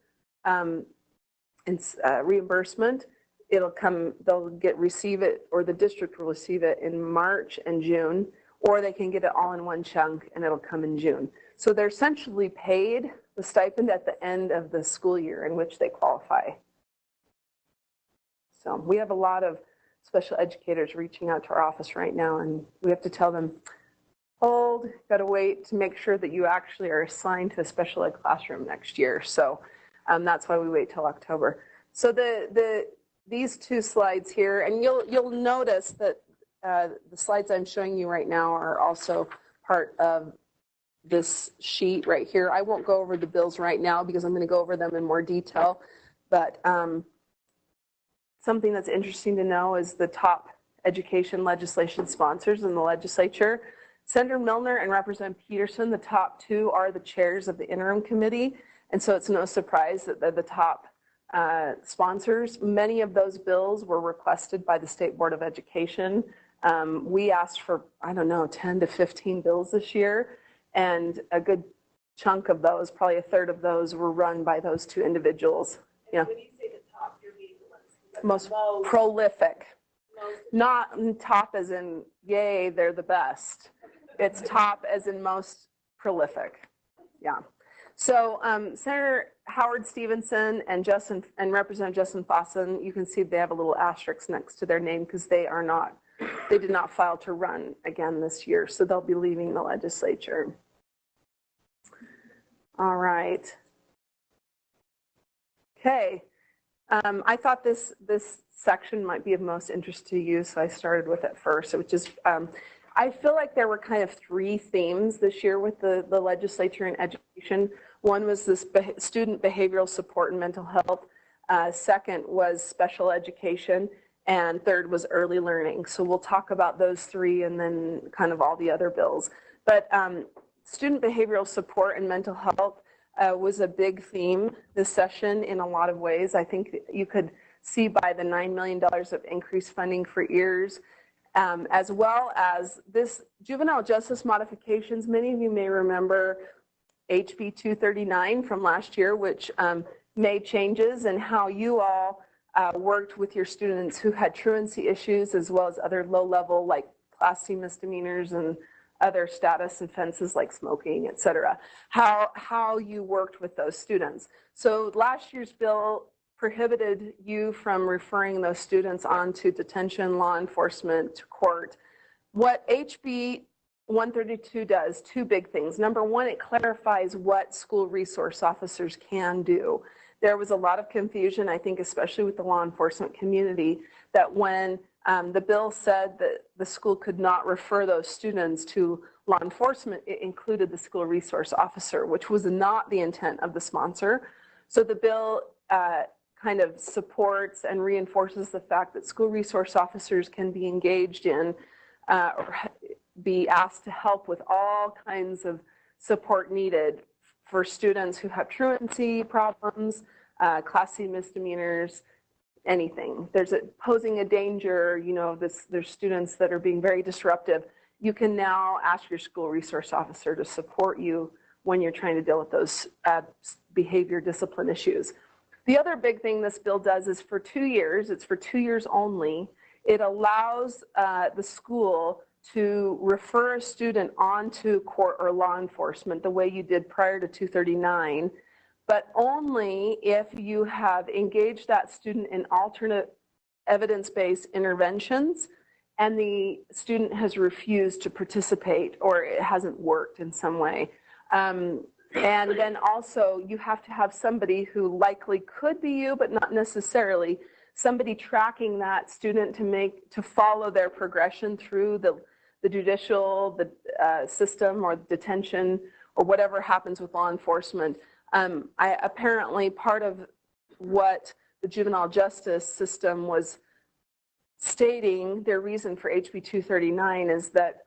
reimbursement, they'll receive it, or the district will receive it in March and June, or they can get it all in one chunk and it'll come in June. So they're essentially paid the stipend at the end of the school year in which they qualify. So we have a lot of special educators reaching out to our office right now, and we have to tell them, hold, got to wait to make sure that you actually are assigned to a special ed classroom next year. So that's why we wait till October. So these two slides here, and you'll notice that the slides I'm showing you right now are also part of this sheet right here. I won't go over the bills right now because I'm going to go over them in more detail, but something that's interesting to know is the top education legislation sponsors in the legislature. Senator Milner and Representative Peterson, the top two, are the chairs of the interim committee, and so it's no surprise that they're the top sponsors. Many of those bills were requested by the State Board of Education. We asked for, 10 to 15 bills this year, and a good chunk of those, probably a third of those, were run by those two individuals. Yeah. When you say the top, you're meaning the ones most prolific. Not top as in, yay, they're the best. It's top as in most prolific. Yeah. So Senator Howard Stevenson and Representative Justin Fossen, you can see they have a little asterisk next to their name because they did not file to run again this year, so they'll be leaving the legislature. All right. Okay. I thought this section might be of most interest to you, so I started with it first, which is I feel like there were kind of three themes this year with the legislature and education. One was this student behavioral support and mental health. Second was special education. And third was early learning. So we'll talk about those three and then kind of all the other bills. But student behavioral support and mental health was a big theme this session in a lot of ways. I think you could see by the $9 million of increased funding for EARS, as well as this juvenile justice modifications. Many of you may remember HB 239 from last year, which made changes in how you all worked with your students who had truancy issues, as well as other low-level, like Class C misdemeanors and other status offenses like smoking, et cetera, how you worked with those students. So last year's bill prohibited you from referring those students on to detention, law enforcement, to court. What HB 132 does, two big things. Number one, it clarifies what school resource officers can do. There was a lot of confusion, I think, especially with the law enforcement community, that when the bill said that the school could not refer those students to law enforcement, it included the school resource officer, which was not the intent of the sponsor. So the bill kind of supports and reinforces the fact that school resource officers can be engaged in or be asked to help with all kinds of support needed for students who have truancy problems, Class C misdemeanors, anything. There's posing a danger, there's students that are being very disruptive. You can now ask your school resource officer to support you when you're trying to deal with those behavior discipline issues. The other big thing this bill does is for 2 years, it's for 2 years only, it allows the school to refer a student on to court or law enforcement the way you did prior to 239, but only if you have engaged that student in alternate evidence-based interventions and the student has refused to participate or it hasn't worked in some way. And then also you have to have somebody who likely could be you, but not necessarily, somebody tracking that student to follow their progression through the judicial, system or detention or whatever happens with law enforcement. Apparently part of what the juvenile justice system was stating, their reason for HB 239 is that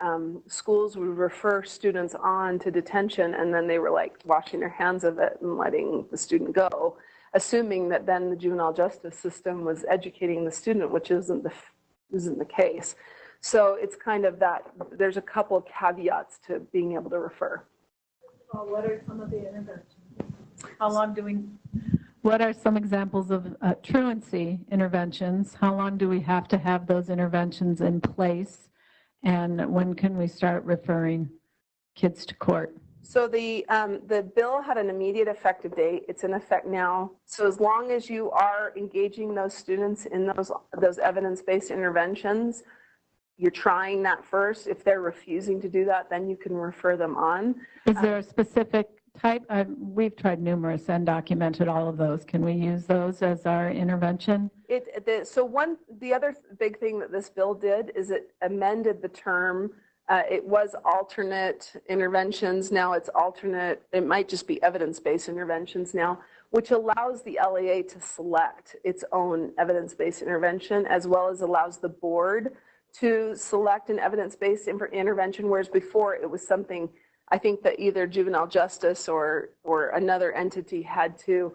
schools would refer students on to detention and then they were like washing their hands of it and letting the student go, assuming that then the juvenile justice system was educating the student, which isn't the case. So it's kind of that, there's a couple of caveats to being able to refer. What are some of the interventions? How long do we, what are some examples of truancy interventions? How long do we have to have those interventions in place? And when can we start referring kids to court? So the bill had an immediate effective date. It's in effect now. So as long as you are engaging those students in those evidence-based interventions, you're trying that first. If they're refusing to do that, then you can refer them on. Is there a specific type? We've tried numerous and documented all of those. Can we use those as our intervention? The other big thing that this bill did is it amended the term. It was alternate interventions. Now it's alternate. It might just be evidence-based interventions now, which allows the LEA to select its own evidence-based intervention, as well as allows the board to select an evidence-based intervention, whereas before it was something I think that either juvenile justice or another entity had to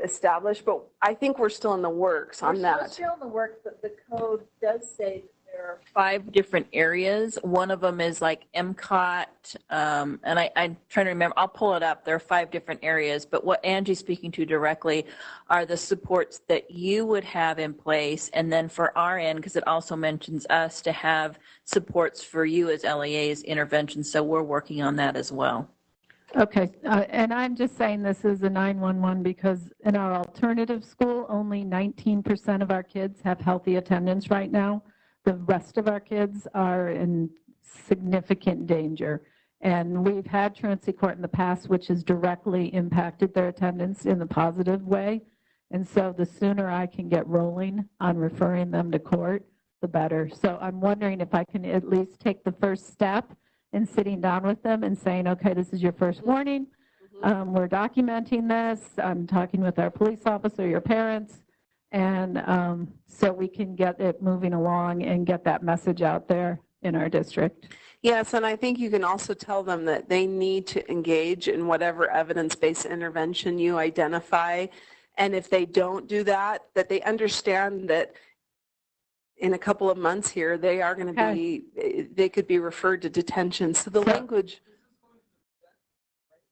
establish, but I think we're still in the works on that. We're still in the works, but the code does say that there are 5 different areas. One of them is like MCOT, and I'm trying to remember. I'll pull it up. There are 5 different areas, but what Angie's speaking to directly are the supports that you would have in place, and then for our end, because it also mentions us to have supports for you as LEA's interventions, so we're working on that as well. Okay, and I'm just saying this is a 911 because in our alternative school, only 19% of our kids have healthy attendance right now. The rest of our kids are in significant danger. And we've had truancy court in the past, which has directly impacted their attendance in the positive way. And so the sooner I can get rolling on referring them to court, the better. So I'm wondering if I can at least take the first step in sitting down with them and saying, okay, this is your first warning. We're documenting this. I'm talking with our police officer, your parents, and so we can get it moving along and get that message out there in our district. Yes, and I think you can also tell them that they need to engage in whatever evidence-based intervention you identify. And if they don't do that, that they understand that in a couple of months here, they are going to be, they could be referred to detention. So the language,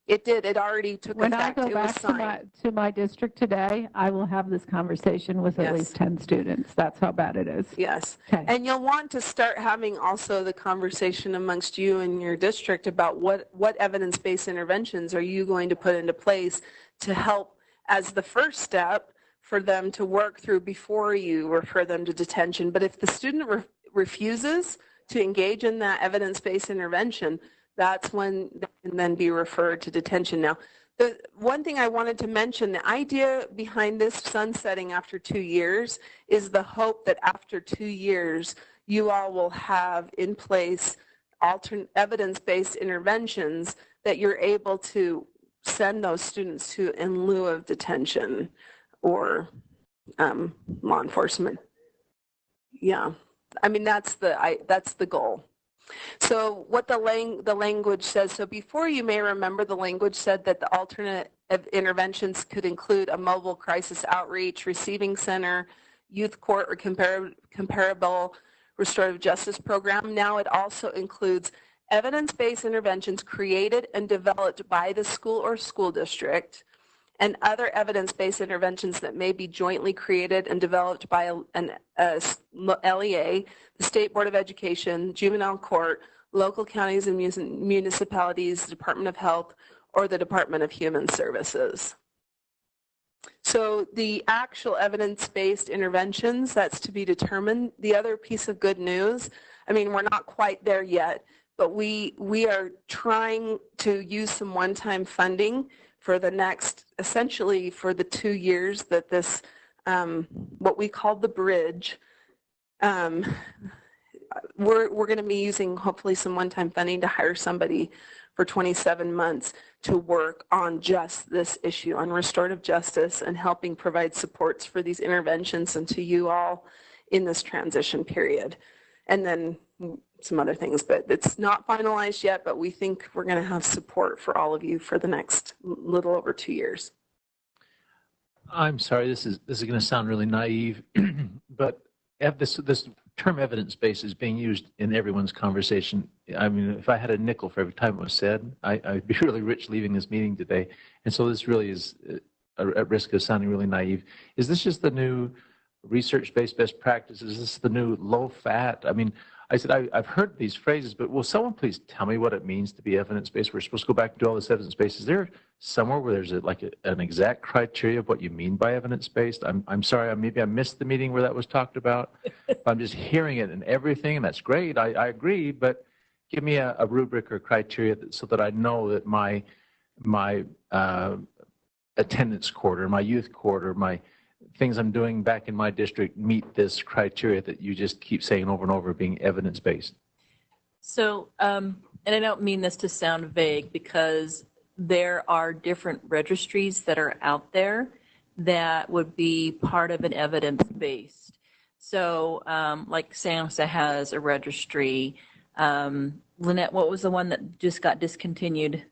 it did, it already took effect. When I go back to my district today, I will have this conversation with at least 10 students. That's how bad it is. Yes. Okay. And you'll want to start having also the conversation amongst you and your district about what evidence-based interventions are you going to put into place to help as the first step for them to work through before you refer them to detention. But if the student refuses to engage in that evidence-based intervention, that's when they can then be referred to detention. Now, the one thing I wanted to mention, the idea behind this sunsetting after 2 years is the hope that after 2 years, you all will have in place alternate evidence-based interventions that you're able to send those students to in lieu of detention or law enforcement. Yeah, I mean, that's the goal. So what the language says, so before you may remember the language said that the alternate interventions could include a mobile crisis outreach, receiving center, youth court, or comparable restorative justice program. Now it also includes evidence-based interventions created and developed by the school or school district, and other evidence-based interventions that may be jointly created and developed by a LEA, the State Board of Education, Juvenile Court, local counties and municipalities, Department of Health, or the Department of Human Services. So the actual evidence-based interventions, that's to be determined. The other piece of good news, I mean, we're not quite there yet, but we are trying to use some one-time funding for the next, essentially for the 2 years that this, what we call the bridge, we're going to be using hopefully some one-time funding to hire somebody for 27 months to work on just this issue, on restorative justice and helping provide supports for these interventions and to you all in this transition period. And then some other things, but it's not finalized yet, but we think we're going to have support for all of you for the next little over 2 years. I'm sorry, this is going to sound really naive, but this term evidence-based is being used in everyone's conversation. I mean, if I had a nickel for every time it was said, I'd be really rich leaving this meeting today. And so this really is at risk of sounding really naive. Is this just the new research-based best practices? Is this the new low-fat? I mean, I said, I've heard these phrases, but will someone please tell me what it means to be evidence-based? We're supposed to go back and do all this evidence-based. Is there somewhere where there's an exact criteria of what you mean by evidence-based? I'm sorry, maybe I missed the meeting where that was talked about. I'm just hearing it in everything, and that's great. I agree, but give me a rubric or criteria so that I know that my attendance quarter, my youth quarter, my things I'm doing back in my district meet this criteria that you just keep saying over and over, being evidence-based. So, and I don't mean this to sound vague, because there are different registries that are out there that would be part of an evidence-based. So, like SAMHSA has a registry. Lynette, what was the one that just got discontinued?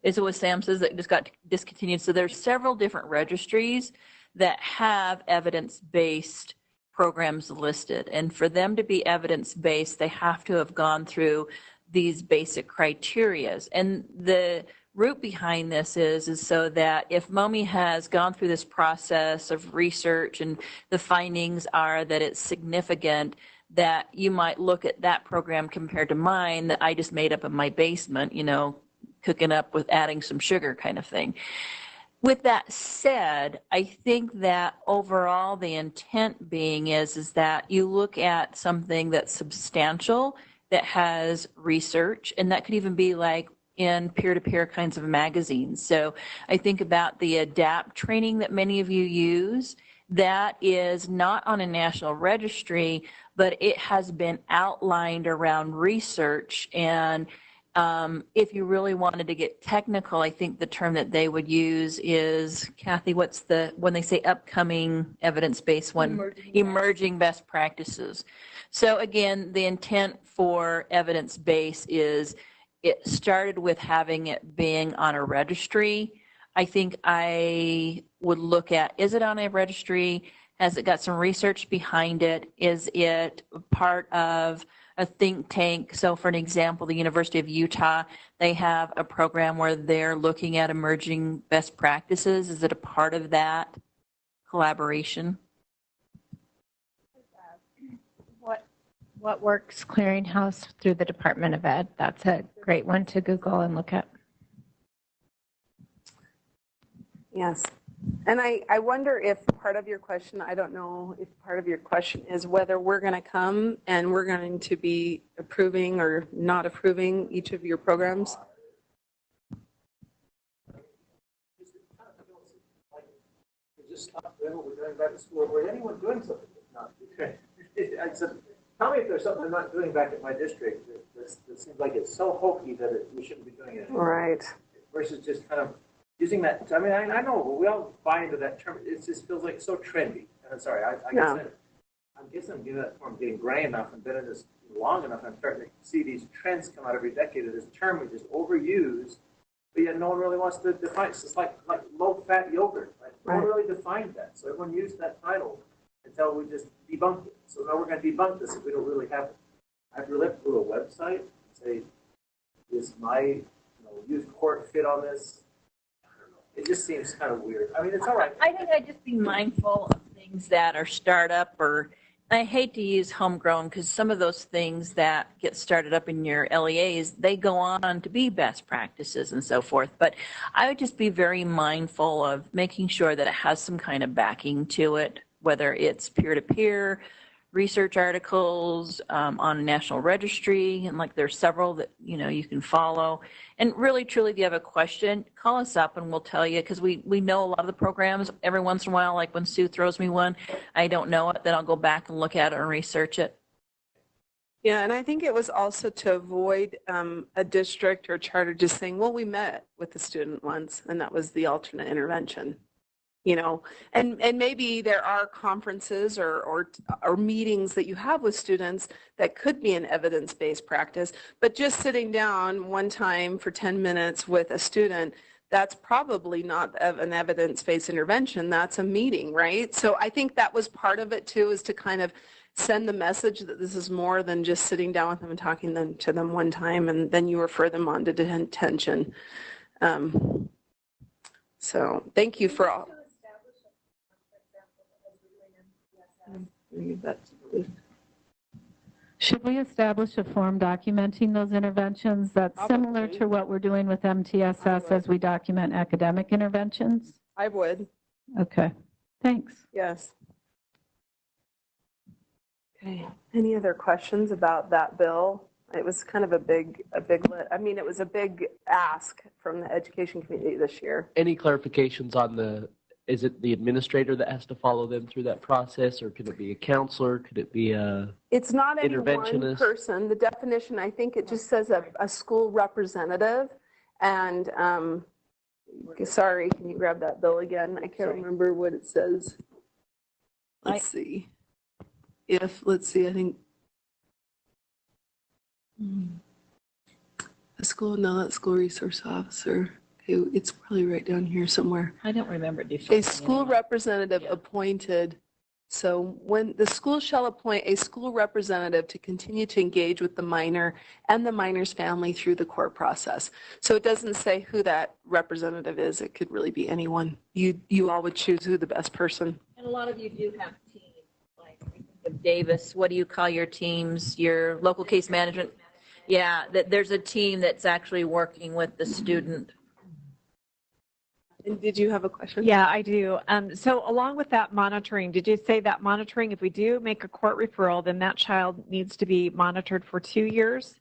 Is it with SAMHSA's that just got discontinued? So there's several different registries that have evidence-based programs listed. And for them to be evidence-based, they have to have gone through these basic criterias. And the root behind this is so that if MOMI has gone through this process of research and the findings are that it's significant, that you might look at that program compared to mine that I just made up in my basement, you know, cooking up with adding some sugar kind of thing. With that said, I think that overall the intent being is that you look at something that's substantial, that has research, and that could even be like in peer-to-peer kinds of magazines. So I think about the ADAPT training that many of you use. That is not on a national registry, but it has been outlined around research. And if you really wanted to get technical, I think the term that they would use is, Kathy, what's the, when they say upcoming evidence-based one? Emerging best practices. So again, the intent for evidence-based is it started with having it being on a registry. I think I would look at, is it on a registry? Has it got some research behind it? Is it part of a think tank? So for an example, the University of Utah, they have a program where they're looking at emerging best practices. Is it a part of that collaboration? What Works Clearinghouse through the Department of Ed? That's a great one to Google and look at. Yes. And I wonder if part of your question, I don't know if part of your question is whether we're going to come and we're going to be approving or not approving each of your programs. Just stop doing what we're doing back at school, or anyone doing something that's not okay. I said, tell me if there's something I'm not doing back at my district that seems like it's so hokey that we shouldn't be doing it. Right. Versus just kind of using that. I mean, I know we all buy into that term. It just feels like so trendy. And I'm sorry, I guess I'm getting that from getting gray enough and been in this long enough. I'm starting to see these trends come out every decade of this term we just overuse. but yet no one really wants to define it. It's like low-fat yogurt. Right? No one Right. really defined that. So everyone used that title until we just debunked it. So now we're going to debunk this if we don't really have it. I have to look through a website and say, is my youth court fit on this? I don't know. It just seems kind of weird. I mean, it's all right. I think I'd just be mindful of things that are startup, or I hate to use homegrown because some of those things that get started up in your LEAs, they go on to be best practices and so forth. But I would just be very mindful of making sure that it has some kind of backing to it, whether it's peer-to-peer, research articles on a national registry, and like there's several that you can follow. And really, truly, if you have a question, call us up and we'll tell you, because we know a lot of the programs. Every once in a while, like when Sue throws me one, I don't know it, then I'll go back and look at it and research it. Yeah, and I think it was also to avoid a district or charter just saying, well, we met with the student once, and that was the alternate intervention. And maybe there are conferences or meetings that you have with students that could be an evidence-based practice, but just sitting down one time for 10 minutes with a student, that's probably not an evidence-based intervention. That's a meeting, right? So I think that was part of it too, is to kind of send the message that this is more than just sitting down with them and talking to them one time and then you refer them on to detention. So thank you for all. Should we establish a form documenting those interventions that's similar to what we're doing with MTSS as we document academic interventions? I would. Okay, thanks. Yes. Okay. Any other questions about that bill? It was kind of a big, it was a big ask from the education community this year. Any clarifications on is it the administrator that has to follow them through that process, or could it be a counselor? Could it be a It's not any one interventionist? person. The definition, I think it just says a school representative. And sorry, can you grab that bill again? I can't remember what it says. Let's see. I think a school resource officer. Okay, it's probably right down here somewhere. I don't remember. A school representative appointed. So when the school shall appoint a school representative to continue to engage with the minor and the minor's family through the court process. So it doesn't say who that representative is. It could really be anyone. You all would choose who the best person. And a lot of you do have teams, like I think of Davis. What do you call your teams? Your local case management? Yeah, there's a team that's actually working with the student. And did you have a question? Yeah, I do. So along with that monitoring, did you say that monitoring, if we do make a court referral, then that child needs to be monitored for 2 years?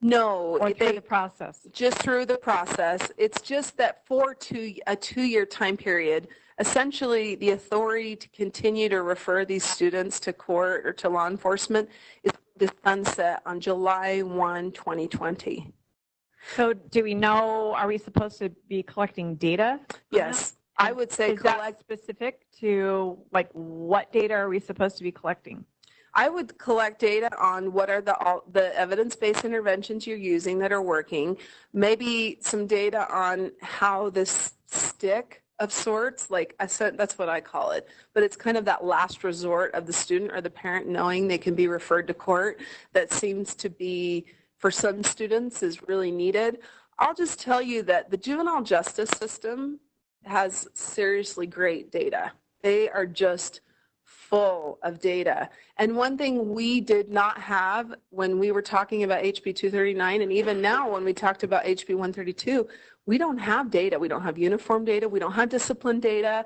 No. Or through the process? Just through the process. It's just that for a 2-year time period, essentially the authority to continue to refer these students to court or to law enforcement is the sunset on July 1, 2020. So do we know, are we supposed to be collecting data? Yes, I would say Is that specific to, like, what data are we supposed to be collecting? I would collect data on what are the evidence-based interventions you're using that are working, maybe some data on how this stick of sorts, like that's what I call it, but it's kind of that last resort of the student or the parent knowing they can be referred to court that seems to be, for some students, is really needed. I'll just tell you that the juvenile justice system has seriously great data. They are just full of data. And one thing we did not have when we were talking about HB 239, and even now when we talked about HB 132, we don't have data. We don't have uniform data. We don't have discipline data.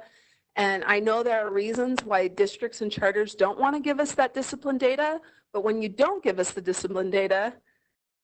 And I know there are reasons why districts and charters don't want to give us that discipline data, but when you don't give us the discipline data,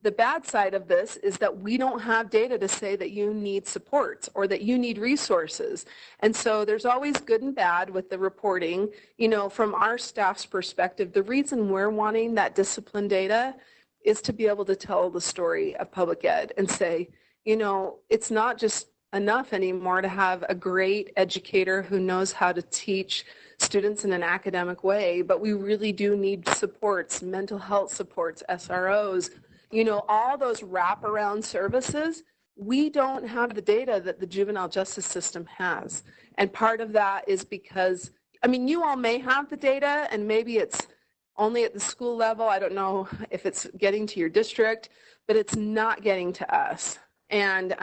the bad side of this is that we don't have data to say that you need supports or that you need resources. And so there's always good and bad with the reporting. You know, from our staff's perspective, the reason we're wanting that discipline data is to be able to tell the story of public ed and say, you know, it's not just enough anymore to have a great educator who knows how to teach students in an academic way, but we really do need supports, mental health supports, SROs, you know, all those wraparound services we don't have the data that the juvenile justice system has. And part of that is because, I mean, you all may have the data and maybe it's only at the school level. I don't know if it's getting to your district, but it's not getting to us. And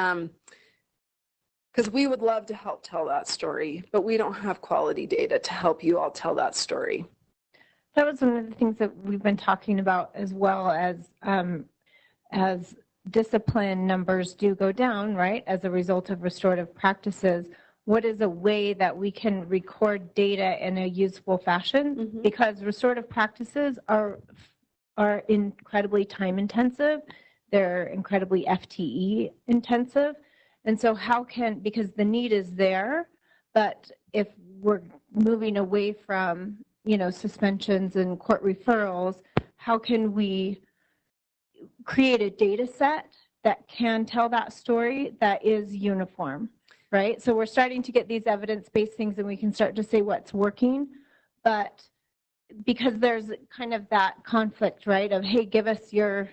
because we would love to help tell that story, but we don't have quality data to help you all tell that story. That was one of the things that we've been talking about, as well as discipline numbers do go down, right, as a result of restorative practices. What is a way that we can record data in a usable fashion? Mm-hmm. Because restorative practices are incredibly time intensive. They're incredibly FTE intensive. And so because the need is there, but if we're moving away from, suspensions and court referrals, how can we create a data set that can tell that story that is uniform, right? So we're starting to get these evidence-based things and we can start to say what's working, but because there's kind of that conflict, right, of, hey, give us your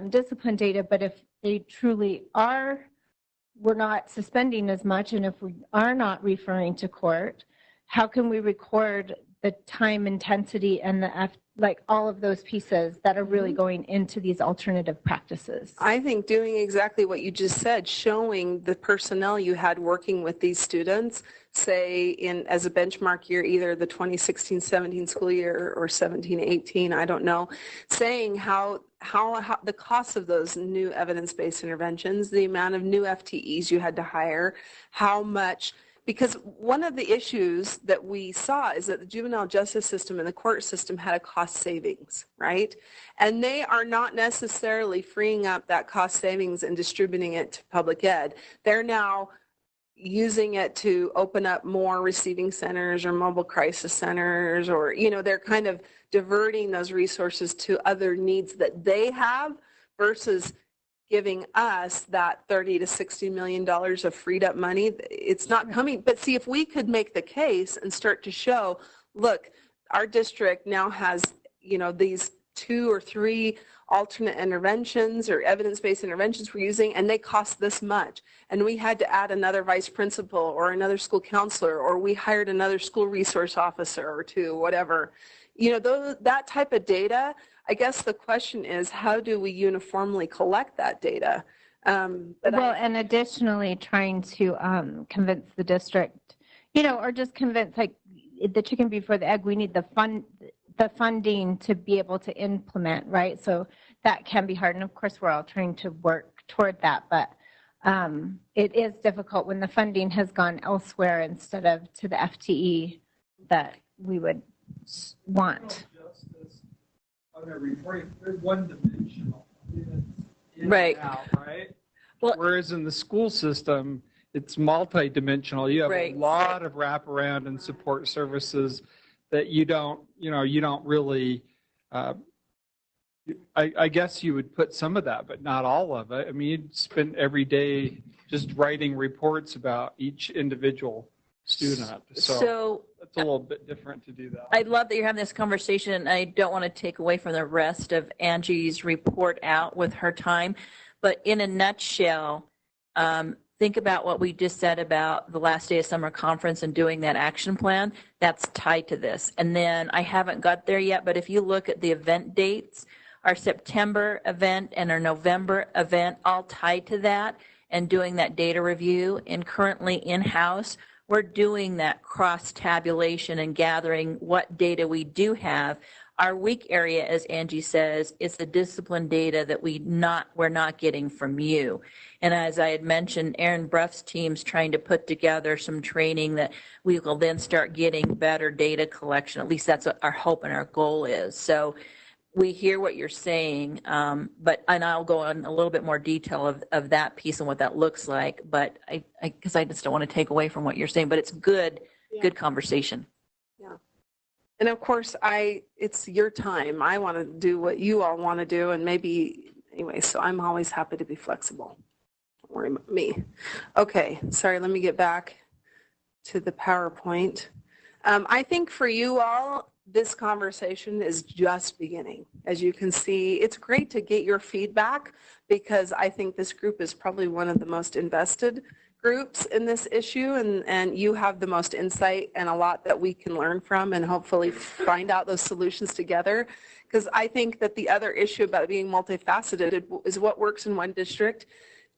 discipline data, but if they truly are, we're not suspending as much, and if we are not referring to court, how can we record the time intensity and all of those pieces that are really going into these alternative practices? I think doing exactly what you just said, showing the personnel you had working with these students, say as a benchmark year, either the 2016-17 school year or 17-18, I don't know, saying how the cost of those new evidence-based interventions, the amount of new FTEs you had to hire, how much. Because one of the issues that we saw is that the juvenile justice system and the court system had a cost savings, right? And they are not necessarily freeing up that cost savings and distributing it to public ed. They're now using it to open up more receiving centers or mobile crisis centers, or, they're kind of diverting those resources to other needs that they have versus giving us that $30 to $60 million of freed up money. It's not coming. But see, if we could make the case and start to show, look, our district now has, these 2 or 3 alternate interventions or evidence-based interventions we're using, and they cost this much. And we had to add another vice principal or another school counselor, or we hired another school resource officer or 2, whatever. That type of data, I guess the question is, how do we uniformly collect that data? And additionally, trying to convince the district, or just convince, like, the chicken before the egg, we need the funding to be able to implement, right? So that can be hard. And of course, we're all trying to work toward that. But it is difficult when the funding has gone elsewhere instead of to the FTE that we would want. They're one-dimensional. Right. Out, right? Well, whereas in the school system, it's multi-dimensional. You have a lot of wraparound and support services that you don't really, I guess you would put some of that, but not all of it. I mean, you'd spend every day just writing reports about each individual student. So it's a little bit different to do that. I love that you're having this conversation. I don't want to take away from the rest of Angie's report out with her time, but in a nutshell, think about what we just said about the last day of summer conference and doing that action plan. That's tied to this. And then I haven't got there yet, but if you look at the event dates, our September event and our November event all tied to that and doing that data review. And currently in-house, we're doing that cross-tabulation and gathering what data we do have. Our weak area, as Angie says, is the discipline data that we're not getting from you. And as I had mentioned, Aaron Bruff's team's trying to put together some training that we will then start getting better data collection. At least that's what our hope and our goal is. So we hear what you're saying, and I'll go on a little bit more detail of that piece and what that looks like. But because I just don't want to take away from what you're saying, but it's good conversation. Yeah. And of course, it's your time. I want to do what you all want to do, and maybe anyway. So I'm always happy to be flexible. Don't worry about me. Okay. Sorry. Let me get back to the PowerPoint. I think for you all, this conversation is just beginning. As you can see, it's great to get your feedback because I think this group is probably one of the most invested groups in this issue, and you have the most insight and a lot that we can learn from and hopefully find out those solutions together. Because I think that the other issue about being multifaceted is what works in one district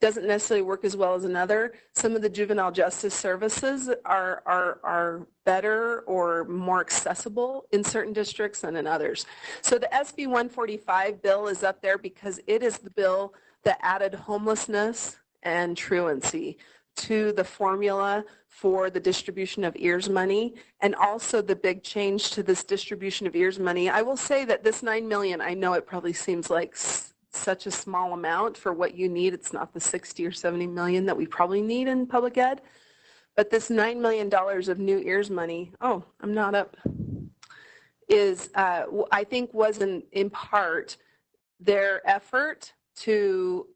doesn't necessarily work as well as another. Some of the juvenile justice services are better or more accessible in certain districts than in others. So the SB 145 bill is up there because it is the bill that added homelessness and truancy to the formula for the distribution of EARS money, and also the big change to this distribution of EARS money. I will say that this $9 million, I know it probably seems like such a small amount for what you need. It's not the 60 or 70 million that we probably need in public ed, but this $9 million of new EARS money, oh, I'm not up, is I think was in part their effort to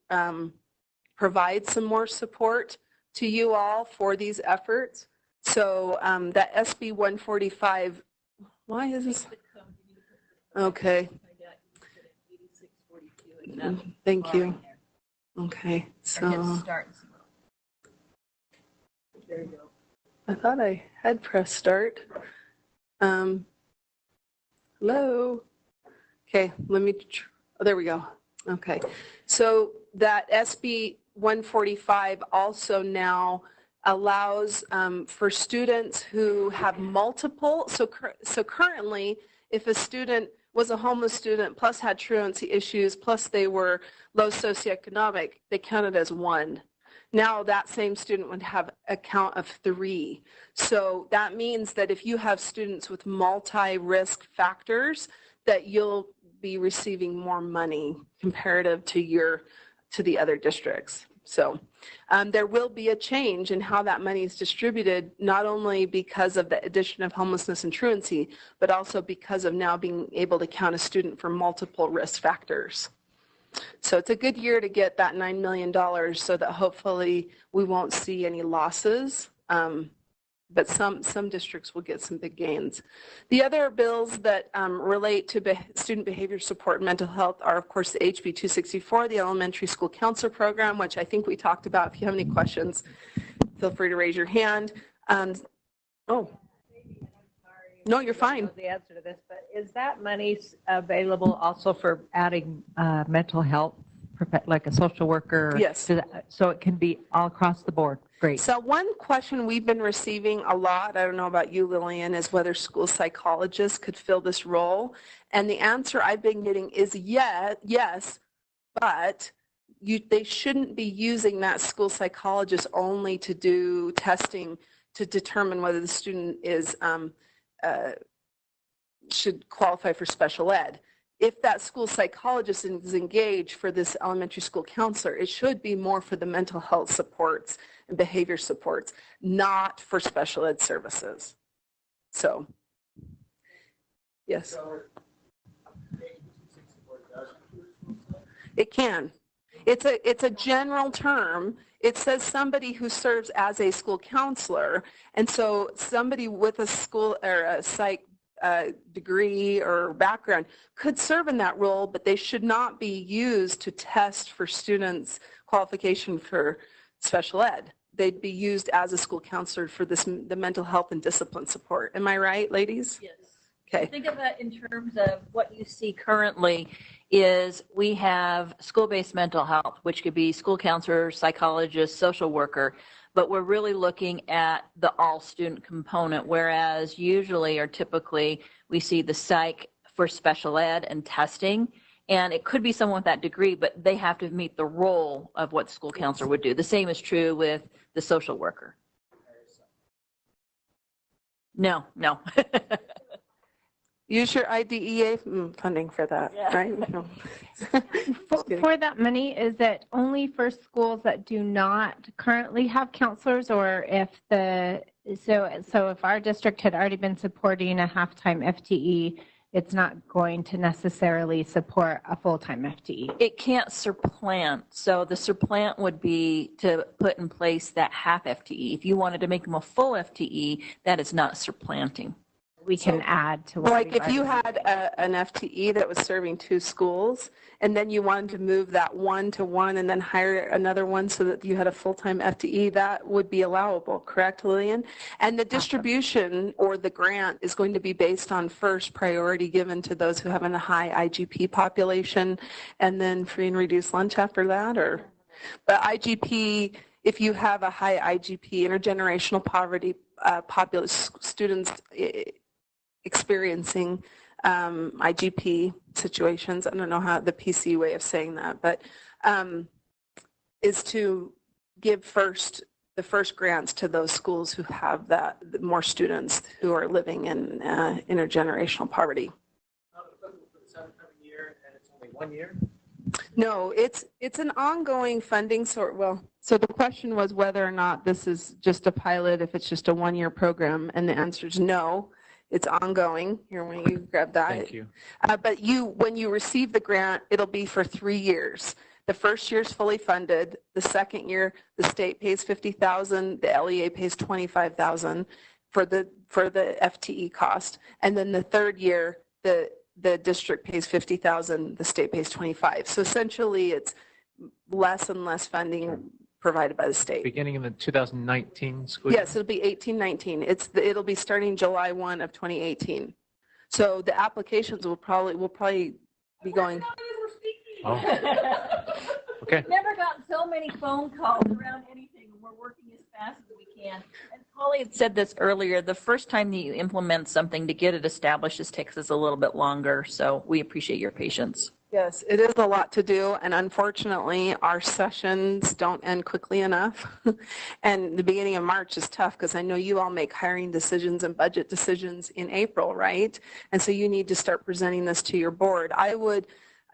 provide some more support to you all for these efforts. So that SB 145, why is this? Okay. Thank you. Okay, so there you go. I thought I had pressed start. Hello. Okay, let me. Oh, there we go. Okay, so that SB 145 also now allows for students who have multiple. So currently, if a student was a homeless student plus had truancy issues plus they were low socioeconomic, they counted as one. Now that same student would have a count of 3. So that means that if you have students with multi-risk factors, that you'll be receiving more money comparative to the other districts. So there will be a change in how that money is distributed, not only because of the addition of homelessness and truancy, but also because of now being able to count a student for multiple risk factors. So it's a good year to get that $9 million so that hopefully we won't see any losses. But some districts will get some big gains. The other bills that relate to student behavior support and mental health are, of course, the HB 264, the Elementary School Counselor Program, which I think we talked about. If you have any questions, feel free to raise your hand. Oh, no, you're fine. The answer to this, but is that money available also for adding mental health, like a social worker? Yes. So it can be all across the board. Great. So one question we've been receiving a lot, I don't know about you, Lillian, is whether school psychologists could fill this role. And the answer I've been getting is yes, but they shouldn't be using that school psychologist only to do testing to determine whether the student is should qualify for special ed. If that school psychologist is engaged for this elementary school counselor, it should be more for the mental health supports and behavior supports, not for special ed services. So, yes. It can. It's a general term. It says somebody who serves as a school counselor, and so somebody with a school or a psych degree or background could serve in that role, but they should not be used to test for students' qualification for special ed. They'd be used as a school counselor for the mental health and discipline support. Am I right, ladies? Yes. Okay. Think of that in terms of what you see currently is we have school-based mental health, which could be school counselor, psychologist, social worker, but we're really looking at the all-student component, whereas usually or typically we see the psych for special ed and testing, and it could be someone with that degree, but they have to meet the role of what the school counselor would do. The same is true with the social worker. No. Use your IDEA funding for that, right? No. For that money, is it only for schools that do not currently have counselors, or if if our district had already been supporting a half-time FTE, it's not going to necessarily support a full-time FTE? It can't supplant. So the supplant would be to put in place that half FTE. If you wanted to make them a full FTE, that is not supplanting. we can add to what Like we've if you already- had an FTE that was serving 2 schools and then you wanted to move that 1 to 1 and then hire another one so that you had a full-time FTE, that would be allowable, correct, Lillian? And the distribution or the grant is going to be based on first priority given to those who have a high IGP population and then free and reduced lunch after that, or? But IGP, if you have a high IGP, intergenerational poverty students experiencing IGP situations, I don't know how the PC way of saying that, but is to give the first grants to those schools who have more students who are living in intergenerational poverty. And it's only 1 year? No, it's an ongoing funding sort. Well, so the question was whether or not this is just a pilot, if it's just a 1-year program, and the answer is no. It's ongoing. Here, when you grab that. Thank you. But when you receive the grant, it'll be for 3 years. The first year is fully funded. The second year, the state pays $50,000. The LEA pays $25,000 for the FTE cost, and then the third year, the district pays $50,000. The state pays $25,000. So essentially, it's less and less funding provided by the state. Beginning in the 2019 school year? Yes, it'll be 18-19. It'll be starting July 1 of 2018. So the applications will probably be going. Oh. Okay. We've never gotten so many phone calls around anything, and we're working as fast as we can. And Polly had said this earlier, the first time that you implement something to get it established just takes us a little bit longer, so we appreciate your patience. Yes, it is a lot to do, and unfortunately, our sessions don't end quickly enough. And the beginning of March is tough because I know you all make hiring decisions and budget decisions in April, right? And so you need to start presenting this to your board.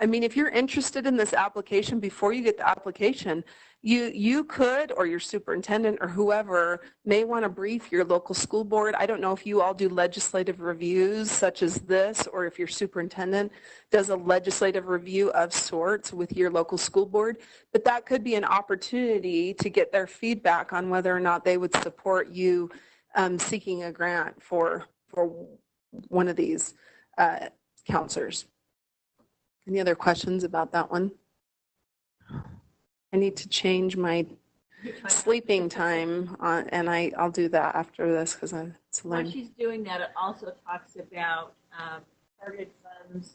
If you're interested in this application, before you get the application, you could, or your superintendent or whoever, may want to brief your local school board. I don't know if you all do legislative reviews such as this, or if your superintendent does a legislative review of sorts with your local school board, but that could be an opportunity to get their feedback on whether or not they would support you seeking a grant for one of these counselors. Any other questions about that one? I need to change my sleeping time, and I'll do that after this because it's While late. she's doing that, it also talks about targeted funds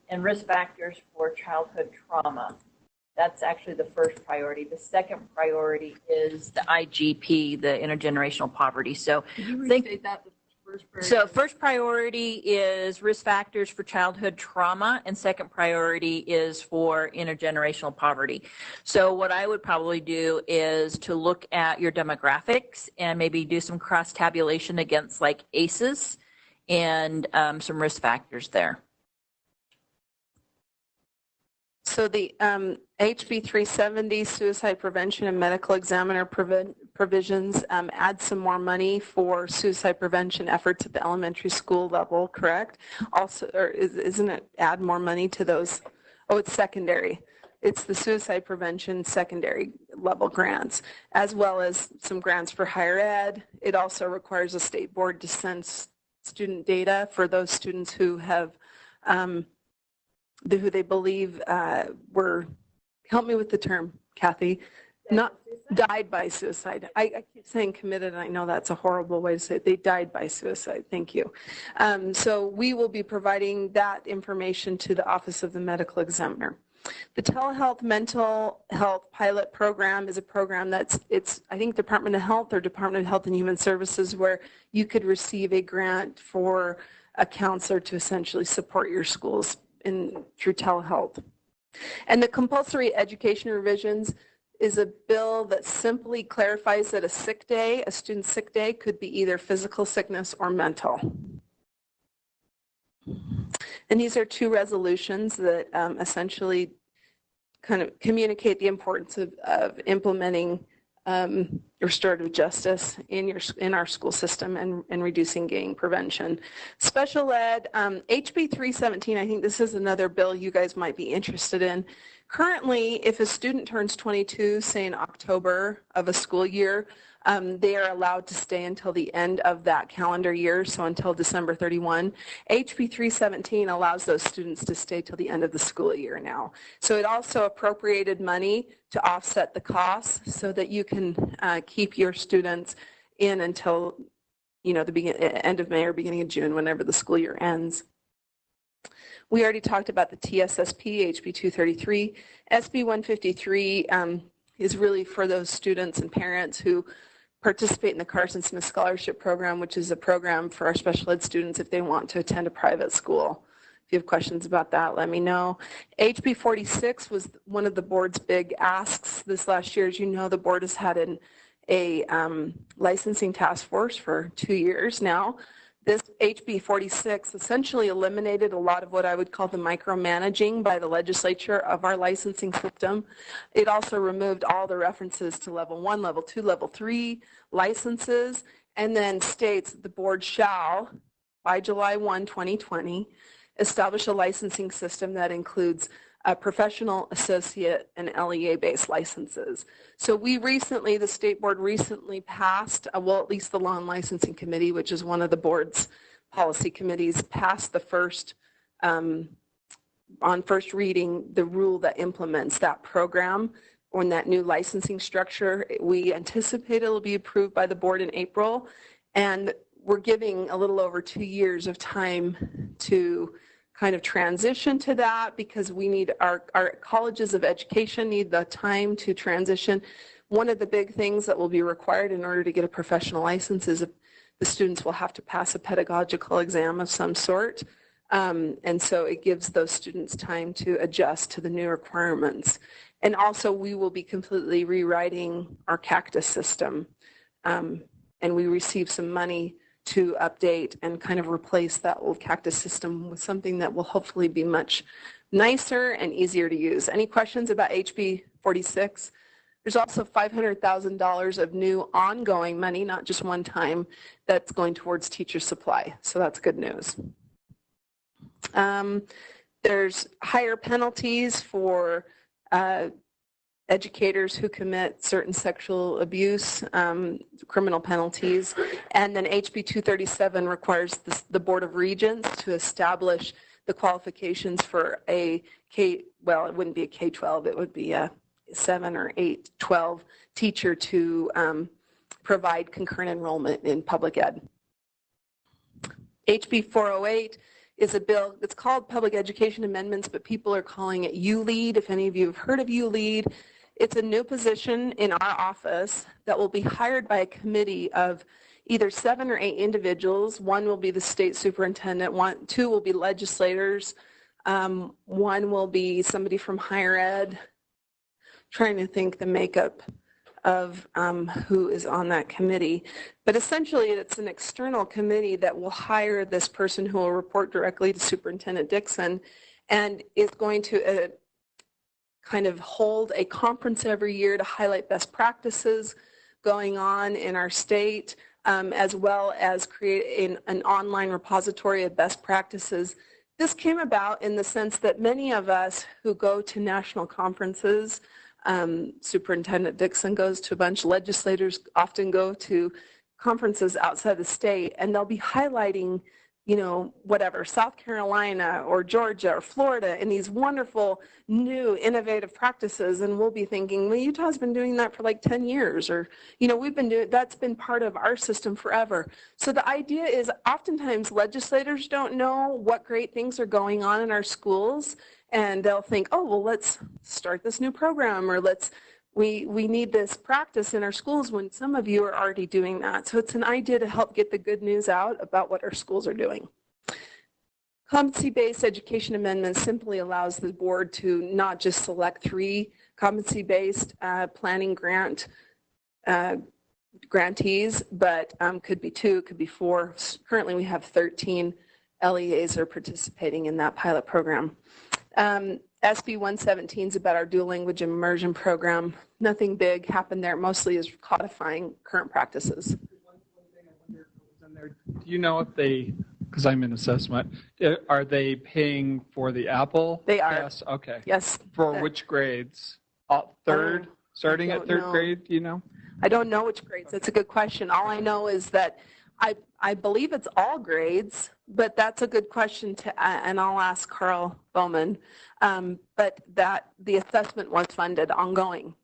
and risk factors for childhood trauma. That's actually the first priority. The second priority is the IGP, the intergenerational poverty. So Could you restate that? So first priority is risk factors for childhood trauma, and second priority is for intergenerational poverty. So what I would probably do is to look at your demographics and maybe do some cross tabulation against like ACEs and some risk factors there. So the HB 370 suicide prevention and medical examiner provisions add some more money for suicide prevention efforts at the elementary school level, correct? Also, or isn't it add more money to those? Oh, it's secondary. It's the suicide prevention secondary level grants, as well as some grants for higher ed. It also requires a state board to send student data for those students who have who they believe were, help me with the term, Kathy, not died by suicide. I keep saying committed, and I know that's a horrible way to say it. They died by suicide. Thank you. So we will be providing that information to the Office of the Medical Examiner. The telehealth mental health pilot program is a program it's I think Department of Health or Department of Health and Human Services, where you could receive a grant for a counselor to essentially support your schools through telehealth. And the compulsory education revisions is a bill that simply clarifies that a student's sick day, could be either physical sickness or mental. And these are two resolutions that essentially kind of communicate the importance of implementing restorative justice in our school system and reducing gang prevention. Special ed, HB 317, I think this is another bill you guys might be interested in, Currently, if a student turns 22, say in October of a school year, they are allowed to stay until the end of that calendar year, so until December 31. HB 317 allows those students to stay till the end of the school year now. So it also appropriated money to offset the costs so that you can keep your students in until the end of May or beginning of June, whenever the school year ends. We already talked about the TSSP, HB 233. SB 153 is really for those students and parents who participate in the Carson Smith Scholarship Program, which is a program for our special ed students if they want to attend a private school. If you have questions about that, let me know. HB 46 was one of the board's big asks this last year. As you know, the board has had a licensing task force for 2 years now. This HB 46 essentially eliminated a lot of what I would call the micromanaging by the legislature of our licensing system. It also removed all the references to level 1, level 2, level 3 licenses, and then states the board shall, by July 1, 2020, establish a licensing system that includes professional, associate, and LEA-based licenses. So the state board recently passed, well, at least the Law and Licensing Committee, which is one of the board's policy committees, passed the first, on first reading, the rule that implements that program on that new licensing structure. We anticipate it will be approved by the board in April, and we're giving a little over 2 years of time to kind of transition to that, because we need our colleges of education need the time to transition. One of the big things that will be required in order to get a professional license is the students will have to pass a pedagogical exam of some sort. And so it gives those students time to adjust to the new requirements. And also we will be completely rewriting our Cactus system. And we received some money to update and kind of replace that old Cactus system with something that will hopefully be much nicer and easier to use. Any questions about HB 46? There's also $500,000 of new ongoing money, not just one time, that's going towards teacher supply. So that's good news. There's higher penalties for educators who commit certain sexual abuse, criminal penalties. And then HB 237 requires the Board of Regents to establish the qualifications for a well, it wouldn't be a K-12, it would be a 7 or 8, 12 teacher to provide concurrent enrollment in public ed. HB 408 is a bill, it's called Public Education Amendments, but people are calling it ULEAD. If any of you have heard of ULEAD, it's a new position in our office that will be hired by a committee of either 7 or 8 individuals. One will be the state superintendent, 2 will be legislators, 1 will be somebody from higher ed. Trying to think the makeup of who is on that committee. But essentially it's an external committee that will hire this person who will report directly to Superintendent Dixon, and is going to kind of hold a conference every year to highlight best practices going on in our state, as well as create an online repository of best practices. This came about in the sense that many of us who go to national conferences, Superintendent Dixon goes to a bunch, legislators often go to conferences outside the state, and they'll be highlighting, you know, whatever, South Carolina or Georgia or Florida, and these wonderful new innovative practices, and we'll be thinking, well, Utah's been doing that for like 10 years, or, you know, we've been doing, that's been part of our system forever. So the idea is oftentimes legislators don't know what great things are going on in our schools, and they'll think, oh, well, let's start this new program, or we need this practice in our schools, when some of you are already doing that. So it's an idea to help get the good news out about what our schools are doing. Competency-based education amendment simply allows the board to not just select 3 competency-based planning grantees, but could be 2, could be 4. Currently we have 13 LEAs are participating in that pilot program. SB 117 is about our dual language immersion program. Nothing big happened there. Mostly is codifying current practices. One thing I wonder if it was in there. Do you know if they because I'm in assessment. Are they paying for the Apple? They are. Yes. Okay. Yes. For which grades? Third, starting at third grade. Do you know? I don't know which grades. That's a good question. All I know is that I believe it's all grades, but that's a good question and I'll ask Carl Bowman. But that the assessment was funded ongoing,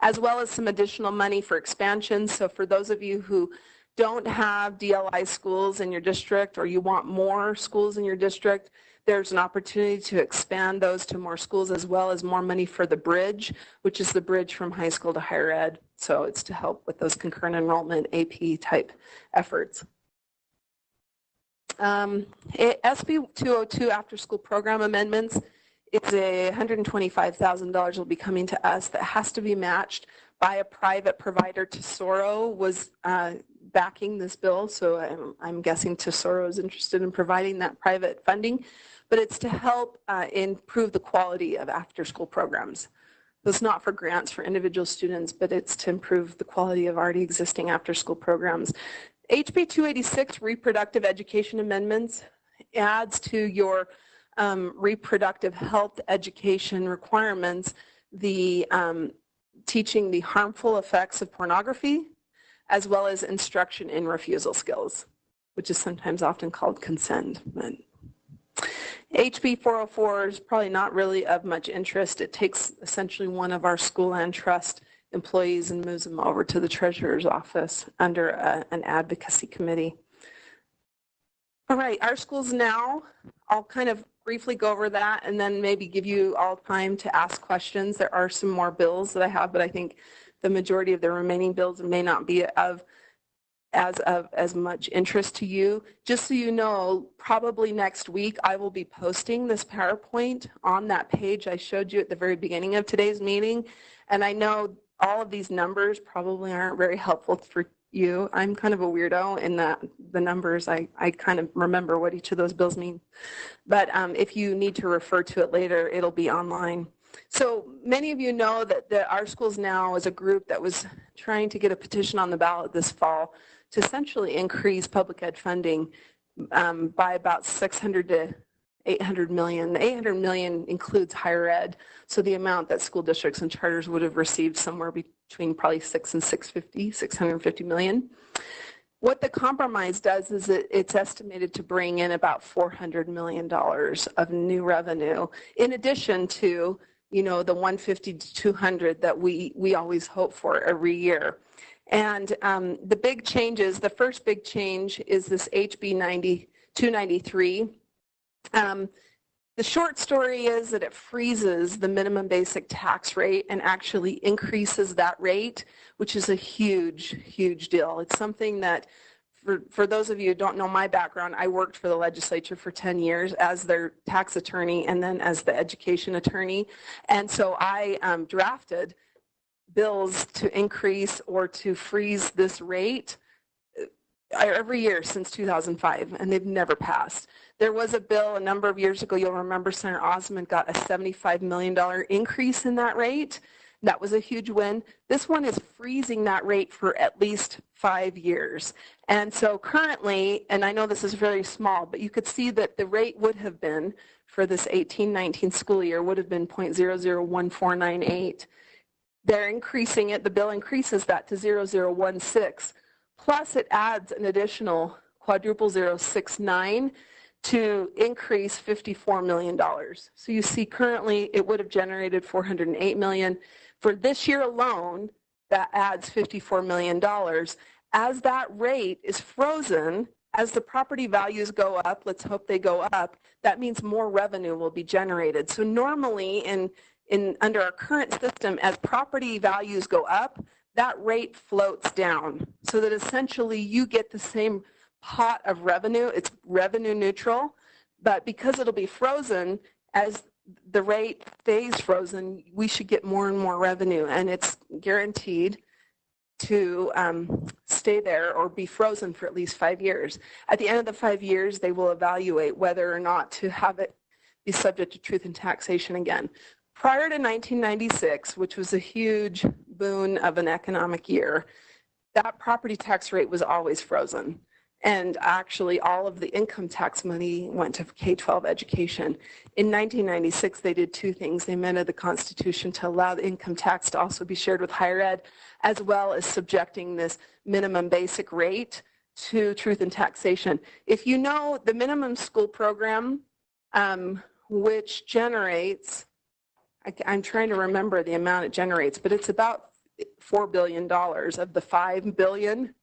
as well as some additional money for expansion. So for those of you who don't have DLI schools in your district, or you want more schools in your district, there's an opportunity to expand those to more schools, as well as more money for the bridge, which is the bridge from high school to higher ed. So it's to help with those concurrent enrollment AP type efforts. SB 202 after school program amendments, it's a $125,000 will be coming to us that has to be matched by a private provider. Tesoro was backing this bill, so I'm guessing Tesoro is interested in providing that private funding, but it's to help improve the quality of after-school programs. So it's not for grants for individual students, but it's to improve the quality of already existing after-school programs. HB 286, reproductive education amendments, adds to your reproductive health education requirements the teaching the harmful effects of pornography, as well as instruction in refusal skills, which is sometimes often called consent. HB 404 is probably not really of much interest. It takes essentially one of our school and trust employees and moves them over to the treasurer's office under an advocacy committee. All right, our schools now, I'll kind of briefly go over that and then maybe give you all time to ask questions. There are some more bills that I have, but I think the majority of the remaining bills may not be of as much interest to you. Just so you know, probably next week I will be posting this PowerPoint on that page I showed you at the very beginning of today's meeting. And I know all of these numbers probably aren't very helpful for you. I'm kind of a weirdo in that the numbers, I kind of remember what each of those bills mean. But if you need to refer to it later, it'll be online. So many of you know that Our Schools Now is a group that was trying to get a petition on the ballot this fall to essentially increase public ed funding by about 600 to 800 million. The 800 million includes higher ed, so the amount that school districts and charters would have received somewhere between probably 650 million. What the compromise does is it's estimated to bring in about $400 million of new revenue, in addition to, you know, the 150 to 200 that we always hope for every year. And the big changes, the first big change is this HB 293. The short story is that it freezes the minimum basic tax rate and actually increases that rate, which is a huge, huge deal. It's something that, for those of you who don't know my background, I worked for the legislature for 10 years as their tax attorney and then as the education attorney. And so I drafted bills to increase or to freeze this rate every year since 2005, and they've never passed. There was a bill a number of years ago, you'll remember Senator Osmond got a $75 million increase in that rate. That was a huge win. This one is freezing that rate for at least 5 years. And so currently, and I know this is very small, but you could see that the rate would have been, for this 18-19 school year, would have been 0.001498. They're increasing it, the bill increases that to 0016. Plus it adds an additional quadruple 069 to increase $54 million. So you see currently it would have generated $408 million. For this year alone, that adds $54 million. As that rate is frozen, as the property values go up, let's hope they go up, that means more revenue will be generated. So normally under our current system, as property values go up, that rate floats down so that essentially you get the same pot of revenue. It's revenue neutral, but because it'll be frozen, as the rate stays frozen, we should get more and more revenue, and it's guaranteed to stay there or be frozen for at least 5 years. At the end of the 5 years, they will evaluate whether or not to have it be subject to truth and taxation again. Prior to 1996, which was a huge boon of an economic year, that property tax rate was always frozen. And actually, all of the income tax money went to K-12 education. In 1996, they did two things. They amended the Constitution to allow the income tax to also be shared with higher ed, as well as subjecting this minimum basic rate to truth in taxation. If you know the minimum school program, which generates, I'm trying to remember the amount it generates, but it's about $4 billion of the $5 billion.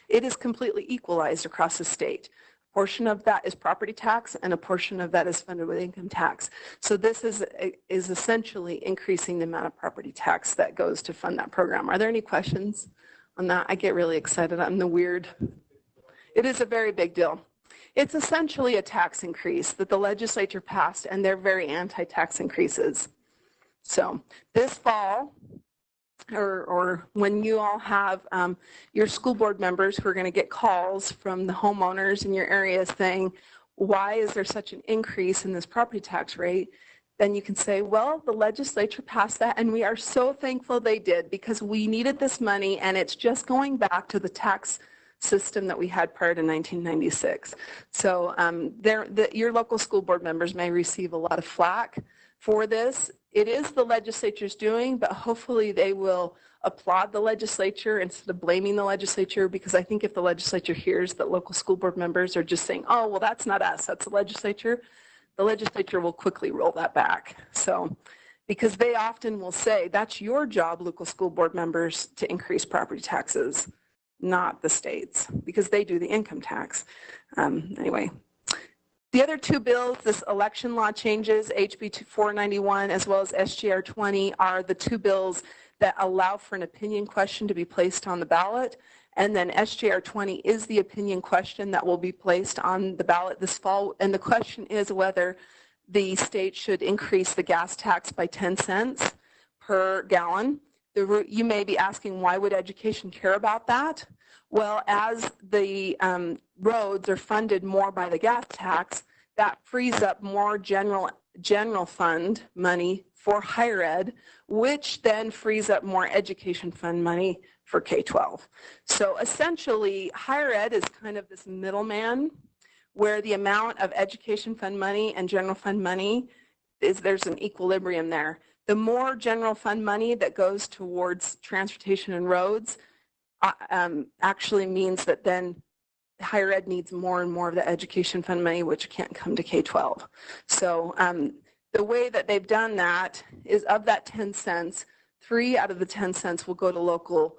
It is completely equalized across the state. A portion of that is property tax and a portion of that is funded with income tax. So this is essentially increasing the amount of property tax that goes to fund that program. Are there any questions on that? I get really excited. I'm the weird. It is a very big deal. It's essentially a tax increase that the legislature passed, and they're very anti-tax increases. So this fall, or when you all have your school board members who are going to get calls from the homeowners in your area saying, why is there such an increase in this property tax rate? Then you can say, well, the legislature passed that, and we are so thankful they did because we needed this money, and it's just going back to the tax system that we had prior to 1996. So your local school board members may receive a lot of flack for this. It is the legislature's doing, but hopefully they will applaud the legislature instead of blaming the legislature, because I think if the legislature hears that local school board members are just saying, oh, well, that's not us, that's the legislature will quickly roll that back. So, because they often will say, that's your job, local school board members, to increase property taxes, not the states, because they do the income tax. Anyway. The other two bills, this election law changes, HB 491 as well as SGR 20, are the two bills that allow for an opinion question to be placed on the ballot. And then SGR 20 is the opinion question that will be placed on the ballot this fall. And the question is whether the state should increase the gas tax by 10 cents per gallon. You may be asking, why would education care about that? Well, as the roads are funded more by the gas tax, that frees up more general fund money for higher ed, which then frees up more education fund money for K-12. So essentially, higher ed is kind of this middleman where the amount of education fund money and general fund money there's an equilibrium there. The more general fund money that goes towards transportation and roads actually means that then higher ed needs more and more of the education fund money, which can't come to K-12. So the way that they've done that is, of that 10 cents, 3 out of the 10 cents will go to local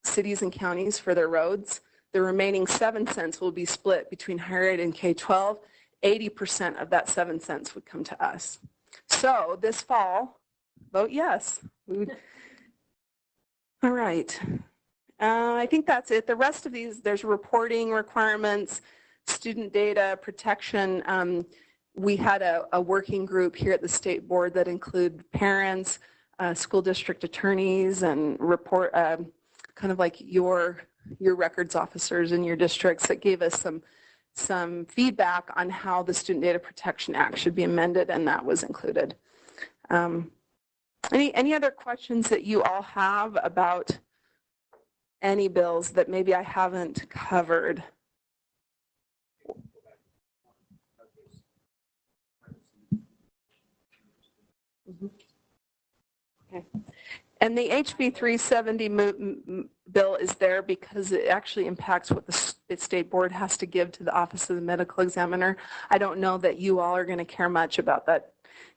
cities and counties for their roads. The remaining 7 cents will be split between higher ed and K-12. 80% of that 7 cents would come to us. So this fall, vote yes. All right. I think that's it. The rest of these, there's reporting requirements, student data protection. We had a working group here at the state board that include parents, school district attorneys, and report kind of like your records officers in your districts that gave us some feedback on how the Student Data Protection Act should be amended, and that was included. Any other questions that you all have about any bills that maybe I haven't covered? Okay. And the HB 370 bill is there because it actually impacts what the state board has to give to the Office of the Medical Examiner. I don't know that you all are going to care much about that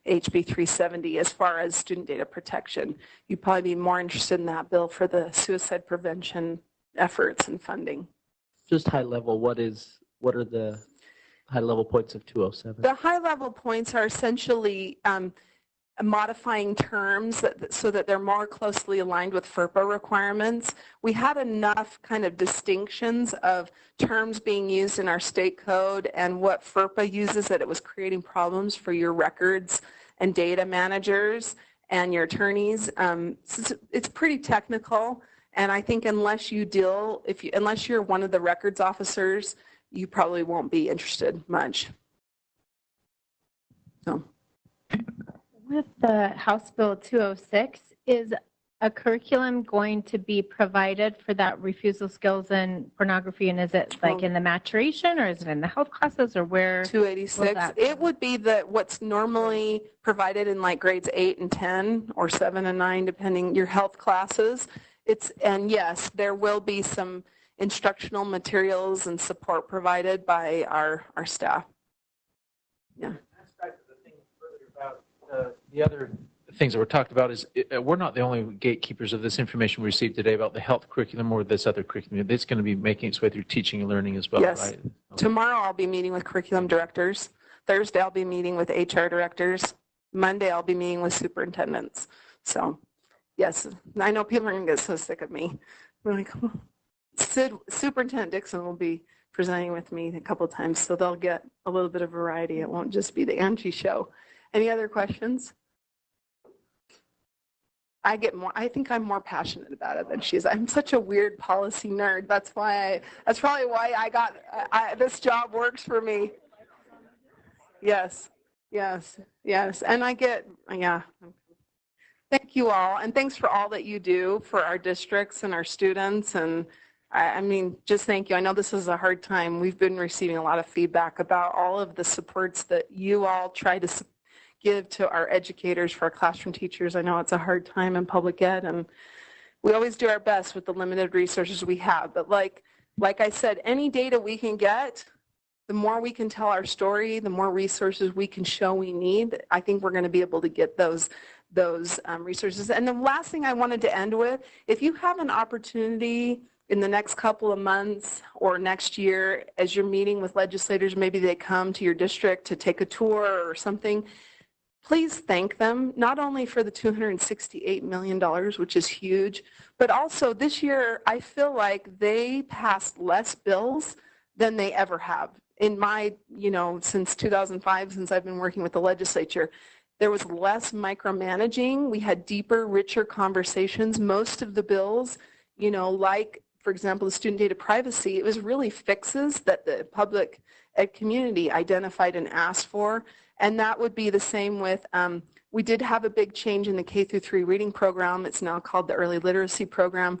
HB 370 as far as student data protection. You'd probably be more interested in that bill for the suicide prevention efforts and funding. Just high level, what are the high level points of 207? The high level points are essentially modifying terms so that they're more closely aligned with FERPA requirements. We had enough kind of distinctions of terms being used in our state code and what FERPA uses that it was creating problems for your records and data managers and your attorneys. So it's pretty technical, and I think unless you're one of the records officers, you probably won't be interested much. So. With the House Bill 206, is a curriculum going to be provided for that refusal skills and pornography? And is it like in the maturation, or is it in the health classes, or where? 286. It would be what's normally provided in like grades 8 and 10 or 7 and 9, depending your health classes. And yes, there will be some instructional materials and support provided by our staff. Yeah. The other things that were talked about is we're not the only gatekeepers of this information we received today about the health curriculum or this other curriculum. It's going to be making its way through teaching and learning as well, Yes. right? Tomorrow I'll be meeting with curriculum directors. Thursday I'll be meeting with HR directors. Monday I'll be meeting with superintendents. So, yes, I know people are going to get so sick of me. We're like, Superintendent Dixon will be presenting with me a couple of times, so they'll get a little bit of variety. It won't just be the Angie show. Any other questions? I think I'm more passionate about it than she is. I'm such a weird policy nerd. That's probably why I got, this job works for me. Yes. And yeah. Thank you all. And thanks for all that you do for our districts and our students. And I mean, just thank you. I know this is a hard time. We've been receiving a lot of feedback about all of the supports that you all try to give to our educators, for our classroom teachers. I know it's a hard time in public ed, and we always do our best with the limited resources we have. But like I said, any data we can get, the more we can tell our story, the more resources we can show we need. I think we're going to be able to get those resources. And the last thing I wanted to end with, if you have an opportunity in the next couple of months or next year, as you're meeting with legislators, maybe they come to your district to take a tour or something, please thank them, not only for the $268 million, which is huge, but also this year, I feel like they passed less bills than they ever have. In my, since 2005, since I've been working with the legislature, there was less micromanaging. We had deeper, richer conversations. Most of the bills, like, for example, the student data privacy, it was really fixes that the public ed community identified and asked for. And that would be the same with, we did have a big change in the K through 3 reading program. It's now called the early literacy program.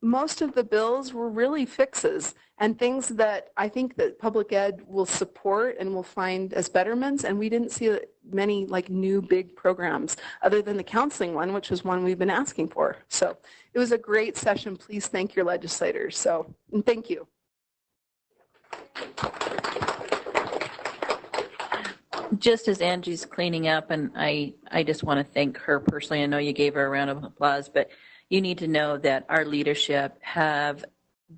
Most of the bills were really fixes and things that I think that public ed will support and will find as betterments. And we didn't see many like new big programs other than the counseling one, which was one we've been asking for. So it was a great session. Please thank your legislators. And thank you. Just as Angie's cleaning up, and I just want to thank her personally. I know you gave her a round of applause, but you need to know that our leadership have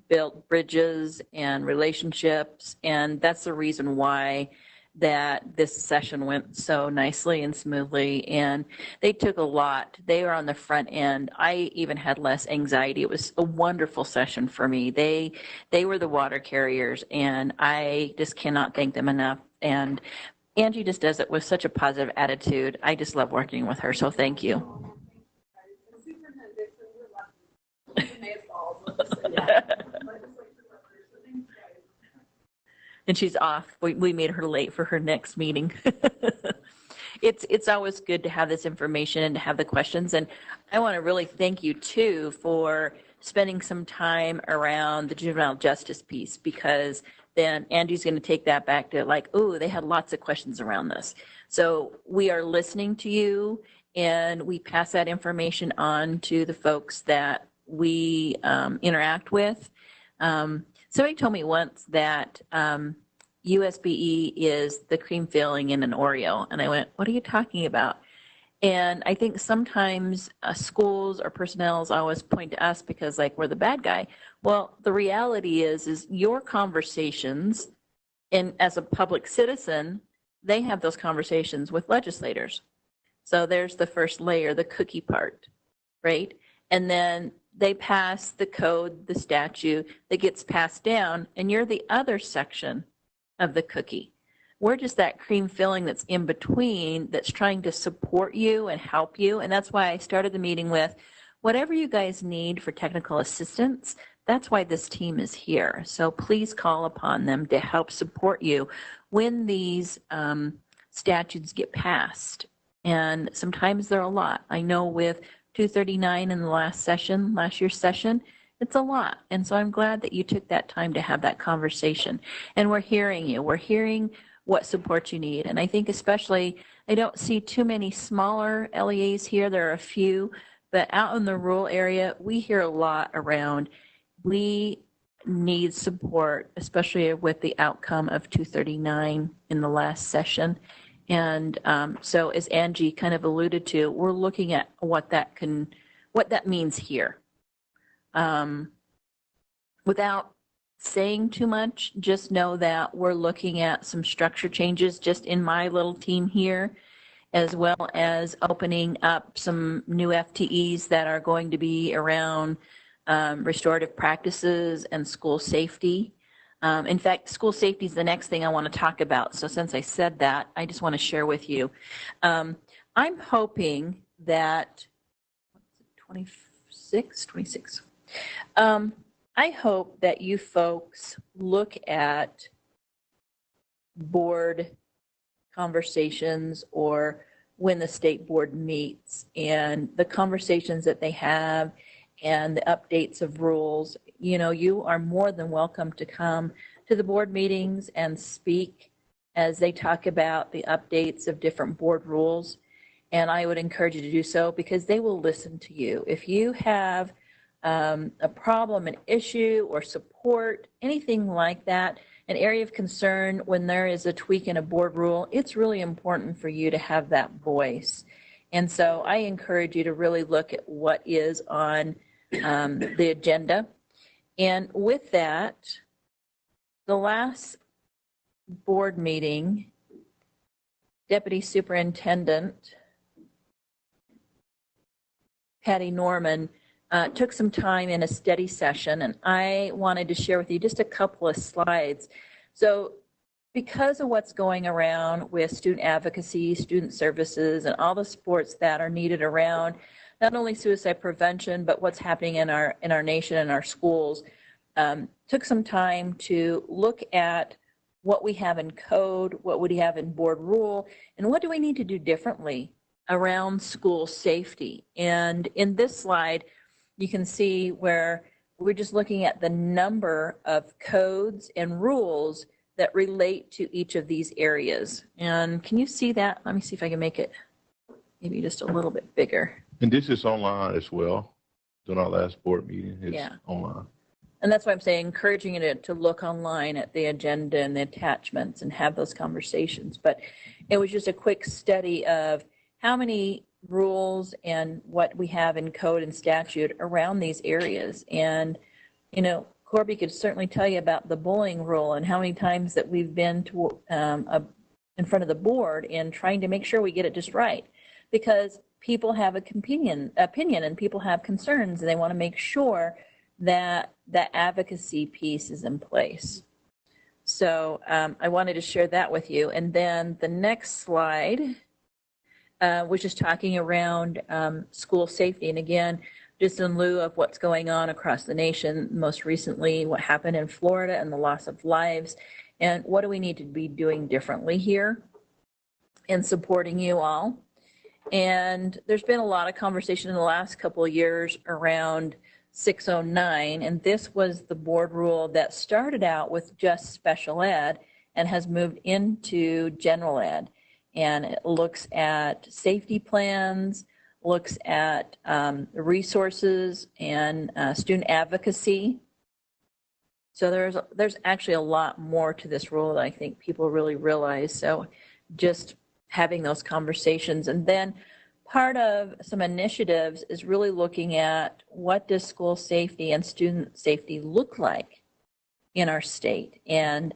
built bridges and relationships, and that's the reason why that this session went so nicely and smoothly. And they took a lot. They were on the front end. I even had less anxiety. It was a wonderful session for me. They were the water carriers, and I just cannot thank them enough. And Angie just does it with such a positive attitude. I just love working with her, so thank you. And she's off. We made her late for her next meeting. It's always good to have this information and to have the questions. And I want to really thank you, too, for spending some time around the juvenile justice piece, because then Angie's going to take that back to like, oh, they had lots of questions around this. So we are listening to you, and we pass that information on to the folks that we interact with. Somebody told me once that USBE is the cream filling in an Oreo. And I went, what are you talking about? And I think sometimes schools or personnel always point to us because like we're the bad guy. Well, the reality is your conversations, and as a public citizen, they have those conversations with legislators. So there's the first layer, the cookie part, right? And then they pass the code, the statute that gets passed down, and you're the other section of the cookie. We're just that cream filling that's in between, that's trying to support you and help you. And that's why I started the meeting with, whatever you guys need for technical assistance, that's why this team is here. So please call upon them to help support you when these statutes get passed. And sometimes they're a lot. I know with 239 in the last year's session. It's a lot. And so I'm glad that you took that time to have that conversation. And we're hearing you. We're hearing what support you need. And I think especially, I don't see too many smaller LEAs here. There are a few, but out in the rural area, we hear a lot around, we need support, especially with the outcome of 239 in the last session. And so as Angie kind of alluded to, we're looking at what that means here. Without saying too much, just know that we're looking at some structure changes just in my little team here, as well as opening up some new FTEs that are going to be around restorative practices and school safety. In fact, school safety is the next thing I want to talk about. So since I said that, I just want to share with you. I'm hoping that 26. I hope that you folks look at board conversations or when the state board meets and the conversations that they have and the updates of rules. You know, you are more than welcome to come to the board meetings and speak as they talk about the updates of different board rules. And I would encourage you to do so because they will listen to you. If you have a problem, an issue, or support, anything like that, an area of concern when there is a tweak in a board rule, it's really important for you to have that voice. And so I encourage you to really look at what is on the agenda. And with that, the last board meeting, Deputy Superintendent Patty Norman took some time in a study session, and I wanted to share with you just a couple of slides. So because of what's going around with student advocacy, student services, and all the supports that are needed around not only suicide prevention, but what's happening in our nation and our schools, took some time to look at what we have in code, what would we have in board rule, and what do we need to do differently around school safety. And in this slide, you can see where we're just looking at the number of codes and rules that relate to each of these areas. And can you see that? Let me see if I can make it maybe just a little bit bigger. And this is online as well. During our last board meeting, it's online. And that's why I'm saying encouraging you to look online at the agenda and the attachments and have those conversations. But it was just a quick study of how many rules and what we have in code and statute around these areas. And, you know, Corby could certainly tell you about the bullying rule and how many times that we've been to in front of the board in trying to make sure we get it just right. Because people have an opinion and people have concerns, and they want to make sure that that advocacy piece is in place. So I wanted to share that with you. And then the next slide, which is talking around school safety. And again, just in lieu of what's going on across the nation, most recently what happened in Florida and the loss of lives, and what do we need to be doing differently here in supporting you all. And there's been a lot of conversation in the last couple of years around 609, and this was the board rule that started out with just special ed and has moved into general ed. And it looks at safety plans, looks at resources and student advocacy. So there's actually a lot more to this rule that I think people really realize. So just having those conversations. And then part of some initiatives is really looking at what does school safety and student safety look like in our state. And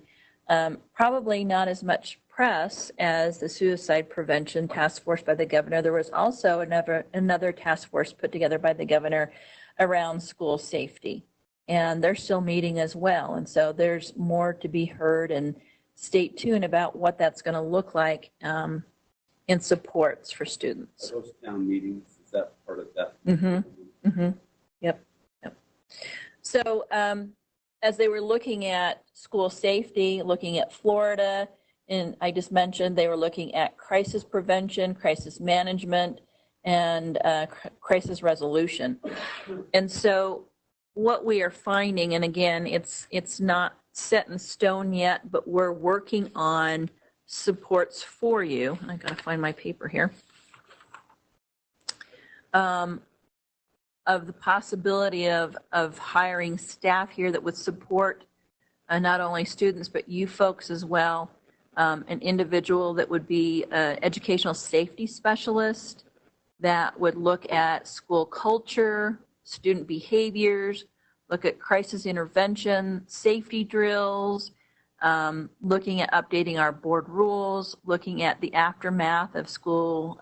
probably not as much press as the suicide prevention task force by the governor. There was also another task force put together by the governor around school safety. And they're still meeting as well. And so there's more to be heard, and stay tuned about what that's going to look like in supports for students. Are those town meetings, is that part of that? Mm-hmm. Mm-hmm. Yep. So as they were looking at school safety, looking at Florida, and I just mentioned they were looking at crisis prevention, crisis management, and crisis resolution. And so what we are finding, and again, it's not set in stone yet, but we're working on supports for you. I got to find my paper here. Of the possibility of hiring staff here that would support not only students, but you folks as well. An individual that would be an educational safety specialist that would look at school culture, student behaviors, look at crisis intervention, safety drills, looking at updating our board rules, looking at the aftermath of school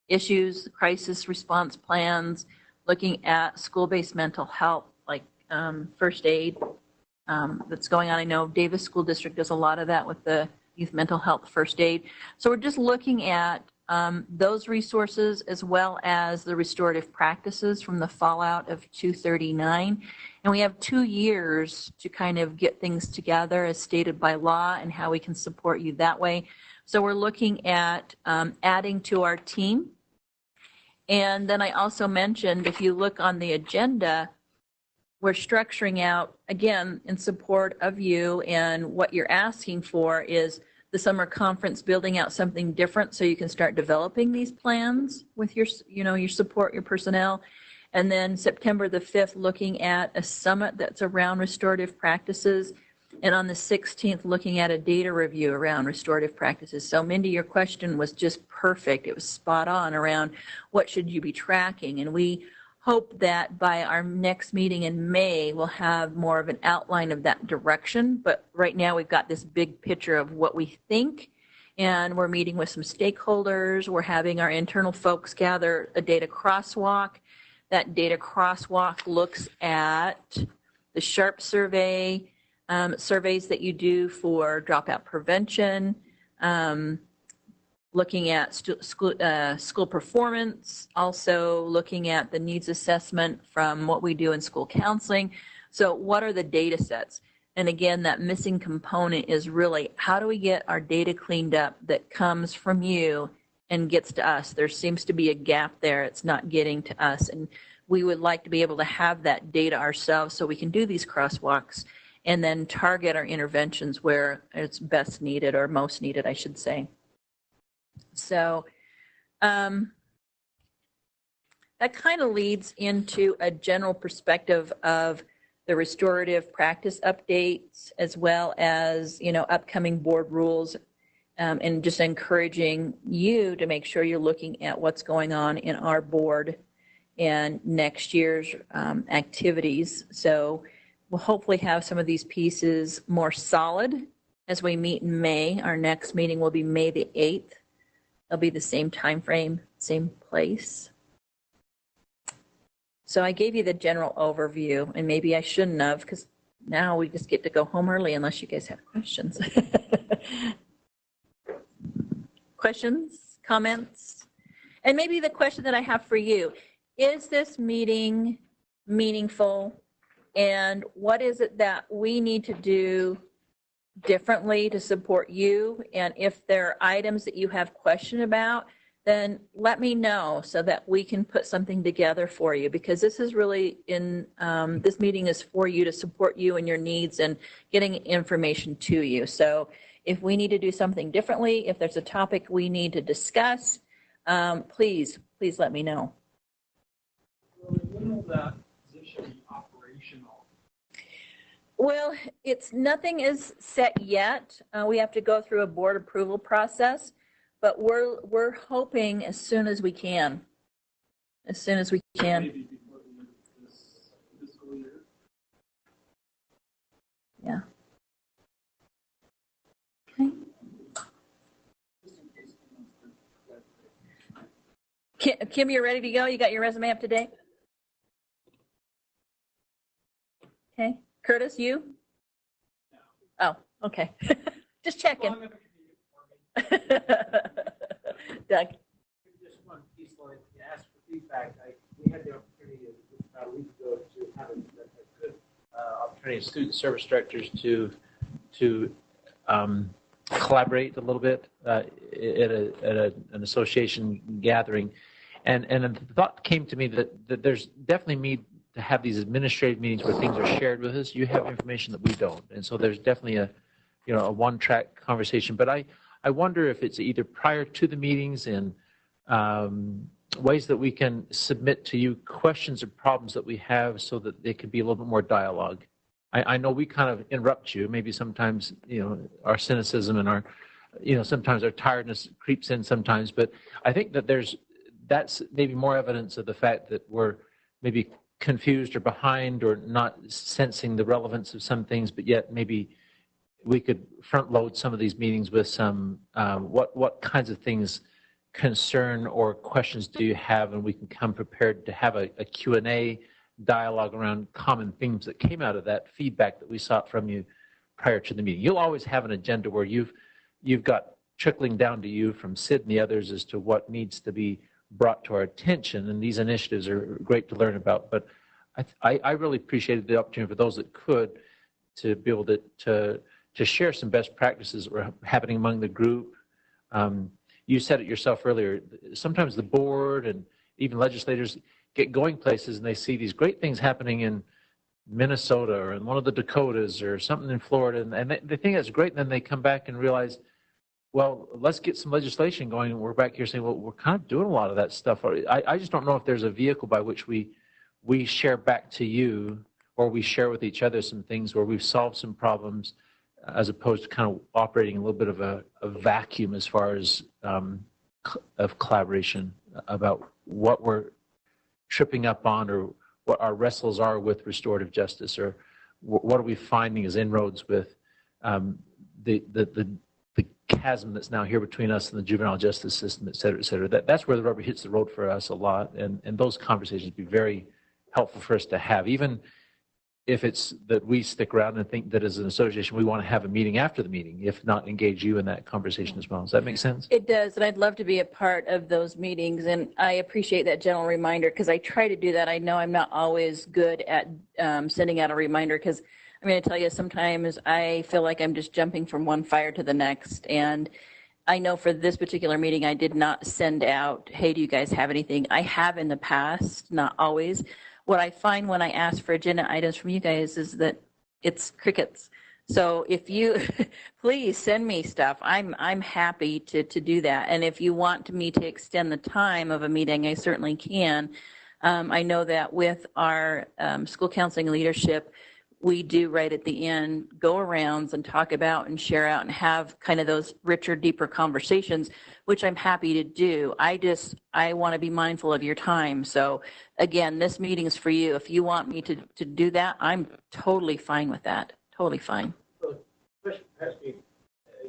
issues, crisis response plans, looking at school-based mental health, like first aid that's going on. I know Davis School District does a lot of that with the youth mental health first aid. So we're just looking at those resources as well as the restorative practices from the fallout of 239. And we have 2 years to kind of get things together as stated by law and how we can support you that way. So we're looking at adding to our team. And then I also mentioned, if you look on the agenda, we're structuring out, again, in support of you, and what you're asking for is the summer conference building out something different so you can start developing these plans with your, your support, your personnel. And then September the 5th, looking at a summit that's around restorative practices. And on the 16th, looking at a data review around restorative practices. So Mindy, your question was just perfect. It was spot on around what should you be tracking. And we hope that by our next meeting in May, we'll have more of an outline of that direction. But right now we've got this big picture of what we think. And we're meeting with some stakeholders. We're having our internal folks gather a data crosswalk. That data crosswalk looks at the SHARP survey, surveys that you do for dropout prevention, looking at school performance, also looking at the needs assessment from what we do in school counseling. So what are the data sets? And again, that missing component is really how do we get our data cleaned up that comes from you and gets to us? There seems to be a gap there. It's not getting to us. And we would like to be able to have that data ourselves so we can do these crosswalks and then target our interventions where it's best needed, or most needed, I should say. So that kind of leads into a general perspective of the restorative practice updates, as well as, upcoming board rules, and just encouraging you to make sure you're looking at what's going on in our board and next year's activities. So we'll hopefully have some of these pieces more solid as we meet in May. Our next meeting will be May the 8th. It'll be the same time frame, same place. So I gave you the general overview, and maybe I shouldn't have, because now we just get to go home early unless you guys have questions. Questions, comments? And maybe the question that I have for you, is this meeting meaningful? And what is it that we need to do differently to support you? And if there are items that you have question about, then let me know so that we can put something together for you, because this is really this meeting is for you, to support you and your needs and getting information to you. So if we need to do something differently, if there's a topic we need to discuss, please let me know. When will that position be operational? Well, nothing is set yet. We have to go through a board approval process, but we're hoping as soon as we can. As soon as we can. Maybe before the end of this fiscal year. Yeah. Okay. Kim, you're ready to go? You got your resume up to date? Okay. Curtis, you? Oh, okay. Just checking. Doug. Just one piece, Lauren, you asked for feedback. We had the opportunity a week ago to have a good opportunity of student service directors to collaborate a little bit at an association gathering. And the thought came to me that there's definitely need to have these administrative meetings where things are shared with us. You have information that we don't. And so there's definitely a one-track conversation. But I wonder if it's either prior to the meetings and ways that we can submit to you questions or problems that we have so that there could be a little bit more dialogue. I know we kind of interrupt you. Maybe sometimes, our cynicism and our, sometimes our tiredness creeps in sometimes. But I think that that's maybe more evidence of the fact that we're maybe confused or behind or not sensing the relevance of some things, but yet maybe we could front load some of these meetings with some, what kinds of things concern or questions do you have, and we can come prepared to have a Q&A dialogue around common themes that came out of that feedback that we sought from you prior to the meeting. You'll always have an agenda where you've got trickling down to you from Sid and the others as to what needs to be brought to our attention, and these initiatives are great to learn about. But I really appreciated the opportunity for those that could to be able to share some best practices that were happening among the group. You said it yourself earlier, sometimes the board and even legislators get going places and they see these great things happening in Minnesota or in one of the Dakotas or something in Florida, and they think that's great, and then they come back and realize, well, let's get some legislation going, and we're back here saying, well, we're kind of doing a lot of that stuff. I just don't know if there's a vehicle by which we share back to you, or we share with each other some things where we've solved some problems, as opposed to kind of operating a little bit of a vacuum as far as of collaboration about what we're tripping up on, or what our wrestles are with restorative justice, or what are we finding as inroads with the chasm that's now here between us and the juvenile justice system, et cetera, et cetera. That's where the rubber hits the road for us a lot, and those conversations would be very helpful for us to have, even if it's that we stick around and think that as an association we want to have a meeting after the meeting, if not engage you in that conversation as well. Does that make sense? It does, and I'd love to be a part of those meetings, and I appreciate that gentle reminder because I try to do that. I know I'm not always good at sending out a reminder because I'm going to tell you, sometimes I feel like I'm just jumping from one fire to the next, and I know for this particular meeting I did not send out, hey, do you guys have anything? I have in the past, not always. What I find when I ask for agenda items from you guys is that it's crickets. So if you please send me stuff, I'm happy to do that. And if you want me to extend the time of a meeting, I certainly can. I know that with our school counseling leadership, we do right at the end go arounds and talk about and share out and have kind of those richer, deeper conversations, which I'm happy to do. I want to be mindful of your time. So again, this meeting is for you. If you want me to do that, I'm totally fine with that. Totally fine. So the question perhaps be,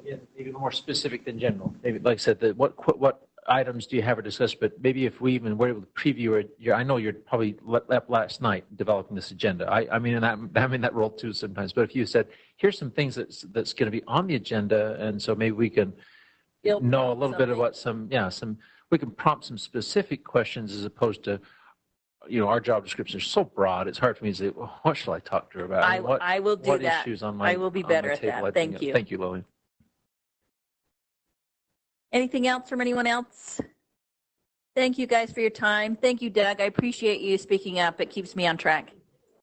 again, maybe more specific than general. Maybe, like I said, what items do you have or discuss, but maybe if we even were able to preview it, I know you're probably up last night developing this agenda. I'm in that role too sometimes, but if you said, here's some things that's going to be on the agenda, and so maybe we can know a little bit of what we can prompt some specific questions as opposed to, our job descriptions are so broad, it's hard for me to say, well, what shall I talk to her about? I will do that. Issues on my, I will be better at that. Thank you. Thank you, Lily. Anything else from anyone else? Thank you guys for your time. Thank you, Doug. I appreciate you speaking up. It keeps me on track.